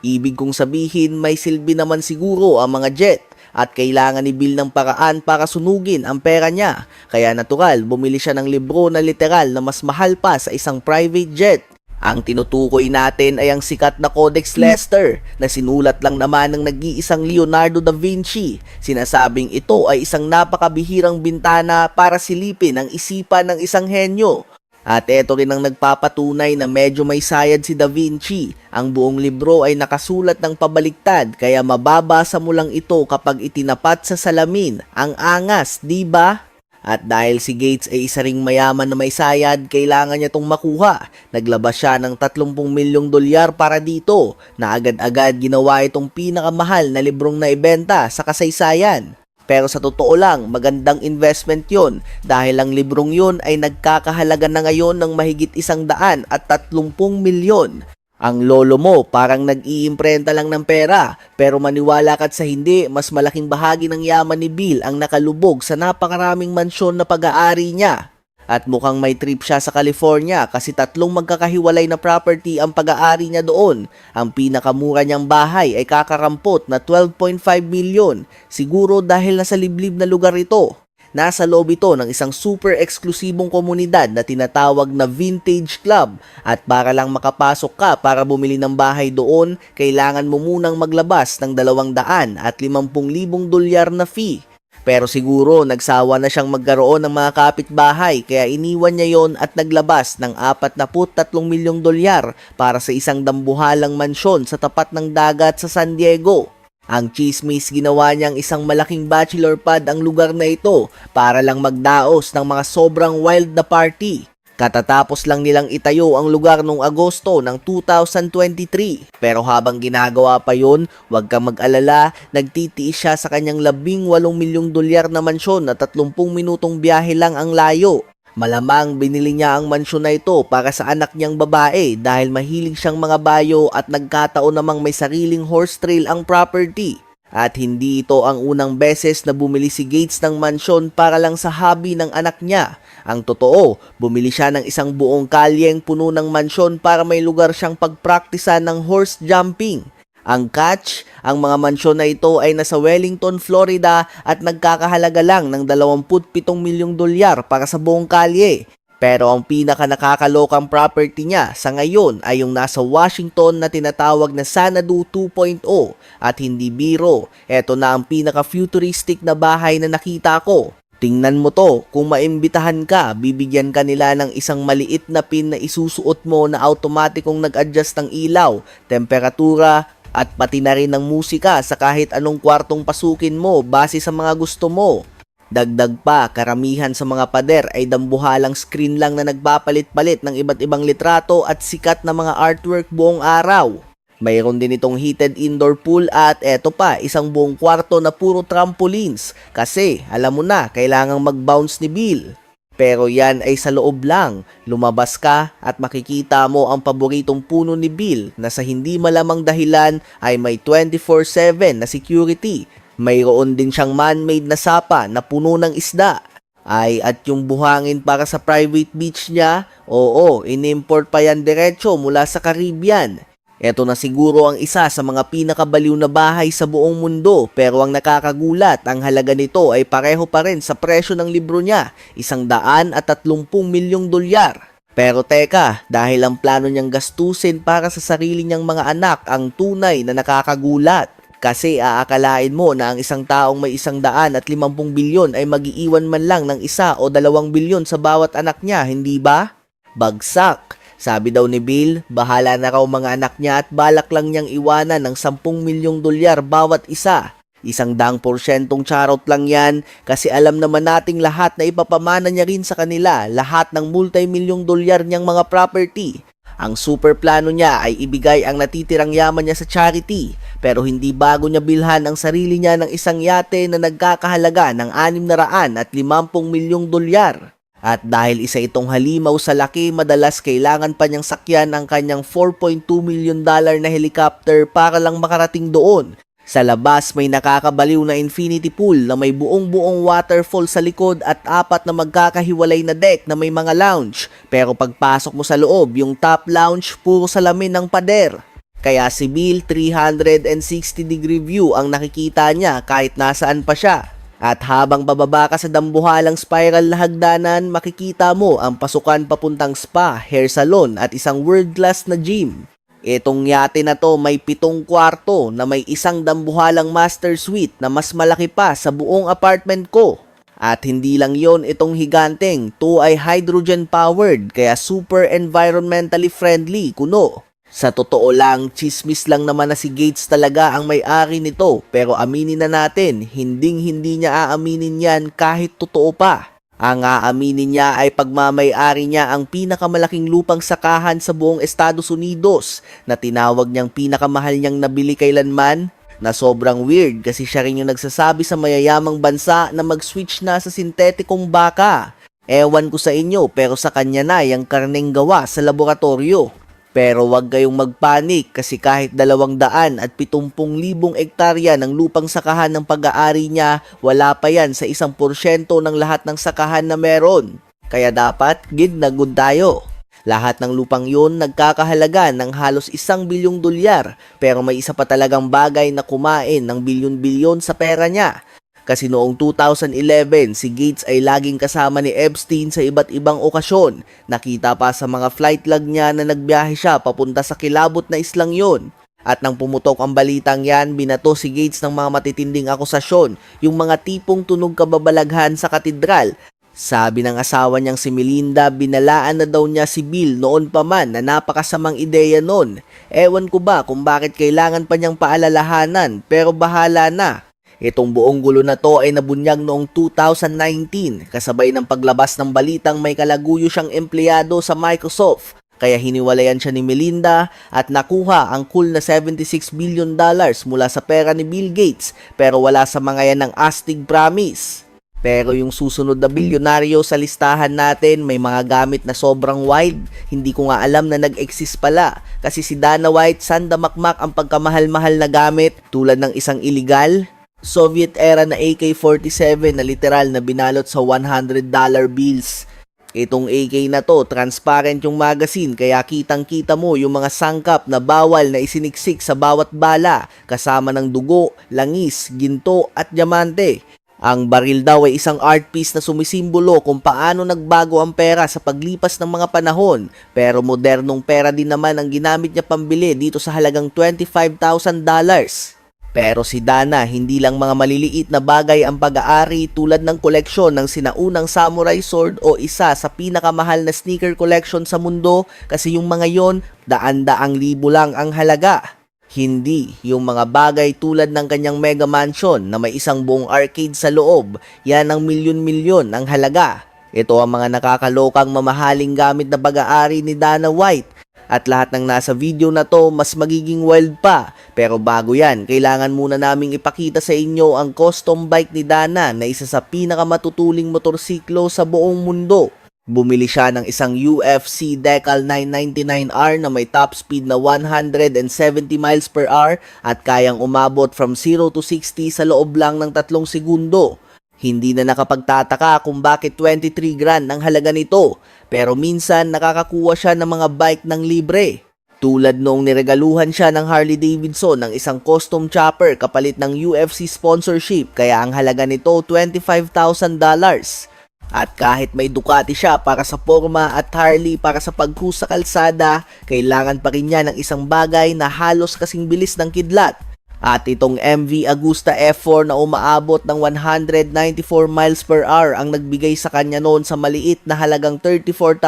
[SPEAKER 1] Ibig kong sabihin, may silbi naman siguro ang mga jet at kailangan ni Bill ng paraan para sunugin ang pera niya. Kaya natural, bumili siya ng libro na literal na mas mahal pa sa isang private jet. Ang tinutukoy natin ay ang sikat na Codex Leicester na sinulat lang naman ng nag-iisang Leonardo da Vinci. Sinasabing ito ay isang napakabihirang bintana para silipin ang isipan ng isang henyo. At eto rin ang nagpapatunay na medyo may sayad si Da Vinci. Ang buong libro ay nakasulat ng pabaliktad kaya mababasa mo lang ito kapag itinapat sa salamin. Ang angas, di ba? At dahil si Gates ay isa ring mayaman na may sayad, kailangan niya itong makuha. Naglabas siya ng $30 milyong para dito, na agad-agad ginawa itong pinakamahal na librong naibenta sa kasaysayan. Pero sa totoo lang, magandang investment yon dahil ang librong yon ay nagkakahalaga na ngayon ng mahigit $130 milyon. Ang lolo mo parang nag-iimprenta lang ng pera, pero maniwala ka't sa hindi, mas malaking bahagi ng yaman ni Bill ang nakalubog sa napakaraming mansyon na pag-aari niya. At mukhang may trip siya sa California kasi tatlong magkakahiwalay na property ang pag-aari niya doon. Ang pinakamura niyang bahay ay kakarampot na 12.5 million, siguro dahil nasa liblib na lugar ito. Nasa loob ito ng isang super eksklusibong komunidad na tinatawag na Vintage Club at para lang makapasok ka para bumili ng bahay doon, kailangan mo munang maglabas ng $250,000 na fee. Pero siguro nagsawa na siyang magkaroon ng mga kapitbahay kaya iniwan niya yon at naglabas ng $43 milyong para sa isang dambuhalang mansyon sa tapat ng dagat sa San Diego. Ang chismis ginawa niyang isang malaking bachelor pad ang lugar na ito para lang magdaos ng mga sobrang wild na party. Katatapos lang nilang itayo ang lugar noong Agosto ng 2023. Pero habang ginagawa pa yun, huwag kang mag-alala, nagtitiis siya sa kanyang $18 milyong na mansyon na 30 minutong biyahe lang ang layo. Malamang binili niya ang mansyon na ito para sa anak niyang babae dahil mahilig siyang mga bayo at nagkataon namang may sariling horse trail ang property. At hindi ito ang unang beses na bumili si Gates ng mansyon para lang sa hobby ng anak niya. Ang totoo, bumili siya ng isang buong kalyeng puno ng mansyon para may lugar siyang pagpraktisan ng horse jumping. Ang catch, ang mga mansyon na ito ay nasa Wellington, Florida at nagkakahalaga lang ng $27 milyong para sa buong kalye. Pero ang pinaka nakakalokang property niya sa ngayon ay yung nasa Washington na tinatawag na Xanadu 2.0 at hindi biro. Ito na ang pinaka futuristic na bahay na nakita ko. Tingnan mo to, kung maimbitahan ka, bibigyan ka nila ng isang maliit na pin na isusuot mo na automatikong nag-adjust ng ilaw, temperatura, at pati na rin ng musika sa kahit anong kwartong pasukin mo base sa mga gusto mo. Dagdag pa, karamihan sa mga pader ay dambuhalang screen lang na nagpapalit-palit ng iba't ibang litrato at sikat na mga artwork buong araw. Mayroon din itong heated indoor pool at eto pa, isang buong kwarto na puro trampolines kasi alam mo na, kailangang mag-bounce ni Bill. Pero yan ay sa loob lang. Lumabas ka at makikita mo ang paboritong puno ni Bill na sa hindi malamang dahilan ay may 24/7 na security. Mayroon din siyang man-made na sapa na puno ng isda. At yung buhangin para sa private beach niya, oo, inimport pa yan diretso mula sa Caribbean. Ito na siguro ang isa sa mga pinakabaliw na bahay sa buong mundo pero ang nakakagulat, ang halaga nito ay pareho pa rin sa presyo ng libro niya, $130 milyong. Pero teka, dahil ang plano niyang gastusin para sa sarili niyang mga anak ang tunay na nakakagulat. Kasi aakalain mo na ang isang taong may $150 bilyon ay mag-iiwan man lang ng $1 o $2 bilyon sa bawat anak niya, hindi ba? Bagsak! Sabi daw ni Bill, bahala na raw mga anak niya at balak lang niyang iwanan ng $10 milyong bawat isa. 100% charot lang yan kasi alam naman nating lahat na ipapamana niya rin sa kanila lahat ng multi-milyong dolyar niyang mga property. Ang super plano niya ay ibigay ang natitirang yaman niya sa charity pero hindi bago niya bilhan ang sarili niya ng isang yate na nagkakahalaga ng $650 milyong. At dahil isa itong halimaw sa laki, madalas kailangan pa niyang sakyan ang kanyang $4.2 million na helicopter para lang makarating doon. Sa labas may nakakabaliw na infinity pool na may buong-buong waterfall sa likod at 4 na magkakahiwalay na deck na may mga lounge. Pero pagpasok mo sa loob, yung top lounge puro salamin ng pader. Kaya si Bill 360-degree view ang nakikita niya kahit nasaan pa siya. At habang bababa ka sa dambuhalang spiral na hagdanan, makikita mo ang pasukan papuntang spa, hair salon at isang world-class na gym. Itong yate na to may 7 kwarto na may isang dambuhalang master suite na mas malaki pa sa buong apartment ko. At hindi lang yon, itong higanteng, 2 ay hydrogen powered kaya super environmentally friendly kuno. Sa totoo lang, chismis lang naman na si Gates talaga ang may-ari nito pero aminin na natin, hindi niya aaminin yan kahit totoo pa. Ang aaminin niya ay pagmamay-ari niya ang pinakamalaking lupang sakahan sa buong Estados Unidos na tinawag niyang pinakamahal niyang nabili kailanman na sobrang weird kasi siya rin yung nagsasabi sa mayayamang bansa na mag-switch na sa sintetikong baka. Ewan ko sa inyo pero sa kanya na yung karneng gawa sa laboratorio. Pero wag kayong magpanik kasi kahit 270,000 hektarya ng lupang sakahan ng pag-aari niya, wala pa yan sa 1% ng lahat ng sakahan na meron. Kaya dapat good na good tayo. Lahat ng lupang yun nagkakahalaga ng halos $1 bilyong, pero may isa pa talagang bagay na kumain ng bilyon-bilyon sa pera niya. Kasi noong 2011, si Gates ay laging kasama ni Epstein sa iba't ibang okasyon. Nakita pa sa mga flight log niya na nagbiyahe siya papunta sa kilabot na islang yon. At nang pumutok ang balitang yan, binato si Gates ng mga matitinding akusasyon, yung mga tipong tunog kababalaghan sa katedral. Sabi ng asawa niyang si Melinda, binalaan na daw niya si Bill noon pa man na napakasamang ideya noon. Ewan ko ba kung bakit kailangan pa niyang paalalahanan, pero bahala na. Itong buong gulo na to ay nabunyag noong 2019 kasabay ng paglabas ng balitang may kalaguyo siyang empleyado sa Microsoft. Kaya hiniwalayan siya ni Melinda at nakuha ang cool na $76 billion mula sa pera ni Bill Gates, pero wala sa mga yan ng astig promise. Pero yung susunod na bilyonaryo sa listahan natin may mga gamit na sobrang wild. Hindi ko nga alam na nag-exist pala. Kasi si Dana White, sandamakmak ang pagkamahal-mahal na gamit tulad ng isang illegal Soviet era na AK-47 na literal na binalot sa $100 bills. Itong AK na to, transparent yung magazine kaya kitang-kita mo yung mga sangkap na bawal na isiniksik sa bawat bala kasama ng dugo, langis, ginto at diamante. Ang baril daw ay isang art piece na sumisimbolo kung paano nagbago ang pera sa paglipas ng mga panahon, pero modernong pera din naman ang ginamit niya pambili dito sa halagang $25,000. Pero si Dana, hindi lang mga maliliit na bagay ang pag-aari tulad ng koleksyon ng sinaunang samurai sword o isa sa pinakamahal na sneaker collection sa mundo kasi yung mga yon, daan-daang libo lang ang halaga. Hindi yung mga bagay tulad ng kanyang mega mansion na may isang buong arcade sa loob, yan ang milyon-milyon ang halaga. Ito ang mga nakakalokang mamahaling gamit na pag-aari ni Dana White. At lahat ng nasa video na to mas magiging wild pa. Pero bago yan, kailangan muna naming ipakita sa inyo ang custom bike ni Dana na isa sa pinakamatutuling motorsiklo sa buong mundo. Bumili siya ng isang UFC Decal 999R na may top speed na 170 miles per hour at kayang umabot from 0 to 60 sa loob lang ng 3 segundo. Hindi na nakapagtataka kung bakit 23 grand ang halaga nito, pero minsan nakakakuha siya ng mga bike ng libre. Tulad noong niregaluhan siya ng Harley Davidson ng isang custom chopper kapalit ng UFC sponsorship kaya ang halaga nito $25,000. At kahit may Ducati siya para sa forma at Harley para sa pag-cruise sa kalsada, kailangan pa rin niya ng isang bagay na halos kasing bilis ng kidlat. At itong MV Agusta F4 na umaabot ng 194 miles per hour ang nagbigay sa kanya noon sa maliit na halagang $34,000.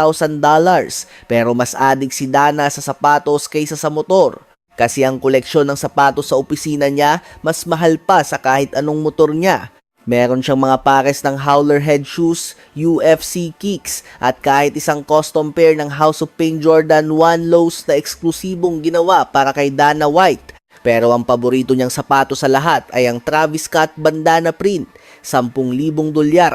[SPEAKER 1] Pero mas adik si Dana sa sapatos kaysa sa motor. Kasi ang koleksyon ng sapatos sa opisina niya mas mahal pa sa kahit anong motor niya. Meron siyang mga pares ng Howler head shoes, UFC kicks, at kahit isang custom pair ng House of Pain Jordan 1 lows na eksklusibong ginawa para kay Dana White. Pero ang paborito niyang sapato sa lahat ay ang Travis Scott bandana print. $10,000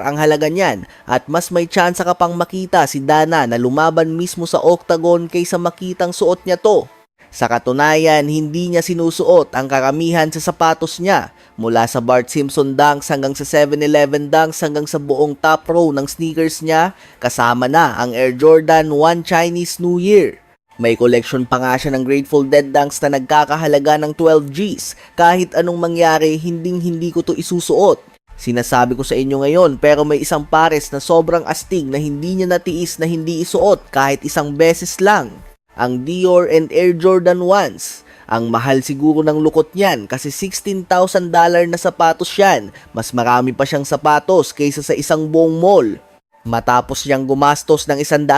[SPEAKER 1] ang halaga niyan at mas may tsansa ka pang makita si Dana na lumaban mismo sa octagon kaysa makitang suot niya to. Sa katunayan, hindi niya sinusuot ang karamihan sa sapatos niya. Mula sa Bart Simpson Dunks hanggang sa 7-Eleven Dunks hanggang sa buong top row ng sneakers niya, kasama na ang Air Jordan 1 Chinese New Year. May collection pa nga siya ng Grateful Dead dunks na nagkakahalaga ng 12 Gs. Kahit anong mangyari, hindi ko to isusuot. Sinasabi ko sa inyo ngayon, pero may isang pares na sobrang astig na hindi niya natiis na hindi isuot kahit isang beses lang. Ang Dior and Air Jordan 1s. Ang mahal siguro ng lukot niyan kasi $16,000 na sapatos yan. Mas marami pa siyang sapatos kaysa sa isang buong mall. Matapos niyang gumastos ng $100,000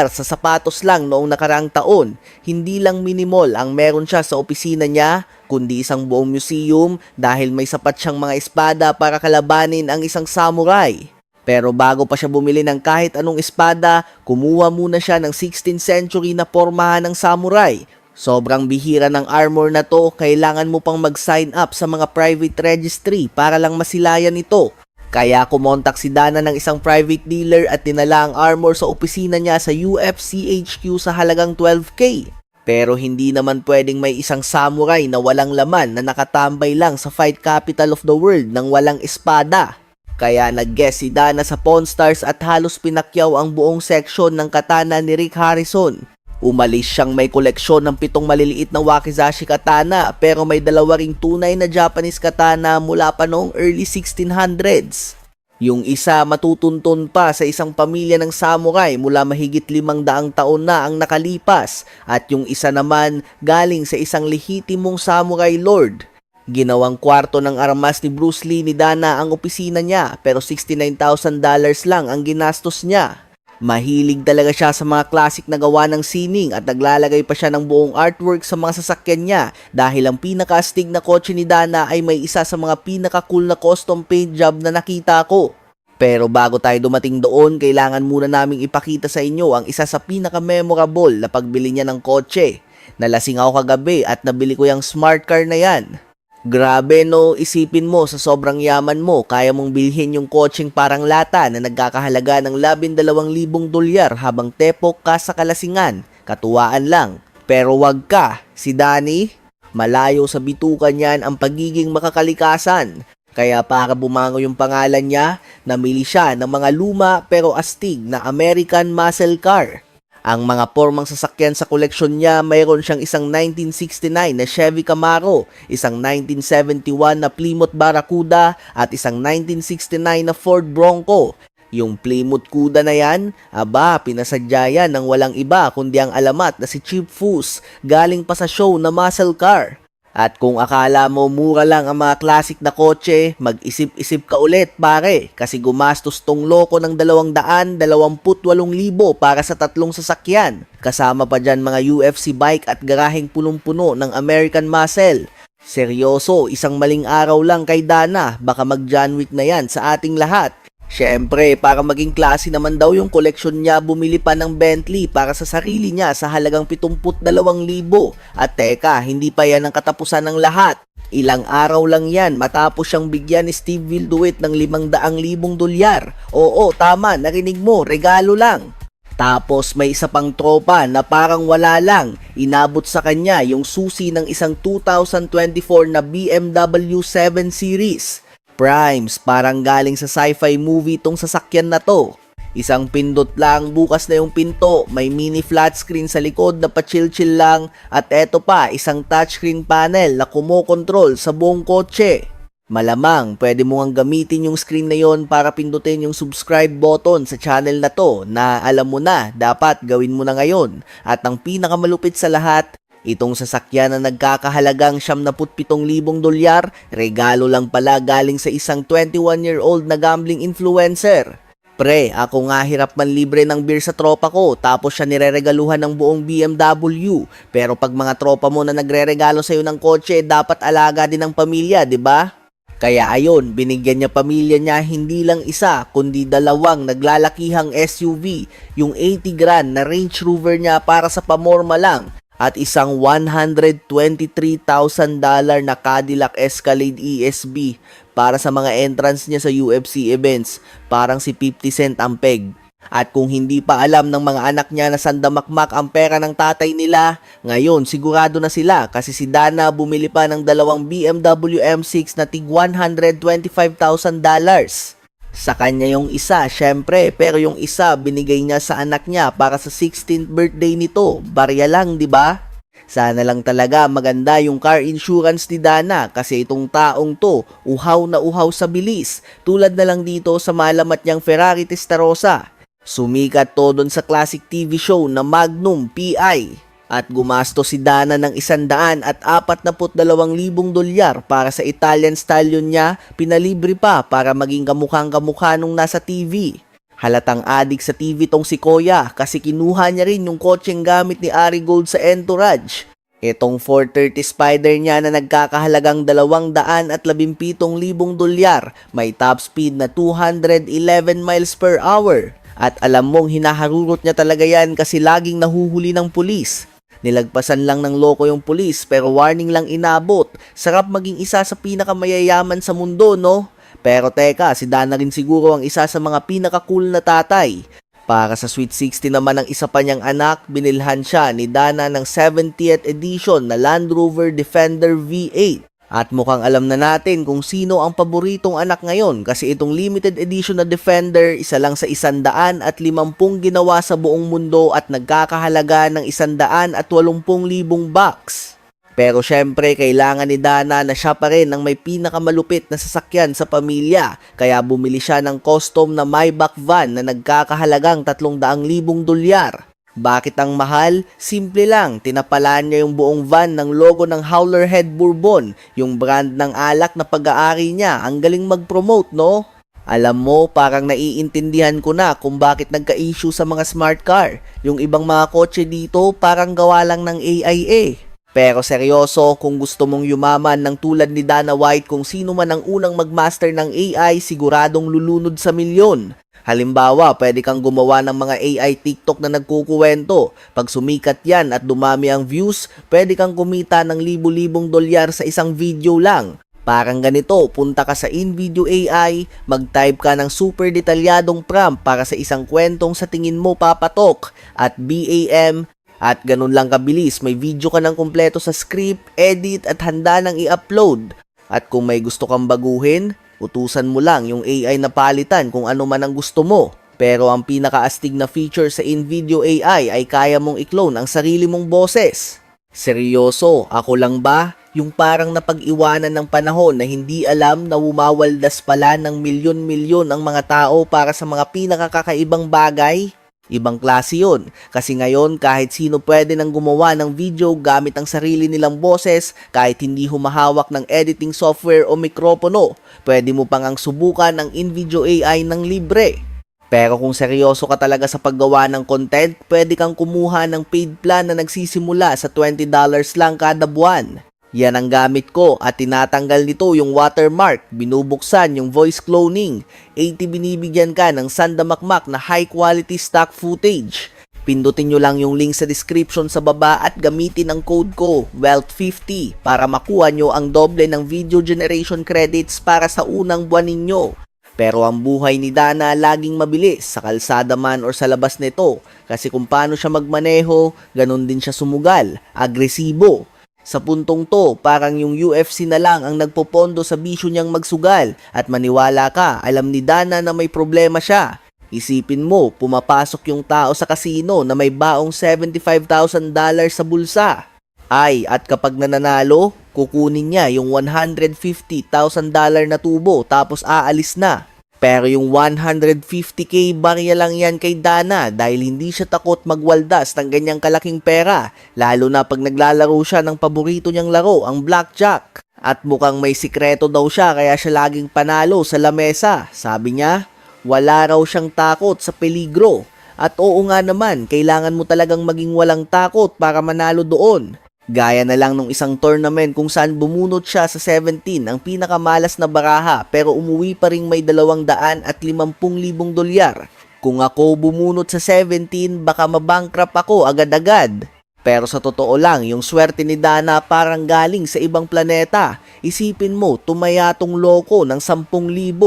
[SPEAKER 1] sa sapatos lang noong nakaraang taon, hindi lang mini-mall ang meron siya sa opisina niya, kundi isang buong museum dahil may sapat siyang mga espada para kalabanin ang isang samurai. Pero bago pa siya bumili ng kahit anong espada, kumuha muna siya ng 16th century na pormahan ng samurai. Sobrang bihira ng armor na to, kailangan mo pang mag-sign up sa mga private registry para lang masilayan ito. Kaya kumontak si Dana ng isang private dealer at dinala ang armor sa opisina niya sa UFC HQ sa halagang 12K. Pero hindi naman pwedeng may isang samurai na walang laman na nakatambay lang sa fight capital of the world nang walang espada. Kaya nag-guest si Dana sa Pawn Stars at halos pinakyaw ang buong section ng katana ni Rick Harrison. Umalis siyang may koleksyon ng 7 maliliit na wakizashi katana pero may 2 ring tunay na Japanese katana mula pa noong early 1600s. Yung isa matutuntun pa sa isang pamilya ng samurai mula mahigit 500 taon na ang nakalipas at yung isa naman galing sa isang lehitimong samurai lord. Ginawang kwarto ng armas ni Bruce Lee ni Dana ang opisina niya pero $69,000 lang ang ginastos niya. Mahilig talaga siya sa mga classic na gawa ng sining at naglalagay pa siya ng buong artwork sa mga sasakyan niya dahil ang pinaka-astig na kotse ni Dana ay may isa sa mga pinaka-cool na custom paint job na nakita ko. Pero bago tayo dumating doon, kailangan muna naming ipakita sa inyo ang isa sa pinaka-memorable na pagbili niya ng kotse. Nalasing ako kagabi at nabili ko yung smart car na yan. Grabe no, isipin mo sa sobrang yaman mo, kaya mong bilhin yung kotseng parang lata na nagkakahalaga ng $12,000 habang tepok ka sa kalasingan. Katuwaan lang. Pero wag ka, si Danny, malayo sa bitukan niyan ang pagiging makakalikasan. Kaya para bumango yung pangalan niya, namili siya ng mga luma pero astig na American muscle car. Ang mga pormang sasakyan sa koleksyon niya, mayroon siyang isang 1969 na Chevy Camaro, isang 1971 na Plymouth Barracuda at isang 1969 na Ford Bronco. Yung Plymouth Cuda na yan, pinasadya yan ng walang iba kundi ang alamat na si Chip Foose, galing pa sa show na muscle car. At kung akala mo mura lang ang mga classic na kotse, mag-isip-isip ka ulit pare kasi gumastos tong loko ng 228,000 para sa 3 sasakyan. Kasama pa dyan mga UFC bike at garaheng punong-puno ng American Muscle. Seryoso, isang maling araw lang kay Dana, baka mag-John Wick na yan sa ating lahat. Siyempre, para maging klase naman daw yung koleksyon niya, bumili pa ng Bentley para sa sarili niya sa halagang 72,000. At teka, hindi pa yan ang katapusan ng lahat. Ilang araw lang yan matapos siyang bigyan ni Steve Wilduit ng $500,000. Oo, tama, narinig mo, regalo lang. Tapos may isa pang tropa na parang wala lang, inabot sa kanya yung susi ng isang 2024 na BMW 7 Series. Primes, parang galing sa sci-fi movie tong sasakyan na to. Isang pindot lang, bukas na yung pinto, may mini flat screen sa likod na pa-chill-chill lang, at eto pa, isang touchscreen panel na kumokontrol sa buong kotse. Malamang, pwede mo nga gamitin yung screen na yon para pindutin yung subscribe button sa channel na to na alam mo na, dapat gawin mo na ngayon. At ang pinakamalupit sa lahat, itong sasakyan na nagkakahalagang $77,000, regalo lang pala galing sa isang 21-year-old na gambling influencer. Pre, ako nga hirap man libre ng beer sa tropa ko tapos siya nireregaluhan ng buong BMW. Pero pag mga tropa mo na nagreregalo sa'yo ng kotse, dapat alaga din ng pamilya, di ba? Kaya ayon, binigyan niya pamilya niya hindi lang isa kundi 2 naglalakihang SUV, yung 80 grand na Range Rover niya para sa pamorma lang, at isang $123,000 na Cadillac Escalade ESB para sa mga entrance niya sa UFC events, parang si 50 Cent ang peg. At kung hindi pa alam ng mga anak niya na sandamakmak ang pera ng tatay nila, ngayon sigurado na sila kasi si Dana bumili pa ng 2 BMW M6 na tig $125,000. Sa kanya yung isa, syempre, pero yung isa binigay niya sa anak niya para sa 16th birthday nito. Barya lang, di ba? Sana lang talaga maganda yung car insurance ni Dana kasi itong taong to, uhaw na uhaw sa bilis. Tulad na lang dito sa malamat niyang Ferrari Testarossa. Sumikat to doon sa classic TV show na Magnum PI. At gumastos si Dana ng $142,000 para sa Italian stallion niya, pinalibre pa para maging kamukhang-kamukha nung nasa TV. Halatang adik sa TV tong si Kuya kasi kinuha niya rin yung kotseng gamit ni Ari Gold sa Entourage. Itong 430 Spider niya na nagkakahalagang $217,000, may top speed na 211 miles per hour. At alam mong hinaharurot niya talaga yan kasi laging nahuhuli ng pulis. Nilagpasan lang ng loko yung pulis pero warning lang inabot. Sarap maging isa sa pinakamayayaman sa mundo, no? Pero teka, si Dana rin siguro ang isa sa mga pinaka-cool na tatay. Para sa Sweet 16 naman ng isa pa niyang anak, binilhan siya ni Dana ng 70th edition na Land Rover Defender V8. At mukhang alam na natin kung sino ang paboritong anak ngayon kasi itong limited edition na Defender, isa lang sa 150 ginawa sa buong mundo at nagkakahalaga ng 180,000 bucks. Pero syempre, kailangan ni Dana na siya pa rin ang may pinakamalupit na sasakyan sa pamilya, kaya bumili siya ng custom na Maybach van na nagkakahalagang 300,000 dolyar. Bakit ang mahal? Simple lang, tinapalan niya yung buong van ng logo ng Howler Head Bourbon, yung brand ng alak na pag-aari niya. Ang galing mag-promote, no? Alam mo, parang naiintindihan ko na kung bakit nagka-issue sa mga smart car. Yung ibang mga kotse dito parang gawa lang ng AIA. Pero seryoso, kung gusto mong yumaman ng tulad ni Dana White, kung sino man ang unang magmaster ng AI, siguradong lulunod sa milyon. Halimbawa, pwede kang gumawa ng mga AI TikTok na nagkukuwento. Pag sumikat yan at dumami ang views, pwede kang kumita ng libu-libong dolyar sa isang video lang. Parang ganito, punta ka sa InVideo AI, mag-type ka ng super detalyadong prompt para sa isang kwentong sa tingin mo papatok at BAM. At ganun lang kabilis, may video ka ng kumpleto sa script, edit at handa nang i-upload. At kung may gusto kang baguhin, utusan mo lang yung AI na palitan kung ano man ang gusto mo. Pero ang pinakaastig na feature sa InVideo AI ay kaya mong i-clone ang sarili mong boses. Seryoso, ako lang ba? Yung parang napag-iwanan ng panahon na hindi alam na umawaldas pala ng milyon-milyon ang mga tao para sa mga pinakakakaibang bagay? Ibang klase yun, kasi ngayon kahit sino pwede nang gumawa ng video gamit ang sarili nilang boses kahit hindi humahawak ng editing software o mikropono. Pwede mo pang ang subukan ng InVideo AI ng libre. Pero kung seryoso ka talaga sa paggawa ng content, pwede kang kumuha ng paid plan na nagsisimula sa $20 lang kada buwan. Yan ang gamit ko at tinatanggal nito yung watermark, binubuksan yung voice cloning, 80 binibigyan ka ng sandamakmak na high quality stock footage. Pindutin nyo lang yung link sa description sa baba at gamitin ang code ko, WEALTH50, para makuha nyo ang doble ng video generation credits para sa unang buwan ninyo. Pero ang buhay ni Dana laging mabilis, sa kalsada man or sa labas nito, kasi kung paano siya magmaneho, ganun din siya sumugal, agresibo. Sa puntong to, parang yung UFC na lang ang nagpopondo sa bisyo niyang magsugal at maniwala ka, alam ni Dana na may problema siya. Isipin mo, pumapasok yung tao sa kasino na may baong $75,000 sa bulsa. Ay, at kapag nananalo, kukunin niya yung $150,000 na tubo tapos aalis na. Pero yung 150k barya lang yan kay Dana dahil hindi siya takot magwaldas ng ganyang kalaking pera, lalo na pag naglalaro siya ng paborito niyang laro, ang blackjack. At mukhang may sikreto daw siya kaya siya laging panalo sa lamesa. Sabi niya, wala raw siyang takot sa peligro. At oo nga naman, kailangan mo talagang maging walang takot para manalo doon. Gaya na lang nung isang tournament kung saan bumunot siya sa 17, ang pinakamalas na baraha, pero umuwi pa ring may 250,000 dolyar. Kung ako bumunot sa 17, baka mabankrupt ako agad-agad. Pero sa totoo lang, yung swerte ni Dana parang galing sa ibang planeta. Isipin mo, tumayatong loko ng 10,000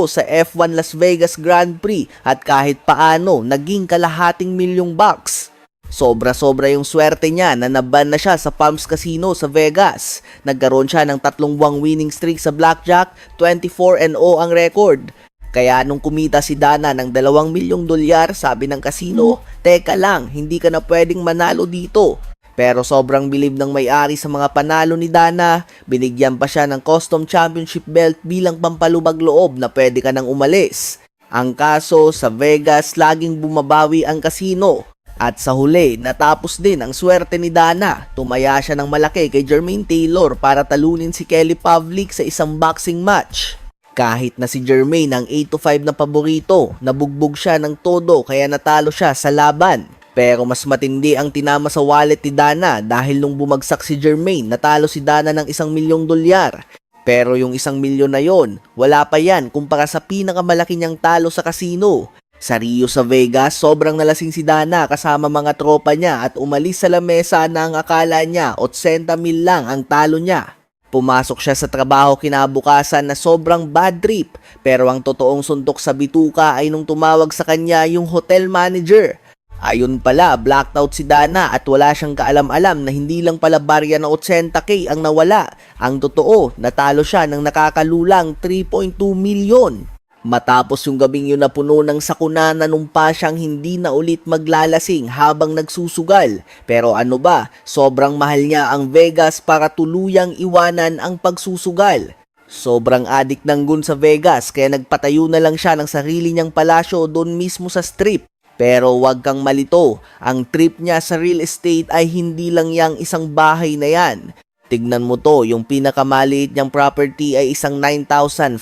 [SPEAKER 1] sa F1 Las Vegas Grand Prix at kahit paano, naging kalahating milyong bucks. Sobra-sobra yung swerte niya na naban na siya sa Palms Casino sa Vegas. Nagkaroon siya ng 3 buwang winning streak sa blackjack, 24-0 ang record. Kaya nung kumita si Dana ng 2 milyong dolyar, sabi ng casino, teka lang, hindi ka na pwedeng manalo dito. Pero sobrang bilib ng may-ari sa mga panalo ni Dana, binigyan pa siya ng custom championship belt bilang pampalubag loob na pwede ka nang umalis. Ang kaso, sa Vegas laging bumabawi ang casino. At sa huli, natapos din ang swerte ni Dana. Tumaya siya ng malaki kay Jermaine Taylor para talunin si Kelly Pavlik sa isang boxing match. Kahit na si Jermaine ang 8-5 na paborito, nabugbog siya ng todo kaya natalo siya sa laban. Pero mas matindi ang tinama sa wallet ni Dana dahil nung bumagsak si Jermaine, natalo si Dana ng 1 milyong dolyar. Pero yung 1 milyon na yon, wala pa yan kumpara sa pinakamalaki niyang talo sa casino. Sa Rio sa Vegas, sobrang nalasing si Dana kasama mga tropa niya at umalis sa lamesa na ang akala niya 80,000 lang ang talo niya. Pumasok siya sa trabaho kinabukasan na sobrang bad trip, pero ang totoong suntok sa bituka ay nung tumawag sa kanya yung hotel manager. Ayun pala, blacked out si Dana at wala siyang kaalam-alam na hindi lang pala barya na 80k ang nawala. Ang totoo, natalo siya ng nakakalulang 3.2 milyon. Matapos yung gabing yun na puno ng sakuna, nanumpa siyang hindi na ulit maglalasing habang nagsusugal. Pero ano ba, sobrang mahal niya ang Vegas para tuluyang iwanan ang pagsusugal. Sobrang addict ng gun sa Vegas kaya nagpatayo na lang siya ng sarili niyang palasyo doon mismo sa strip. Pero wag kang malito, ang trip niya sa real estate ay hindi lang yang isang bahay na yan. Tignan mo to, yung pinakamaliit niyang property ay isang 9,500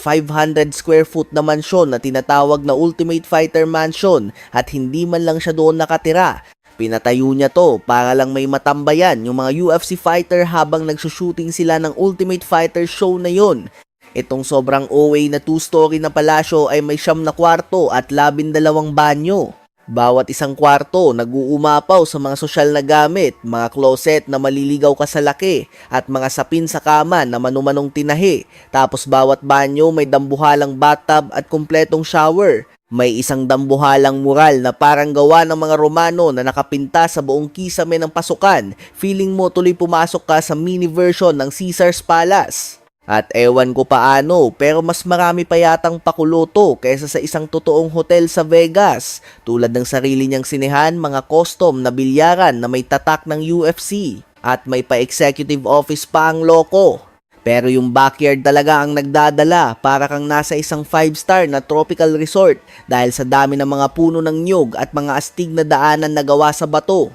[SPEAKER 1] square foot na mansyon na tinatawag na Ultimate Fighter Mansion at hindi man lang siya doon nakatira. Pinatayo niya to para lang may matambayan yung mga UFC fighter habang nagsushooting sila ng Ultimate Fighter show na yon. Itong sobrang OA na 2-story na palasyo ay may 9 na kwarto at 12 banyo. Bawat isang kwarto nag-uumapaw sa mga sosyal na gamit, mga closet na maliligaw ka sa laki, at mga sapin sa kama na manumanong tinahi. Tapos bawat banyo may dambuhalang bathtub at kumpletong shower. May isang dambuhalang mural na parang gawa ng mga Romano na nakapinta sa buong kisame ng pasukan. Feeling mo tuloy pumasok ka sa mini version ng Caesar's Palace. At ewan ko paano, pero mas marami pa yatang pakuloto kaysa sa isang totoong hotel sa Vegas. Tulad ng sarili niyang sinehan, mga custom na bilyaran na may tatak ng UFC. At may pa-executive office pa ang loko. Pero yung backyard talaga ang nagdadala, para kang nasa isang 5-star na tropical resort dahil sa dami ng mga puno ng nyug at mga astig na daanan na gawa sa bato.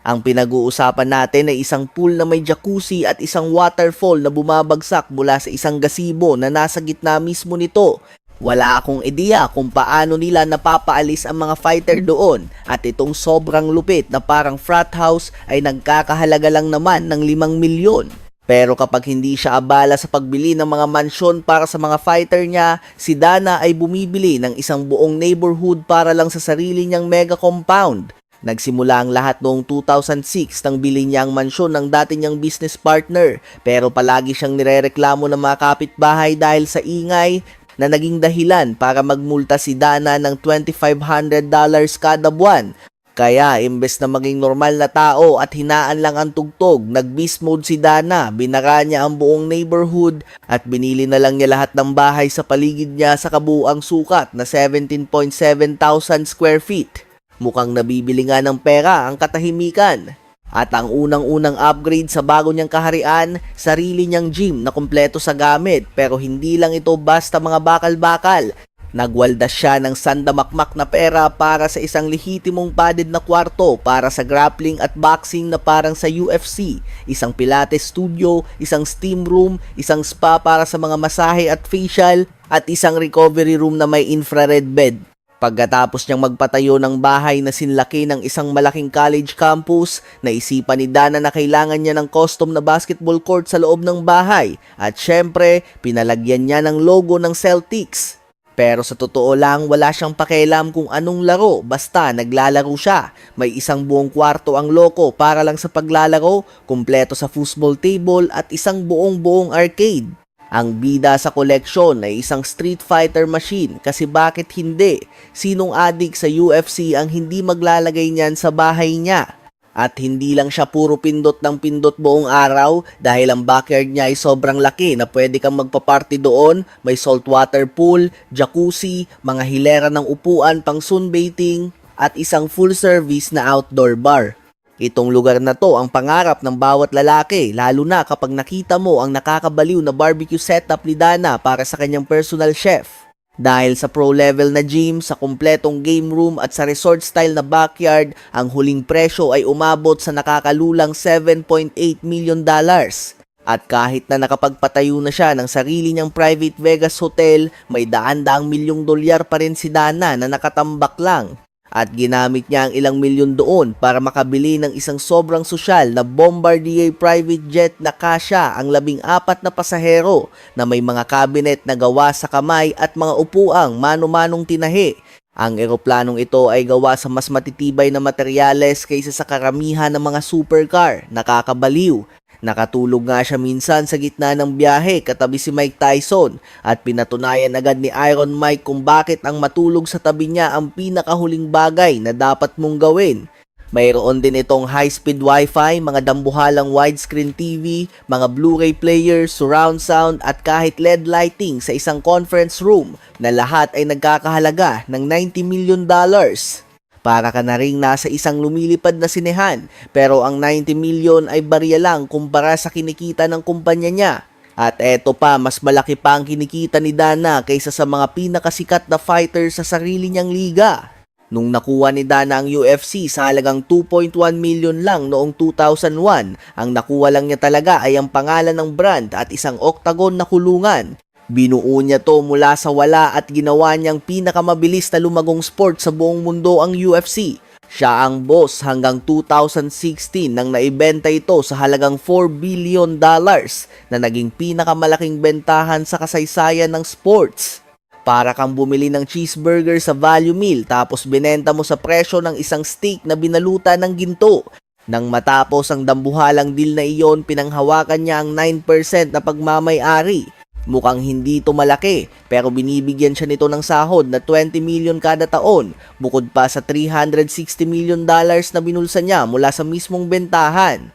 [SPEAKER 1] Ang pinag-uusapan natin ay isang pool na may jacuzzi at isang waterfall na bumabagsak mula sa isang gazebo na nasa gitna mismo nito. Wala akong ideya kung paano nila napapaalis ang mga fighter doon, at itong sobrang lupit na parang frat house ay nagkakahalaga lang naman ng 5 milyon. Pero kapag hindi siya abala sa pagbili ng mga mansyon para sa mga fighter niya, si Dana ay bumibili ng isang buong neighborhood para lang sa sarili niyang mega compound. Nagsimula ang lahat noong 2006 nang bilhin niya ang mansyon ng dati niyang business partner, pero palagi siyang nirereklamo ng mga kapitbahay dahil sa ingay na naging dahilan para magmulta si Dana ng $2,500 kada buwan. Kaya imbes na maging normal na tao at hinaan lang ang tugtog, nag-beast mode si Dana, binara niya ang buong neighborhood at binili na lang niya lahat ng bahay sa paligid niya sa kabuuang sukat na 17.7 thousand square feet. Mukhang nabibili nga ng pera ang katahimikan. At ang unang-unang upgrade sa bago niyang kaharian, sarili niyang gym na kumpleto sa gamit, pero hindi lang ito basta mga bakal-bakal. Nagwaldas siya ng sandamakmak na pera para sa isang lehitimong padded na kwarto para sa grappling at boxing na parang sa UFC, isang pilates studio, isang steam room, isang spa para sa mga masahe at facial, at isang recovery room na may infrared bed. Pagkatapos niyang magpatayo ng bahay na sinlaki ng isang malaking college campus, naisipan ni Dana na kailangan niya ng custom na basketball court sa loob ng bahay, at syempre, pinalagyan niya ng logo ng Celtics. Pero sa totoo lang, wala siyang pakialam kung anong laro, basta naglalaro siya. May isang buong kwarto ang loko para lang sa paglalaro, kumpleto sa foosball table at isang buong arcade. Ang bida sa koleksyon ay isang Street Fighter machine, kasi bakit hindi? Sinong adik sa UFC ang hindi maglalagay niyan sa bahay niya? At hindi lang siya puro pindot ng pindot buong araw, dahil ang backyard niya ay sobrang laki na pwede kang magpa-party doon. May saltwater pool, jacuzzi, mga hilera ng upuan pang sunbathing, at isang full service na outdoor bar. Itong lugar na to ang pangarap ng bawat lalaki, lalo na kapag nakita mo ang nakakabaliw na barbecue setup ni Dana para sa kanyang personal chef. Dahil sa pro level na gym, sa kumpletong game room at sa resort style na backyard, ang huling presyo ay umabot sa nakakalulang $7.8 million. At kahit na nakapagpatayo na siya ng sarili niyang private Vegas hotel, may daan-daang milyong dolyar pa rin si Dana na nakatambak lang. At ginamit niya ang ilang milyon doon para makabili ng isang sobrang sosyal na Bombardier private jet na kasya ang 14 na pasahero, na may mga cabinet na gawa sa kamay at mga upuang mano-manong tinahi. Ang eroplanong ito ay gawa sa mas matitibay na materyales kaysa sa karamihan ng mga supercar. Nakakabaliw. Nakatulog nga siya minsan sa gitna ng biyahe katabi si Mike Tyson at pinatunayan agad ni Iron Mike kung bakit ang matulog sa tabi niya ang pinakahuling bagay na dapat mong gawin. Mayroon din itong high-speed wifi, mga dambuhalang widescreen TV, mga Blu-ray players, surround sound at kahit LED lighting sa isang conference room na lahat ay nagkakahalaga ng $90 million. Para ka na ring nasa isang lumilipad na sinehan, pero ang 90 million ay barya lang kumpara sa kinikita ng kumpanya niya. At eto pa, mas malaki pa ang kinikita ni Dana kaysa sa mga pinakasikat na fighter sa sarili niyang liga. Nung nakuha ni Dana ang UFC sa halagang 2.1 million lang noong 2001, ang nakuha lang niya talaga ay ang pangalan ng brand at isang octagon na kulungan. Binuo niya to mula sa wala at ginawa niyang pinakamabilis na lumagong sport sa buong mundo ang UFC. Siya ang boss hanggang 2016 nang naibenta ito sa halagang $4 billion na naging pinakamalaking bentahan sa kasaysayan ng sports. Para kang bumili ng cheeseburger sa value meal tapos binenta mo sa presyo ng isang steak na binalutan ng ginto. Nang matapos ang dambuhalang deal na iyon, pinanghawakan niya ang 9% na pagmamay-ari. Mukhang hindi ito malaki, pero binibigyan siya nito ng sahod na 20 million kada taon, bukod pa sa $360 million na binulsa niya mula sa mismong bentahan.